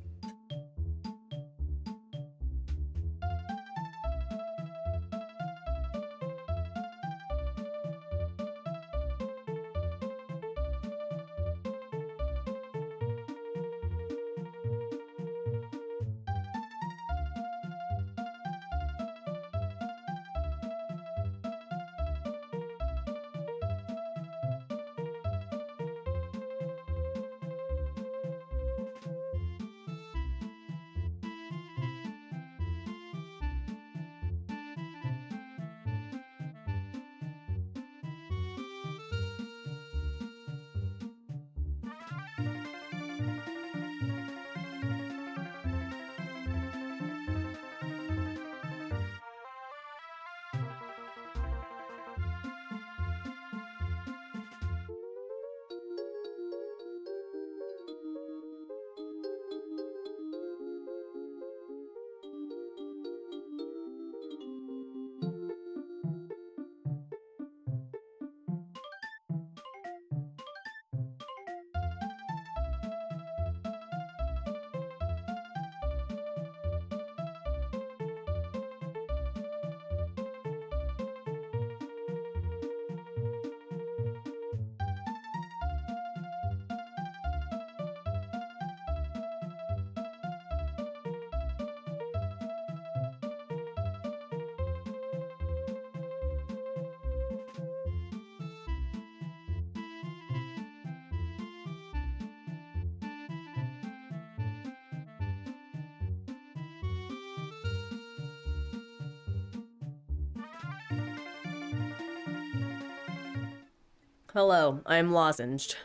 Hello, I'm lozenged.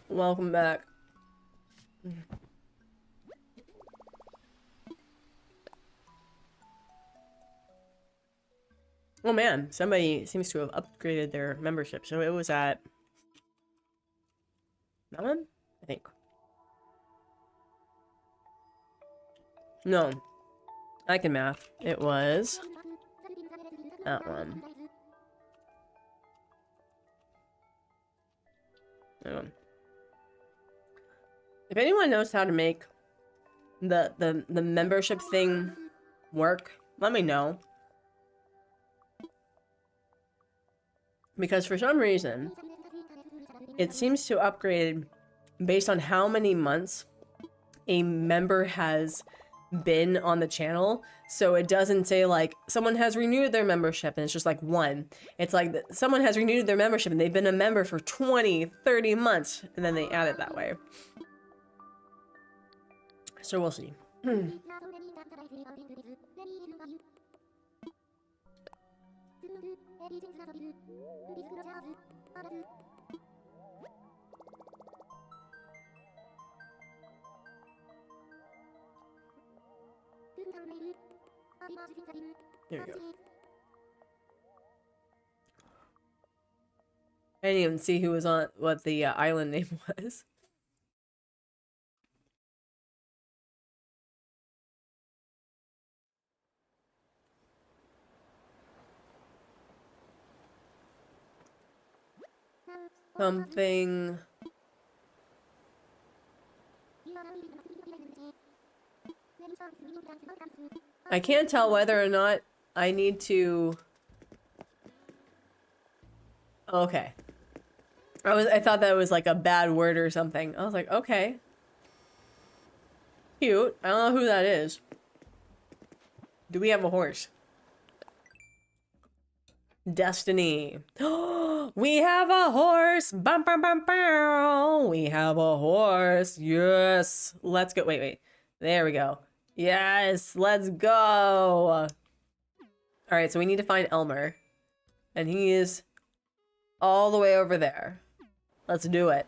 Welcome back. Oh man, somebody seems to have upgraded their membership. So it was at that one, I think. No, I can math. It was that one. That one. If anyone knows how to make the membership thing work, let me know. Because for some reason, it seems to upgrade based on how many months a member has been on the channel. So it doesn't say like someone has renewed their membership and it's just like one. It's like someone has renewed their membership and they've been a member for 20, 30 months and then they add it that way. So we'll see. There we go. I didn't even see who was on, what the island name was. Something. I can't tell whether or not I need to. Okay. I thought that was like a bad word or something. I was like, okay. Cute. I don't know who that is. Do we have a horse? Destiny. We have a horse. Bum, bum, bum, bum. We have a horse. Yes. Let's go. Wait. There we go. Yes. Let's go. All right. So we need to find Elmer. And he is all the way over there. Let's do it.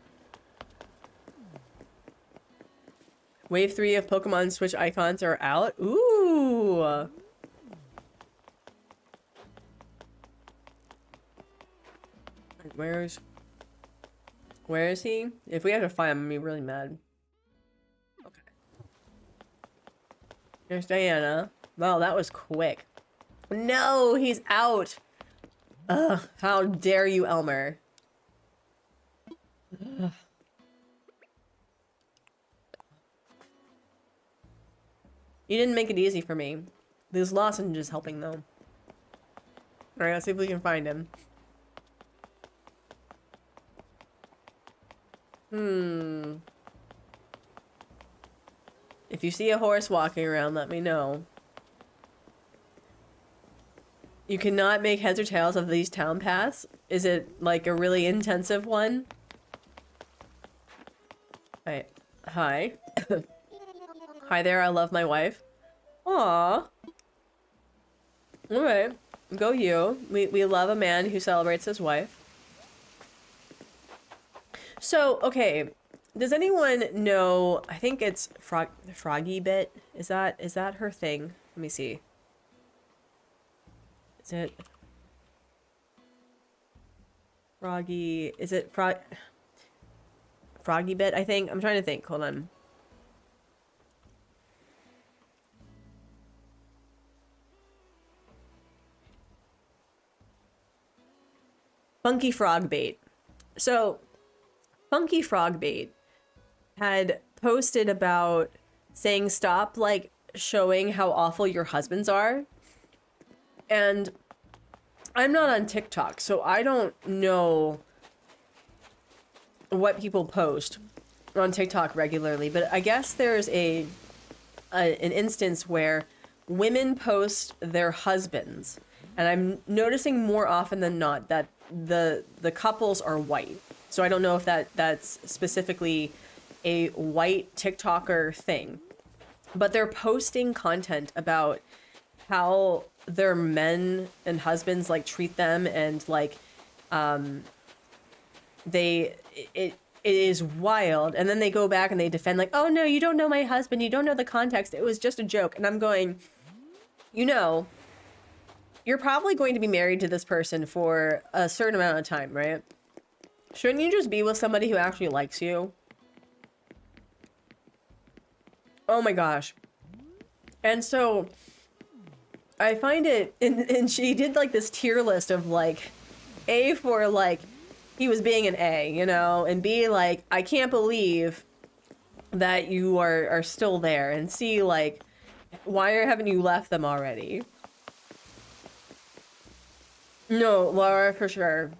Wave 3 of Pokemon Switch icons are out. Ooh. Where is he? If we have to find him, I'm gonna be really mad. Okay. There's Diana. Wow, that was quick. No, he's out. Ugh, how dare you, Elmer. Ugh. You didn't make it easy for me. This lozenge is helping, though. Alright, let's see if we can find him. If you see a horse walking around, let me know. You cannot make heads or tails of these town paths? Is it like a really intensive one? Hi. Hi. Hi there, I love my wife. Aww. Alright. Go you. We love a man who celebrates his wife. So, okay. Does anyone know, I think it's Froggy Bit? Is that her thing? Let me see. Is it Froggy? Is it Froggy Bit, I think? I'm trying to think. Hold on. Funky Frog Bait. So, Funky Frog Bait had posted about saying stop, like, showing how awful your husbands are. And I'm not on TikTok, so I don't know what people post on TikTok regularly, but I guess there's an instance where women post their husbands, and I'm noticing more often than not that the couples are white. So I don't know if that's specifically a white TikToker thing, but they're posting content about how their men and husbands like treat them and like They it is wild. And then they go back and they defend like, oh no, you don't know my husband, you don't know the context, it was just a joke. And I'm going, you know, you're probably going to be married to this person for a certain amount of time, right? Shouldn't you just be with somebody who actually likes you? Oh my gosh. And so I find it, and she did like this tier list of like A for like he was being an A, you know, and B like I can't believe that you are still there, and C like why haven't you left them already? No, Laura, for sure.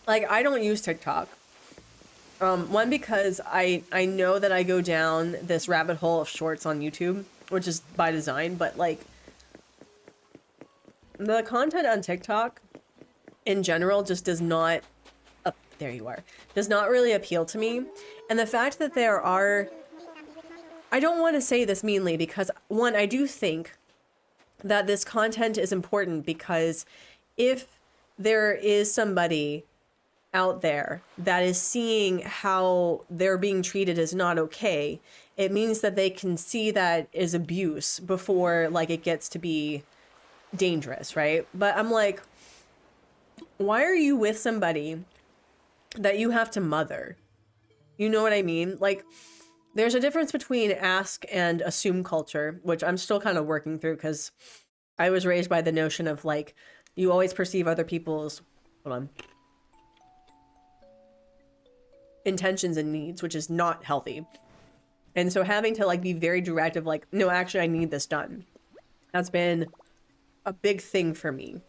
Like I don't use TikTok. One, because I know that I go down this rabbit hole of shorts on YouTube, which is by design, but like the content on TikTok in general just does not, there you are, does not really appeal to me. And the fact that there are, I don't want to say this meanly because one, I do think that this content is important because if there is somebody out there that is seeing how they're being treated as not okay, it means that they can see that as abuse before like it gets to be dangerous, right? But I'm like, why are you with somebody that you have to mother? You know what I mean? Like there's a difference between ask and assume culture, which I'm still kind of working through because I was raised by the notion of like you always perceive other people's, hold on, intentions and needs, which is not healthy. And so having to like be very direct of like, no, actually I need this done, that's been a big thing for me.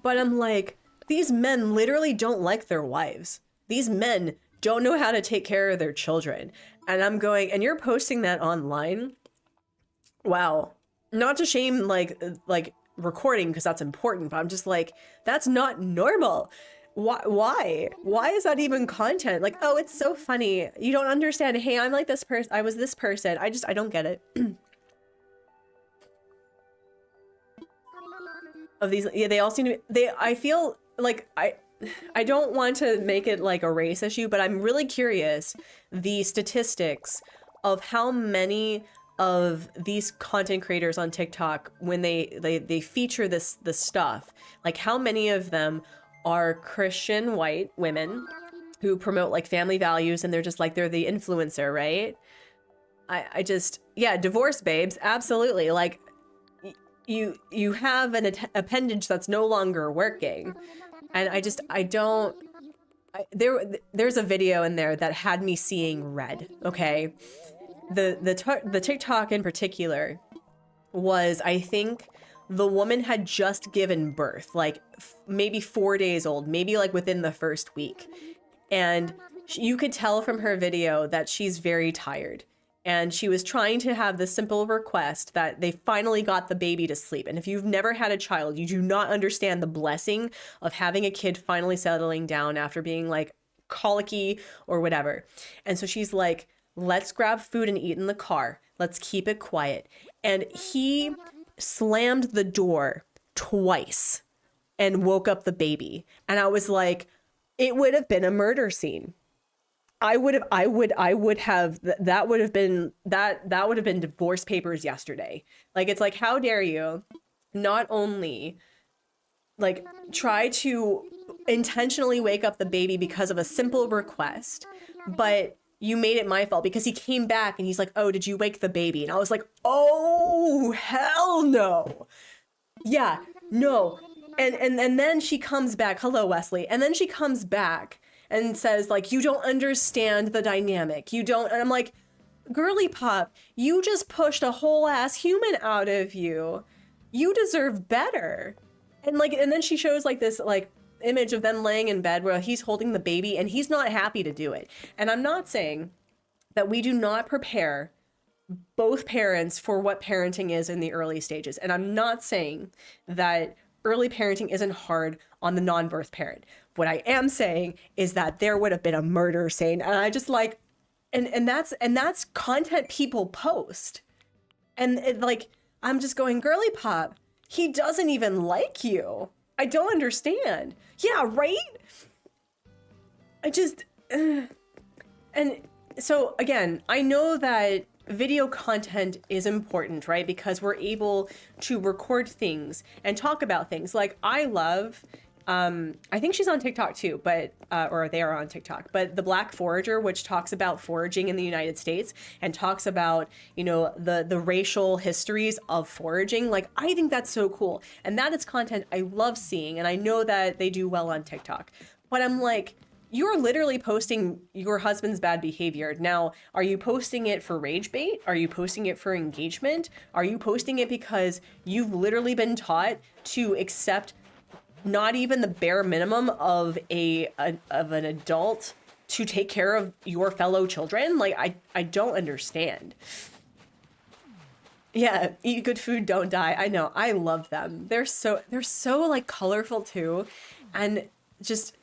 But I'm like, these men literally don't like their wives. These men don't know how to take care of their children. And I'm going, and you're posting that online? Wow. Not to shame like recording because that's important, but I'm just like, that's not normal. Why is that even content? Like, oh, it's so funny, you don't understand, hey, I'm like this person, I was this person, I don't get it. Of these, yeah, they all seem to be, I feel like I don't want to make it like a race issue, but I'm really curious the statistics of how many of these content creators on TikTok, when they feature this stuff, like how many of them are Christian white women who promote like family values, and they're just like, they're the influencer, right? I just, yeah, divorce babes, absolutely. Like you have an appendage that's no longer working. And there's a video in there that had me seeing red, okay? The TikTok in particular was, I think, the woman had just given birth, like maybe 4 days old, maybe like within the first week. And you could tell from her video that she's very tired. And she was trying to have this simple request that they finally got the baby to sleep. And if you've never had a child, you do not understand the blessing of having a kid finally settling down after being like colicky or whatever. And so she's like, let's grab food and eat in the car. Let's keep it quiet. And he slammed the door twice and woke up the baby. And I was like, it would have been a murder scene. That would have been divorce papers yesterday. Like, it's like, how dare you not only like try to intentionally wake up the baby because of a simple request, but you made it my fault because he came back and he's like, oh, did you wake the baby? And I was like, oh, hell no. Yeah, no. And then she comes back. Hello, Wesley. And then she comes back and says, like, you don't understand the dynamic. You don't. And I'm like, girly pop, you just pushed a whole ass human out of you. You deserve better. And like, and then she shows like this, like, image of them laying in bed where he's holding the baby and he's not happy to do it. And I'm not saying that we do not prepare both parents for what parenting is in the early stages. And I'm not saying that early parenting isn't hard on the non-birth parent. What I am saying is that there would have been a murder scene. And I just like, and that's content people post. And it, like, I'm just going, girly pop, he doesn't even like you. I don't understand. Yeah, right? I just and so again, I know that video content is important, right? Because we're able to record things and talk about things. Like I love I think she's on TikTok too, but or they are on TikTok, but the Black Forager, which talks about foraging in the United States and talks about, you know, the racial histories of foraging. Like I think that's so cool. And that is content I love seeing, and I know that they do well on TikTok. But I'm like, you're literally posting your husband's bad behavior. Now, are you posting it for rage bait? Are you posting it for engagement? Are you posting it because you've literally been taught to accept not even the bare minimum of an adult to take care of your fellow children? Like, I don't understand. Yeah, eat good food, don't die. I know. I love them. They're so like colorful too, and just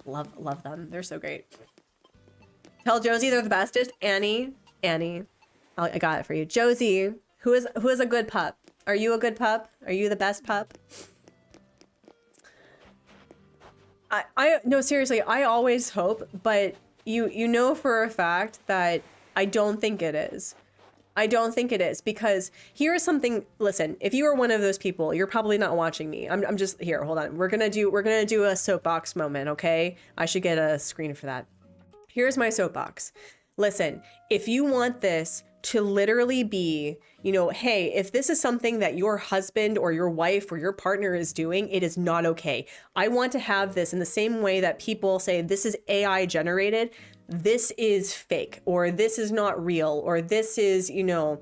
love them. They're so great. Tell Josie they're the bestest. Annie, I got it for you. Josie, who is a good pup? Are you a good pup? Are you the best pup? I no, seriously, I always hope, but you know for a fact that I don't think it is. I don't think it is, because here's something. Listen, if you are one of those people, you're probably not watching me. I'm just here. Hold on. We're gonna do a soapbox moment, okay? I should get a screen for that. Here's my soapbox. Listen, if you want this to literally be, you know, hey, if this is something that your husband or your wife or your partner is doing, it is not okay. I want to have this in the same way that people say this is AI generated, this is fake, or this is not real, or this is, you know,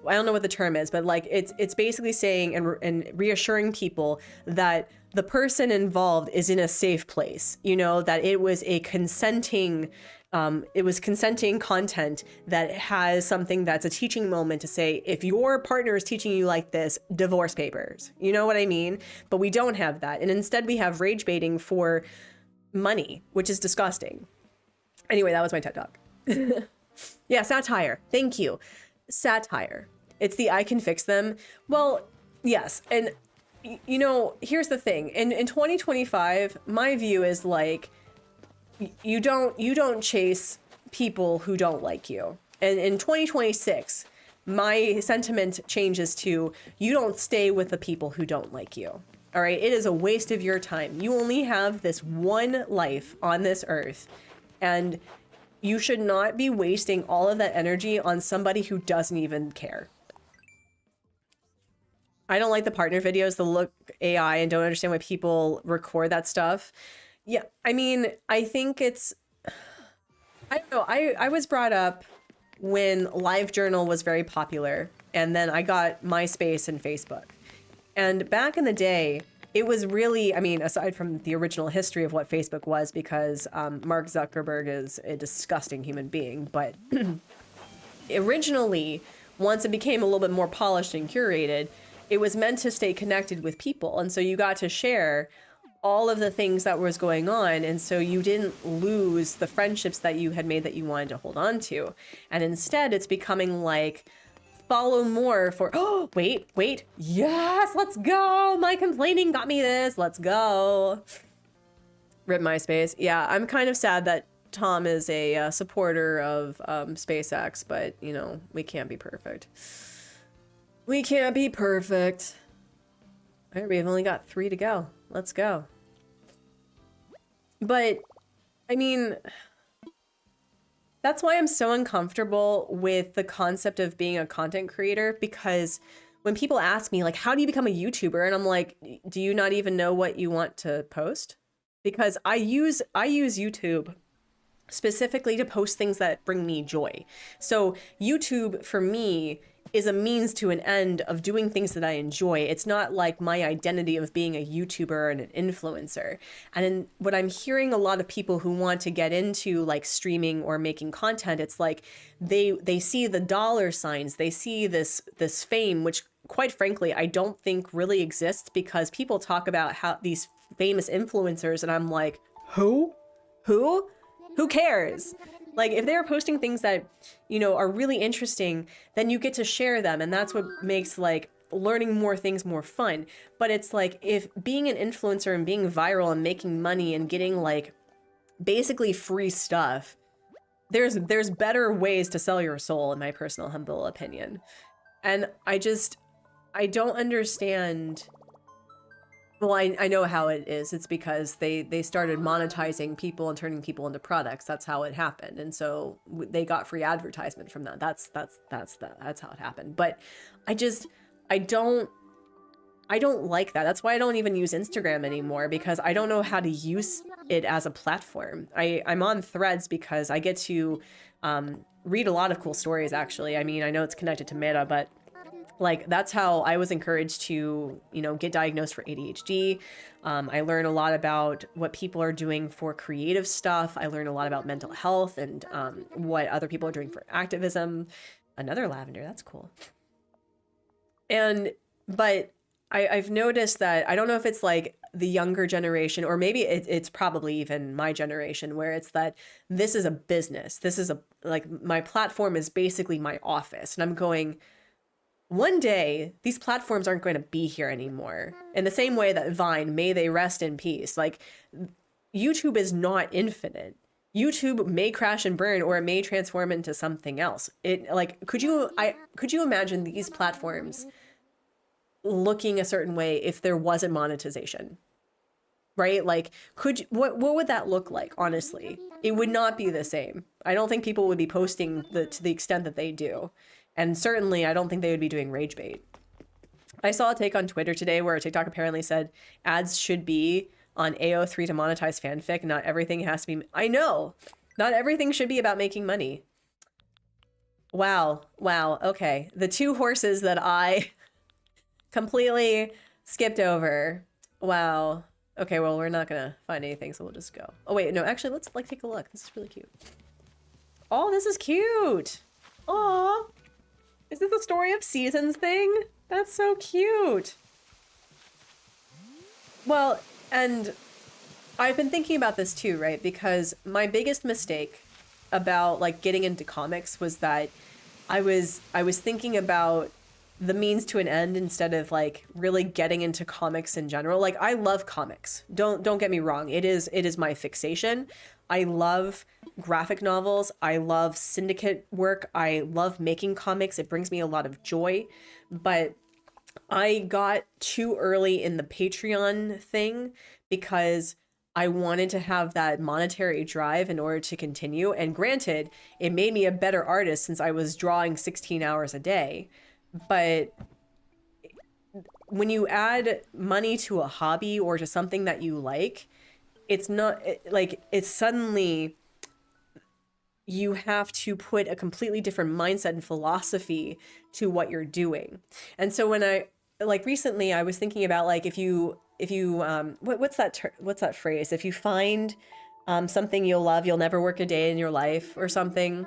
I don't know what the term is, but like it's basically saying and reassuring people that the person involved is in a safe place, you know, that it was a consenting content that has something that's a teaching moment to say, if your partner is teaching you like this, divorce papers. You know what I mean? But we don't have that. And instead we have rage baiting for money, which is disgusting. Anyway, that was my TED Talk. Yeah, satire. Thank you. Satire. It's the I can fix them. Well, yes. And, you know, here's the thing. In 2025, my view is like, you don't chase people who don't like you. And in 2026, my sentiment changes to you don't stay with the people who don't like you. All right. It is a waste of your time. You only have this one life on this earth, and you should not be wasting all of that energy on somebody who doesn't even care. I don't like the partner videos, the look AI, and don't understand why people record that stuff. Yeah, I mean, I think it's, I don't know, I was brought up when LiveJournal was very popular, and then I got MySpace and Facebook. And back in the day, it was really, I mean, aside from the original history of what Facebook was, because Mark Zuckerberg is a disgusting human being, but originally, once it became a little bit more polished and curated, it was meant to stay connected with people. And so you got to share all of the things that was going on, and so you didn't lose the friendships that you had made that you wanted to hold on to. And instead it's becoming like, follow more for, oh, wait, yes, let's go, my complaining got me this, let's go. Rip MySpace. Yeah, I'm kind of sad that Tom is a supporter of SpaceX, but you know, we can't be perfect. We can't be perfect. All right, we've only got 3 to go. Let's go. But, I mean, that's why I'm so uncomfortable with the concept of being a content creator, because when people ask me, like, how do you become a YouTuber? And I'm like, do you not even know what you want to post? Because I use YouTube specifically to post things that bring me joy. So YouTube, for me, is a means to an end of doing things that I enjoy. It's not like my identity of being a YouTuber and an influencer. And what I'm hearing a lot of people who want to get into like streaming or making content, it's like they see the dollar signs, they see this fame, which quite frankly, I don't think really exists, because people talk about how these famous influencers, and I'm like, who cares? Like, if they're posting things that, you know, are really interesting, then you get to share them. And that's what makes, like, learning more things more fun. But it's like, if being an influencer and being viral and making money and getting like basically free stuff, there's better ways to sell your soul, in my personal humble opinion. And I don't understand. Well, I know how it is. It's because they started monetizing people and turning people into products. That's how it happened. And so they got free advertisement from that. That's how it happened. But I don't like that. That's why I don't even use Instagram anymore, because I don't know how to use it as a platform. I'm on Threads because I get to read a lot of cool stories, actually. I mean, I know it's connected to Meta, but like, that's how I was encouraged to, you know, get diagnosed for ADHD. I learn a lot about what people are doing for creative stuff. I learn a lot about mental health and what other people are doing for activism. Another lavender, that's cool. But I've noticed that, I don't know if it's like the younger generation, or maybe it's probably even my generation, where it's that this is a business. This is like, my platform is basically my office. And I'm going, one day, these platforms aren't going to be here anymore. In the same way that Vine, may they rest in peace. Like, YouTube is not infinite. YouTube may crash and burn, or it may transform into something else. Could you imagine these platforms looking a certain way if there wasn't monetization? Right? Like, what would that look like, honestly? It would not be the same. I don't think people would be posting to the extent that they do. And certainly, I don't think they would be doing rage bait. I saw a take on Twitter today where TikTok apparently said ads should be on AO3 to monetize fanfic. Not everything has to be... I know! Not everything should be about making money. Wow. Wow. Okay. The two horses that I completely skipped over. Wow. Okay, well, we're not gonna find anything, so we'll just go. Oh, wait. No, actually, let's, like, take a look. This is really cute. Oh, this is cute! Aw! Is this the story of seasons thing? That's so cute. Well, and I've been thinking about this too, right? Because my biggest mistake about like getting into comics was that I was thinking about the means to an end instead of like really getting into comics in general. Like, I love comics. Don't get me wrong. It is my fixation. I love graphic novels. I love syndicate work. I love making comics. It brings me a lot of joy. But I got too early in the Patreon thing because I wanted to have that monetary drive in order to continue. And granted, it made me a better artist since I was drawing 16 hours a day. But when you add money to a hobby or to something that you like, it's not like, it's suddenly you have to put a completely different mindset and philosophy to what you're doing. And so when I, like, recently I was thinking about like, if you what's that phrase? If you find something you'll love, you'll never work a day in your life, or something.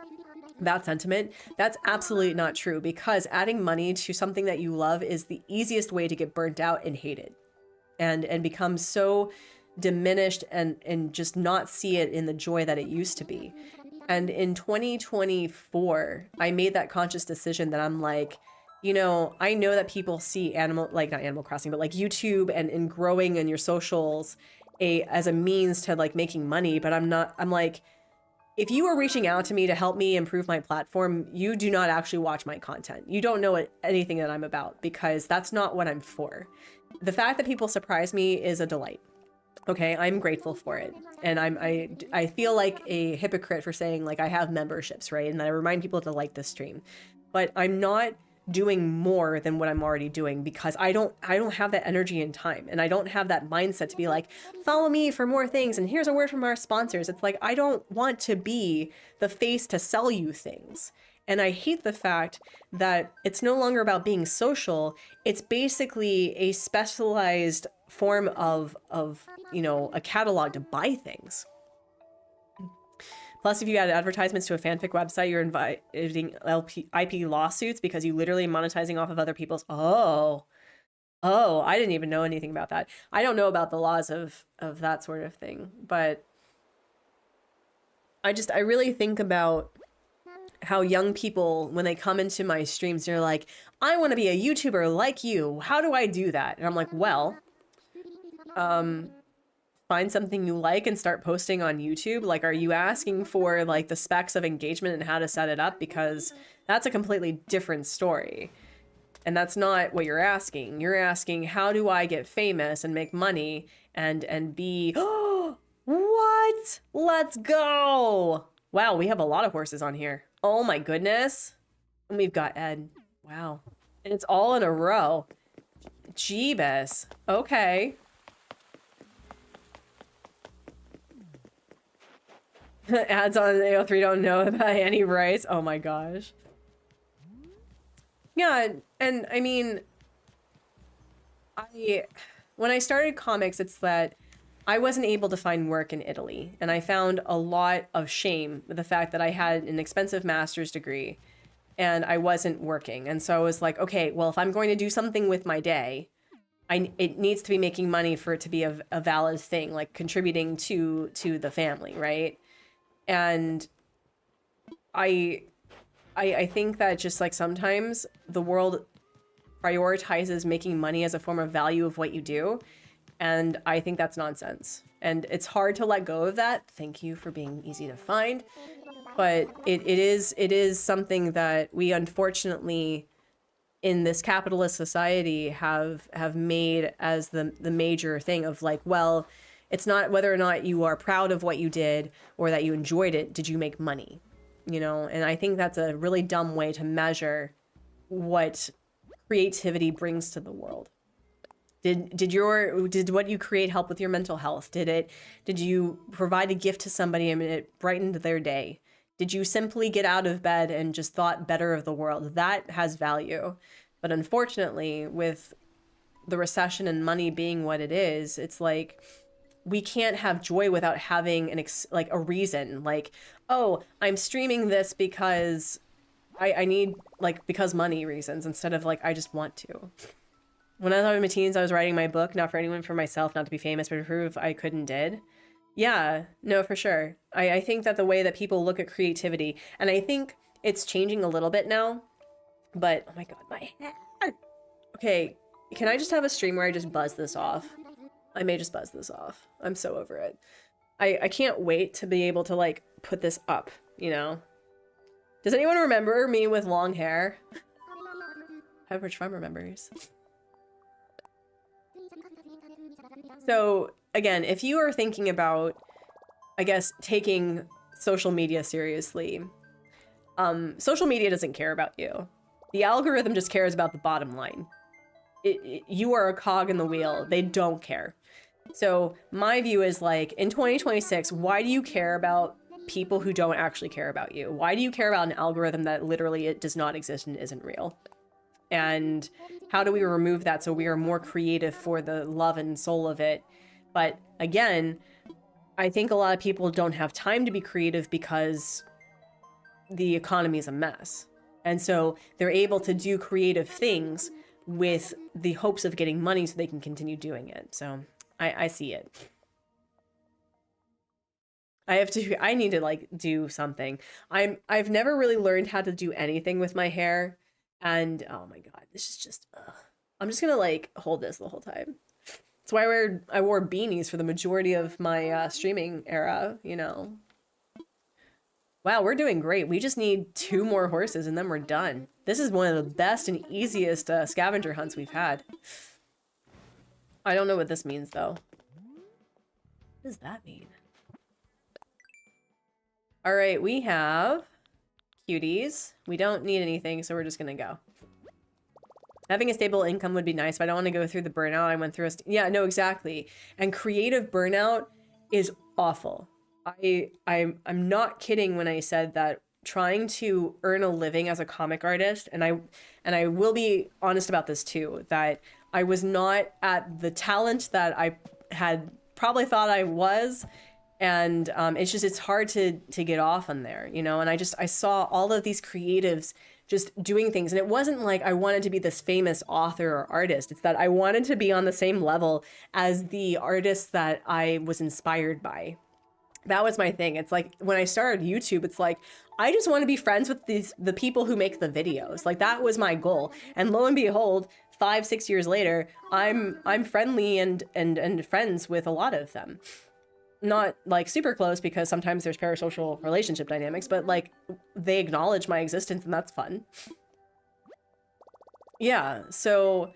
That sentiment, that's absolutely not true, because adding money to something that you love is the easiest way to get burnt out and hated and become so diminished and just not see it in the joy that it used to be. And in 2024, I made that conscious decision that I'm like, you know, I know that people see not Animal Crossing, but like YouTube and growing in your socials as a means to like making money. But I'm like, if you are reaching out to me to help me improve my platform, you do not actually watch my content. You don't know anything that I'm about, because that's not what I'm for. The fact that people surprise me is a delight. Okay, I'm grateful for it. And I feel like a hypocrite for saying like I have memberships, right? And I remind people to like this stream. But I'm not doing more than what I'm already doing, because I don't have that energy and time, and I don't have that mindset to be like, follow me for more things and here's a word from our sponsors. It's like, I don't want to be the face to sell you things. And I hate the fact that it's no longer about being social. It's basically a specialized form of you know, a catalog to buy things. Plus, if you add advertisements to a fanfic website, you're inviting IP lawsuits, because you literally monetizing off of other people's... Oh, I didn't even know anything about that. I don't know about the laws of that sort of thing, but I really think about how young people, when they come into my streams, they're like, I want to be a YouTuber like you. How do I do that? And I'm like, well, find something you like and start posting on YouTube. Like, are you asking for like the specs of engagement and how to set it up? Because that's a completely different story. And that's not what you're asking. You're asking, how do I get famous and make money and be, oh, what? Let's go. Wow, we have a lot of horses on here. Oh my goodness. And we've got Ed. Wow. And it's all in a row. Jeebus. Okay. Ads on AO3 don't know about any rights. Oh my gosh. Yeah, and I mean, when I started comics, it's that I wasn't able to find work in Italy, and I found a lot of shame with the fact that I had an expensive master's degree and I wasn't working. And so I was like, okay, well, if I'm going to do something with my day, it needs to be making money for it to be a valid thing, like contributing to the family, right? And I think that just like sometimes the world prioritizes making money as a form of value of what you do. And I think that's nonsense. And it's hard to let go of that. Thank you for being easy to find. But it is something that we unfortunately in this capitalist society have made as the major thing of like, well, it's not whether or not you are proud of what you did or that you enjoyed it. Did you make money? You know, and I think that's a really dumb way to measure what creativity brings to the world. Did what you create help with your mental health? Did you provide a gift to somebody and it brightened their day? Did you simply get out of bed and just thought better of the world? That has value. But unfortunately, with the recession and money being what it is, it's like we can't have joy without having like a reason. Like, oh, I'm streaming this because I need, like, because money reasons, instead of like I just want to. When I was in my teens, I was writing my book, not for anyone, for myself, not to be famous, but to prove I could and did. Yeah, no, for sure. I think that the way that people look at creativity, and I think it's changing a little bit now, but oh my god, my head. Okay, can I just have a stream where I just buzz this off? I may just buzz this off. I'm so over it. I can't wait to be able to like put this up, you know? Does anyone remember me with long hair? Pepperidge Farm remembers. So again, if you are thinking about, I guess, taking social media seriously, social media doesn't care about you. The algorithm just cares about the bottom line. You are a cog in the wheel. They don't care. So my view is like, in 2026, why do you care about people who don't actually care about you? Why do you care about an algorithm that literally it does not exist and isn't real? And how do we remove that so we are more creative for the love and soul of it? But again, I think a lot of people don't have time to be creative because the economy is a mess. And so they're able to do creative things with the hopes of getting money so they can continue doing it. So I see it. I need to like do something. I've never really learned how to do anything with my hair. And oh my god, this is just, ugh. I'm just gonna like hold this the whole time. That's why I wore beanies for the majority of my streaming era, you know. Wow, we're doing great. We just need 2 more horses and then we're done. This is one of the best and easiest scavenger hunts we've had. I don't know what this means though. What does that mean? All right, we have cuties. We don't need anything, so we're just gonna go. Having a stable income would be nice, but I don't want to go through the burnout I went through. Yeah, no, exactly. And creative burnout is awful. I'm not kidding when I said that trying to earn a living as a comic artist, and I will be honest about this too, that I was not at the talent that I had probably thought I was. And it's hard to get off on there, you know? And I saw all of these creatives just doing things. And it wasn't like I wanted to be this famous author or artist. It's that I wanted to be on the same level as the artists that I was inspired by. That was my thing. It's like when I started YouTube, it's like I just want to be friends with the people who make the videos. Like that was my goal. And lo and behold, 5-6 years later, I'm friendly and friends with a lot of them. Not like super close because sometimes there's parasocial relationship dynamics, but like they acknowledge my existence and that's fun. Yeah, so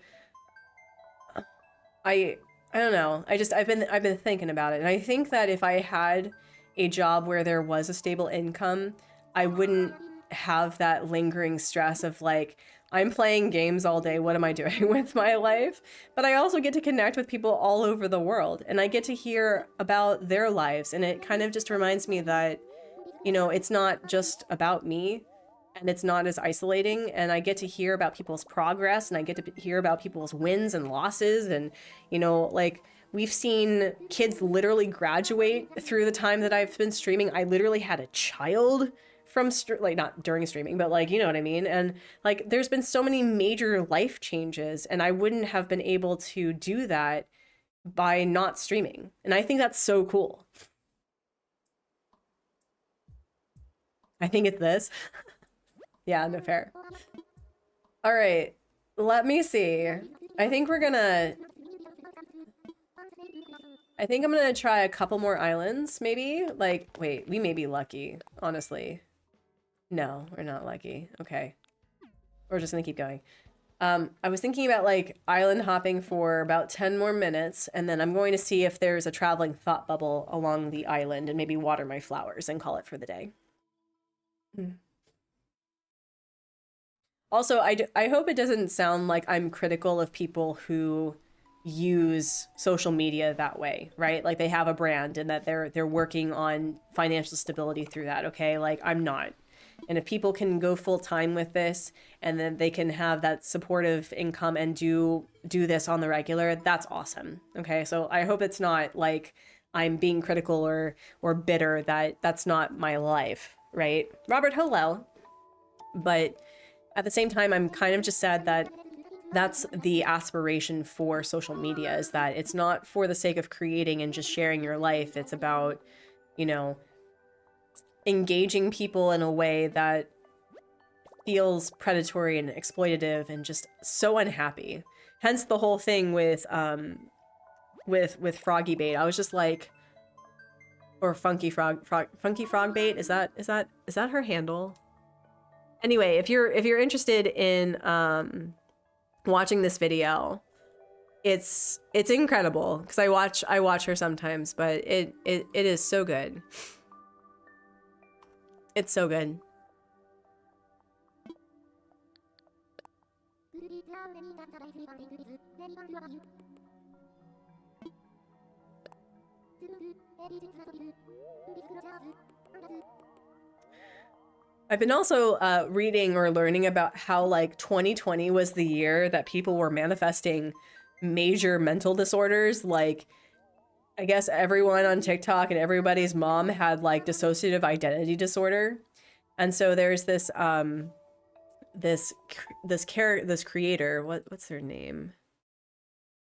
I don't know. I've been thinking about it, and I think that if I had a job where there was a stable income, I wouldn't have that lingering stress of like I'm playing games all day. What am I doing with my life? But I also get to connect with people all over the world, and I get to hear about their lives, and it kind of just reminds me that, you know, it's not just about me. And it's not as isolating, and I get to hear about people's progress, and I get to hear about people's wins and losses, and, you know, like, we've seen kids literally graduate through the time that I've been streaming. I literally had a child from, like, not during streaming, but, like, you know what I mean? And, like, there's been so many major life changes, and I wouldn't have been able to do that by not streaming. And I think that's so cool. I think it's this. Yeah, no fair. All right, let me see. I think I'm gonna try a couple more islands, maybe? Like, wait, we may be lucky, honestly. No, we're not lucky. Okay. We're just gonna keep going. I was thinking about like island hopping for about 10 more minutes, and then I'm going to see if there's a traveling thought bubble along the island and maybe water my flowers and call it for the day. Also, I hope it doesn't sound like I'm critical of people who use social media that way, right? Like they have a brand and that they're working on financial stability through that, okay? Like I'm not. And if people can go full time with this and then they can have that supportive income and do this on the regular, that's awesome. Okay? So I hope it's not like I'm being critical or bitter that that's not my life, right? Robert, hello. But at the same time, I'm kind of just sad that that's the aspiration for social media, is that it's not for the sake of creating and just sharing your life. It's about, you know, engaging people in a way that feels predatory and exploitative and just so unhappy. Hence the whole thing with Froggy Bait. I was just like, or Funky Frog Bait. Is that her handle? Anyway, if you're interested in watching this video, it's incredible because I watch her sometimes, but it is so good. It's so good. I've been also reading or learning about how like 2020 was the year that people were manifesting major mental disorders. Like, I guess everyone on TikTok and everybody's mom had like dissociative identity disorder. And so there's this this creator, what's her name?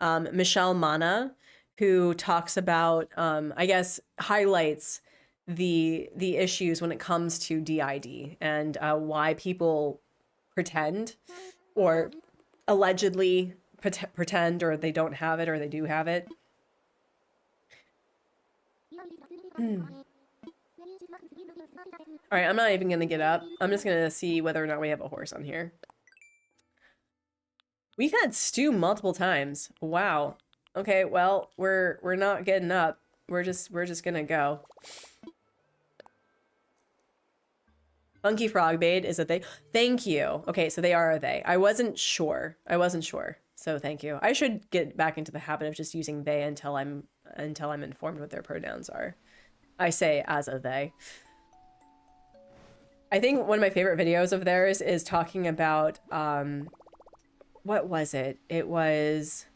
Michelle Mana, who talks about I guess highlights the issues when it comes to DID and why people pretend or allegedly pretend, or they don't have it or they do have it. All right, I'm not even gonna get up. I'm just gonna see whether or not we have a horse on here. We've had stew multiple times. Wow. Okay, well, we're not getting up. We're just gonna go. Funky Frog Bait is a they. Thank you. Okay, so they are a they. I wasn't sure. So thank you. I should get back into the habit of just using they until I'm informed what their pronouns are. I say as a they. I think one of my favorite videos of theirs is talking about what was it? It was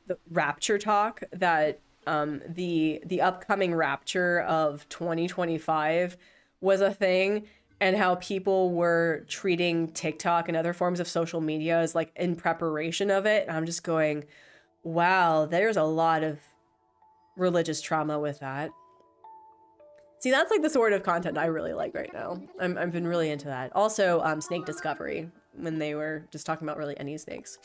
the Rapture talk that the upcoming Rapture of 2025 was a thing, and how people were treating TikTok and other forms of social media as like in preparation of it. And I'm just going, wow, there's a lot of religious trauma with that. See, that's like the sort of content I really like right now. I've been really into that. Also, snake discovery, when they were just talking about really any snakes.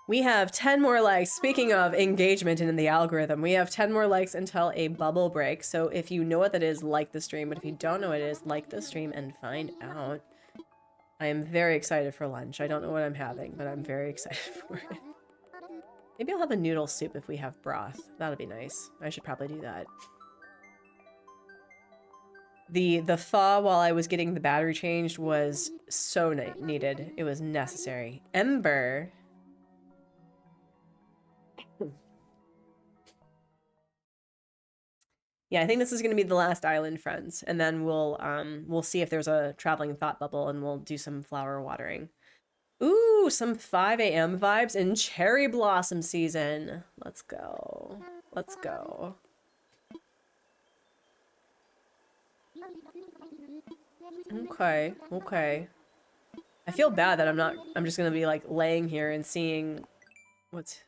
We have 10 more likes. Speaking of engagement in the algorithm, we have 10 more likes until a bubble break. So if you know what that is, like the stream. But if you don't know what it is, like the stream and find out. I am very excited for lunch. I don't know what I'm having, but I'm very excited for it. Maybe I'll have a noodle soup if we have broth. That'll be nice. I should probably do that. The thaw while I was getting the battery changed was so needed. It was necessary. Ember. Yeah, I think this is going to be the last island, friends. And then we'll see if there's a traveling thought bubble and we'll do some flower watering. Ooh, some 5 a.m. vibes in cherry blossom season. Let's go. Let's go. Okay, okay. I feel bad that I'm just gonna be like laying here and seeing what's...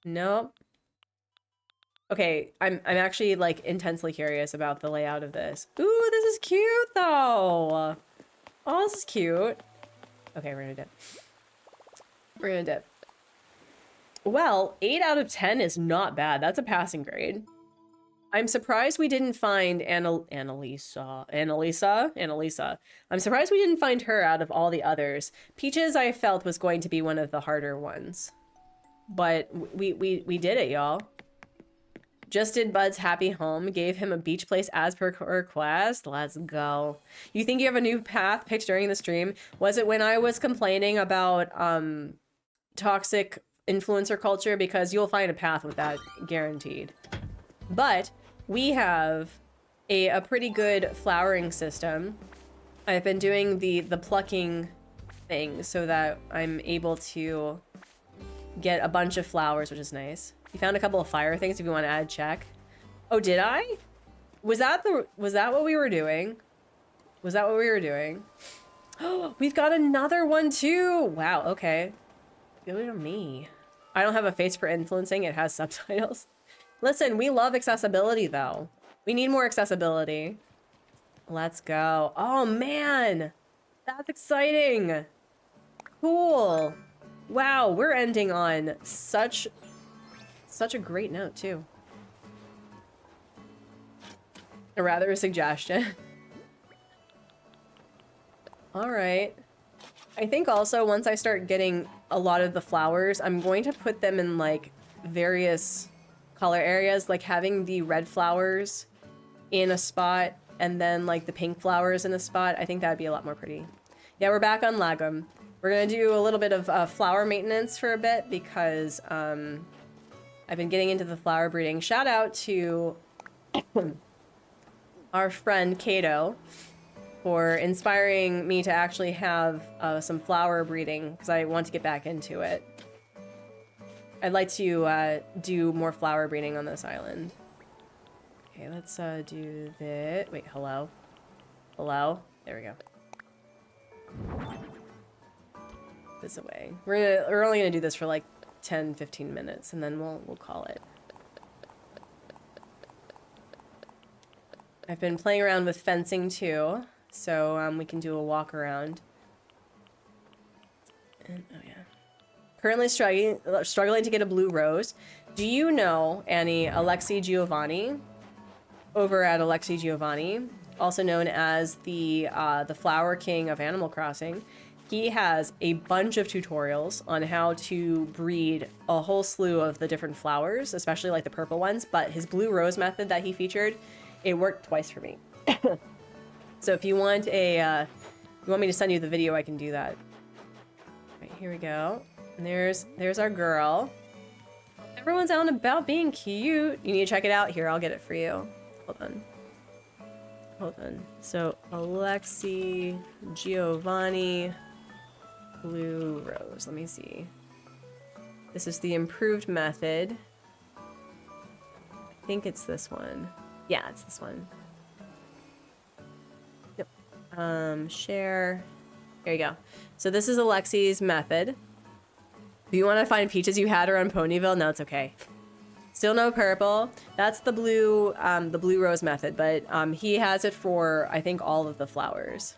Nope. Okay, I'm actually like intensely curious about the layout of this. Ooh, this is cute though. Oh, this is cute. Okay, we're gonna dip. We're gonna dip. Well, 8 out of 10 is not bad. That's a passing grade. I'm surprised we didn't find Annalisa. I'm surprised we didn't find her out of all the others. Peaches, I felt, was going to be one of the harder ones. But we did it, y'all. Just did Bud's happy home. Gave him a beach place as per request. Let's go. You think you have a new path picked during the stream? Was it when I was complaining about toxic influencer culture? Because you'll find a path with that, guaranteed. But we have a pretty good flowering system. I've been doing the plucking thing so that I'm able to get a bunch of flowers, which is nice. You found a couple of fire things if you want to add check. Oh, did I? Was that what we were doing? Was that what we were doing? Oh, we've got another one too. Wow, okay. Good to me. I don't have a face for influencing. It has subtitles. Listen, we love accessibility though. We need more accessibility. Let's go. Oh man, that's exciting. Cool. Wow, we're ending on such a great note too. Or rather a suggestion. All right. I think also once I start getting a lot of the flowers, I'm going to put them in like various color areas, like having the red flowers in a spot and then like the pink flowers in a spot. I think that'd be a lot more pretty. Yeah, we're back on Lagom. We're gonna do a little bit of flower maintenance for a bit because I've been getting into the flower breeding. Shout out to our friend Kato for inspiring me to actually have some flower breeding because I want to get back into it. I'd like to do more flower breeding on this island. Okay, let's do that. Wait, hello? Hello? There we go. This away. We're only gonna do this for like 10-15 minutes and then we'll call it. I've been playing around with fencing too, so we can do a walk around. And, oh yeah. Currently struggling to get a blue rose. Do you know Annie Alexi Giovanni? Over at Alexi Giovanni, also known as the Flower King of Animal Crossing. He has a bunch of tutorials on how to breed a whole slew of the different flowers, especially like the purple ones, but his blue rose method that he featured, it worked twice for me. So if you want you want me to send you the video, I can do that. Right, here we go. And there's our girl. Everyone's out and about being cute. You need to check it out. Here, I'll get it for you. Hold on. Hold on. So, Alexi Giovanni Blue Rose. Let me see. This is the improved method. I think it's this one. Yeah, it's this one. Yep. Share. There you go. So this is Alexi's method. If you want to find peaches you had around Ponyville, no, it's okay. Still no purple. That's the blue rose method, but he has it for, I think, all of the flowers.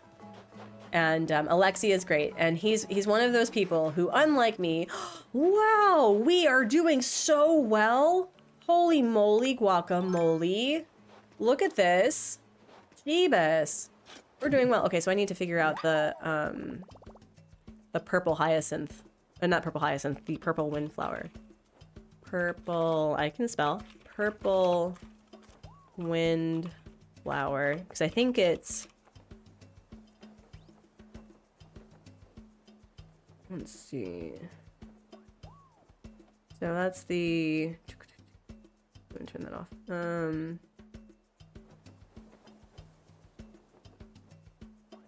And Alexi is great, and he's one of those people who, unlike me, wow, we are doing so well. Holy moly, guacamole. Look at this. Jeebus. We're doing well. Okay, so I need to figure out the purple hyacinth. Not purple hyacinth, the purple windflower. Purple, I can spell. Purple windflower. Because I think it's... Let's see. So that's the... I'm gonna turn that off.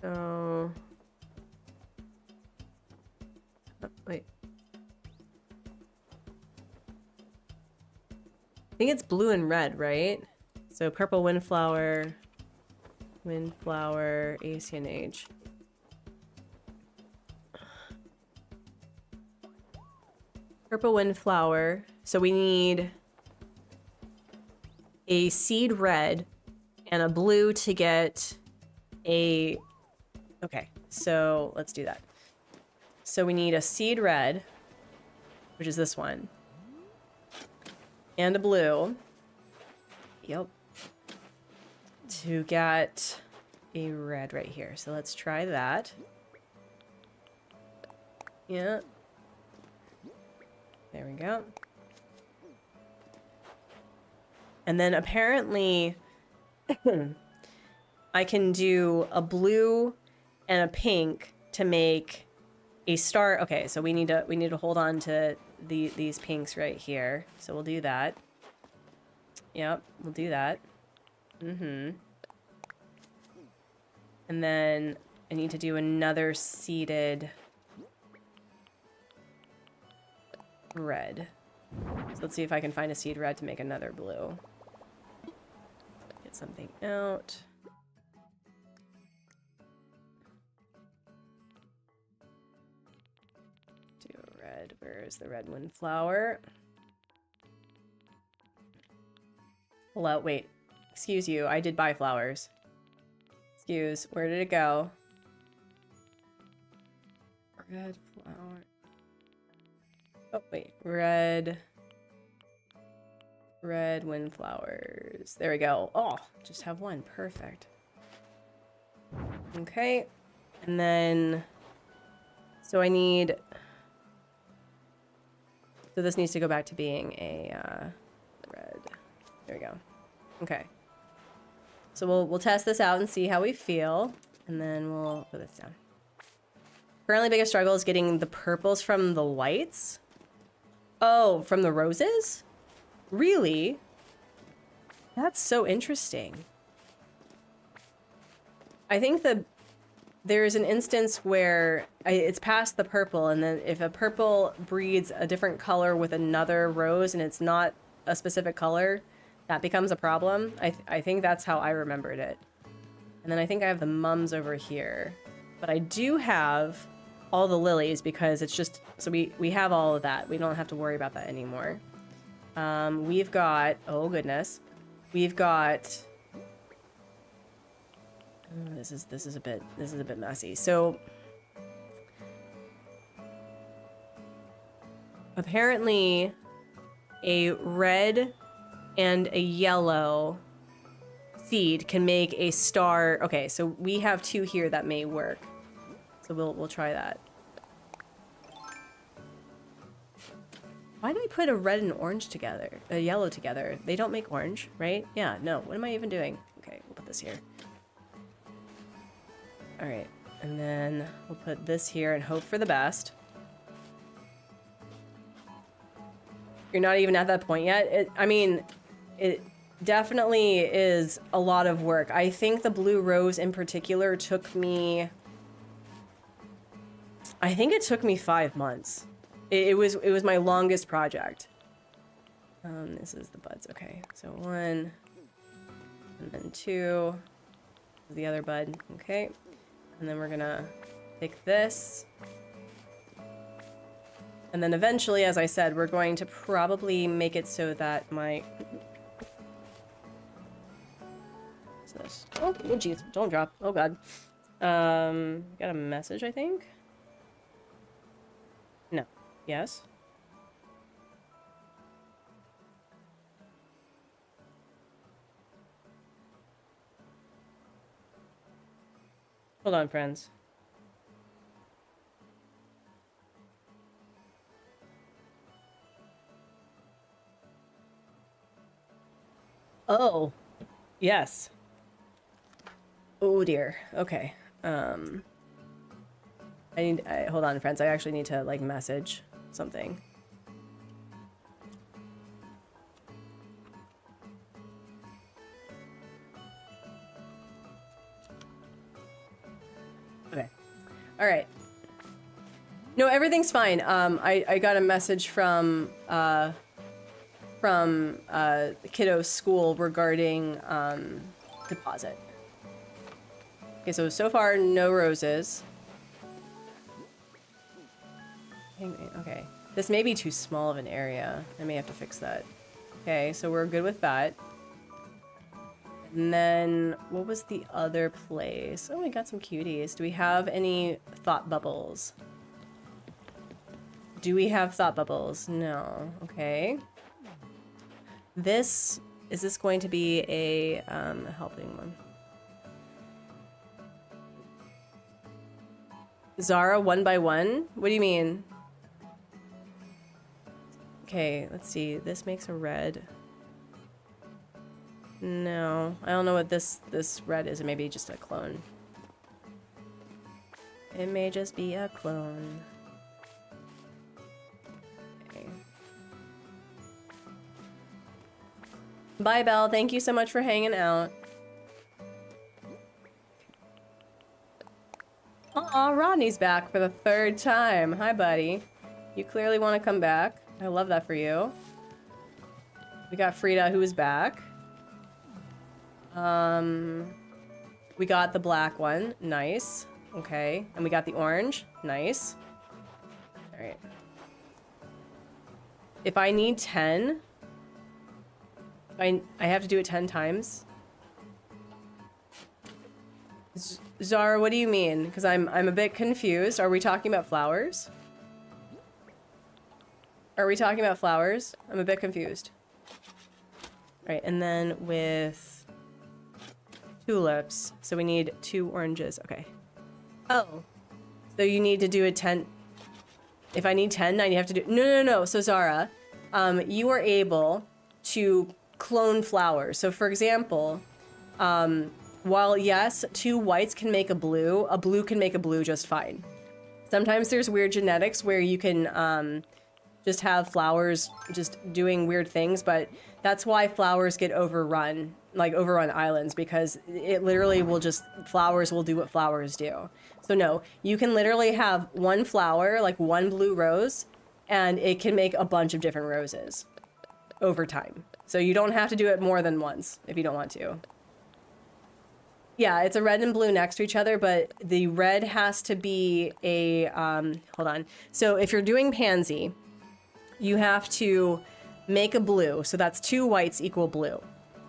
So... Oh, wait. I think it's blue and red, right? So purple windflower, ACNH. Purple windflower. So we need a seed red and a blue to get a... Okay, so let's do that. So we need a seed red, which is this one, and a blue. Yep. To get a red right here. So let's try that. Yeah. There we go. And then apparently I can do a blue and a pink to make a star. Okay, so we need to hold on to these pinks right here. So we'll do that. Yep, we'll do that. And then I need to do another seeded red. So let's see if I can find a seed red to make another blue. Get something out. Do a red. Where's the red windflower? Hello, wait. Excuse you, I did buy flowers. Excuse, where did it go? Red flower. Oh, wait. Red windflowers. There we go. Oh, just have one. Perfect. Okay. And then... So I need... So this needs to go back to being a red. There we go. Okay. So we'll test this out and see how we feel. And then we'll put this down. Currently, biggest struggle is getting the purples from the whites. Oh, from the roses? Really? That's so interesting. I think there's an instance where it's past the purple, and then if a purple breeds a different color with another rose and it's not a specific color, that becomes a problem. I think that's how I remembered it. And then I think I have the mums over here. But I do have all the lilies because it's just... So we have all of that. We don't have to worry about that anymore. We've got... Oh, goodness. We've got... Oh, this is a bit messy. So... Apparently, a red and a yellow seed can make a star. Okay, so we have two here that may work. So we'll try that. Why did I put a red and orange together? A yellow together? They don't make orange, right? Yeah, no. What am I even doing? Okay, we'll put this here. All right, and then we'll put this here and hope for the best. You're not even at that point yet. I mean, it definitely is a lot of work. I think the blue rose in particular took me... I think it took me 5 months. It was my longest project. This is the buds. Okay, so 1, and then 2. The other bud. Okay, And then we're gonna take this. And then eventually, as I said, we're going to probably make it so that my... What's this? Oh, jeez, don't drop. Oh, God. Got a message, I think? No. Yes? Hold on, friends. Oh, yes. Oh dear. Okay. Hold on, friends. I actually need to like message something. Okay. All right. No, everything's fine. I got a message from kiddo's school regarding deposit. Okay, so far no roses. Okay, this may be too small of an area. I may have to fix that. Okay, so we're good with that. And then what was the other place? Oh, we got some cuties. Do we have any thought bubbles? Do we have thought bubbles? No. Okay. Is this going to be a helping one? Zara 1 by 1? What do you mean? Okay, let's see. This makes a red. No, I don't know what this red is. It may be just a clone. It may just be a clone. Okay. Bye, Belle. Thank you so much for hanging out. Aw, Rodney's back for the 3rd time. Hi, buddy. You clearly want to come back. I love that for you. We got Frida, who is back. We got the black one. Nice. Okay. And we got the orange. Nice. Alright. If I need 10... I have to do it 10 times? Zara, what do you mean? Because I'm a bit confused. Are we talking about flowers? Are we talking about flowers? I'm a bit confused. Right, and then with tulips. So we need 2 oranges. Okay. Oh. So you need to do a 10. If I need 10, I have to do... No. So Zara, you are able to clone flowers. So for example, while yes, 2 whites can make a blue can make a blue just fine. Sometimes there's weird genetics where you can just have flowers just doing weird things, but that's why flowers get overrun, like overrun islands, because it literally will just, flowers will do what flowers do. So no, you can literally have 1 flower, like 1 blue rose, and it can make a bunch of different roses over time. So you don't have to do it more than once if you don't want to. Yeah, it's a red and blue next to each other, but the red has to be a, hold on. So if you're doing pansy, you have to make a blue. So that's 2 whites equal blue.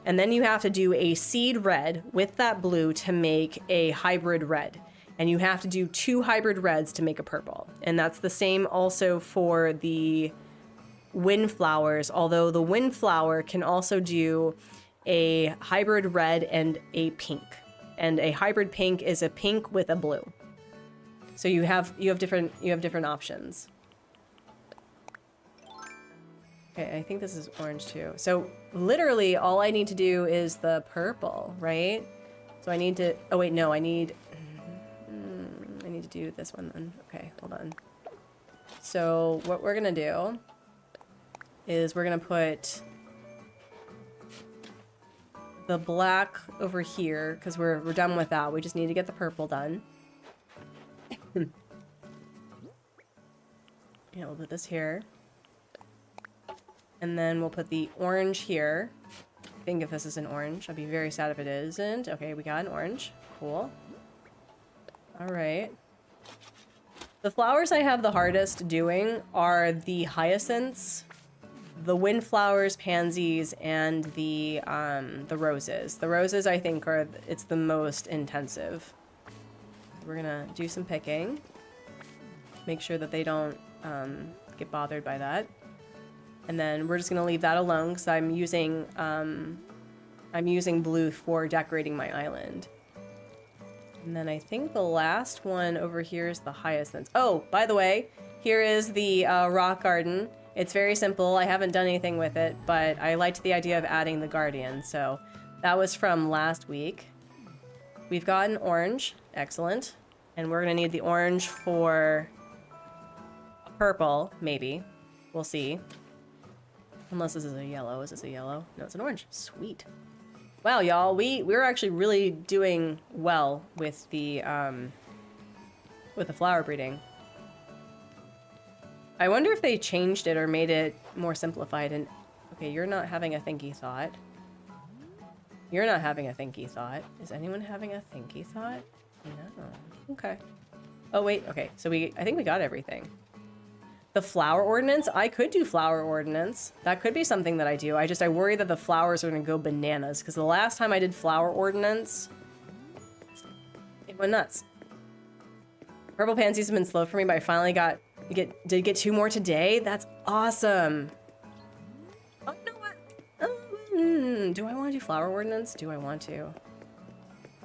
And then you have to do a seed red with that blue to make a hybrid red. And you have to do 2 hybrid reds to make a purple. And that's the same also for the windflowers, although the windflower can also do a hybrid red and a pink. And a hybrid pink is a pink with a blue. So you have different options. Okay, I think this is orange too. So literally all I need to do is the purple, right? So I need to, oh wait, no, I need to do this one then. Okay, hold on. So what we're gonna do is we're gonna put the black over here because we're done with that. We just need to get the purple done. Yeah, we'll put this here. And then we'll put the orange here. I think if this is an orange, I'd be very sad if it isn't. Okay, we got an orange. Cool. All right. The flowers I have the hardest doing are the hyacinths, the windflowers, pansies, and the roses. The roses, I think, it's the most intensive. We're gonna do some picking. Make sure that they don't get bothered by that. And then we're just gonna leave that alone because I'm using blue for decorating my island. And then I think the last one over here is the hyacinths. Oh, by the way, here is the rock garden. It's very simple. I haven't done anything with it, but I liked the idea of adding the guardian. So that was from last week. We've got an orange. Excellent. And we're going to need the orange for purple, maybe. We'll see. Unless this is a yellow. Is this a yellow? No, it's an orange. Sweet. Wow, y'all, we're actually really doing well with the flower breeding. I wonder if they changed it or made it more simplified. And okay, you're not having a thinky thought. You're not having a thinky thought. Is anyone having a thinky thought? No. Okay. Oh wait. Okay. So I think we got everything. The flower ordinance? I could do flower ordinance. That could be something that I do. I worry that the flowers are going to go bananas because the last time I did flower ordinance, it went nuts. Purple pansies have been slow for me, but I finally did get 2 more today. That's awesome. Oh, you know what? Do I want to do flower ordinance? Do I want to?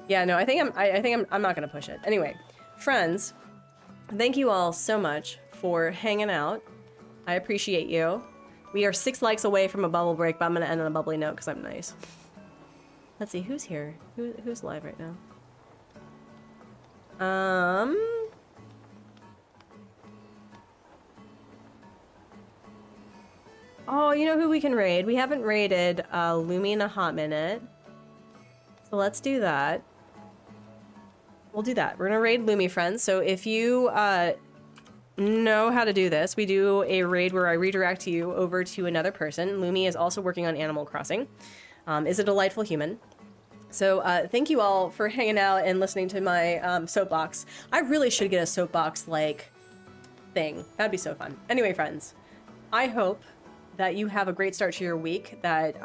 Yeah, no, I think I'm not going to push it. Anyway, friends, thank you all so much for hanging out. I appreciate you. We are 6 likes away from a bubble break, but I'm gonna end on a bubbly note because I'm nice. Let's see, who's here? Who's live right now? Oh, you know who we can raid? We haven't raided Lumi in a hot minute. So let's do that. We'll do that. We're gonna raid Lumi, friends. So if you know how to do this, we do a raid where I redirect you over to another person. Lumi is also working on Animal Crossing. Is a delightful human. So thank you all for hanging out and listening to my soapbox. I really should get a soapbox like thing. That'd be so fun. Anyway, friends, I hope that you have a great start to your week, that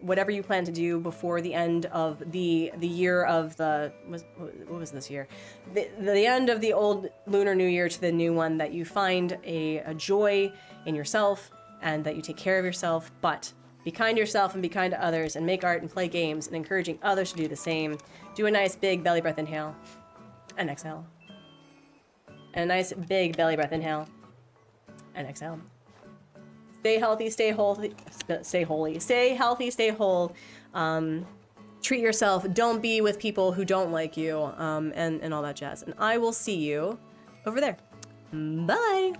whatever you plan to do before the end of the year of the, what was this year? The end of the old Lunar New Year to the new one, that you find a joy in yourself and that you take care of yourself, but be kind to yourself and be kind to others and make art and play games and encouraging others to do the same. Do a nice big belly breath inhale and exhale. And a nice big belly breath inhale and exhale. Stay healthy, stay holy, stay healthy, stay whole. Treat yourself. Don't be with people who don't like you, and all that jazz. And I will see you over there. Bye.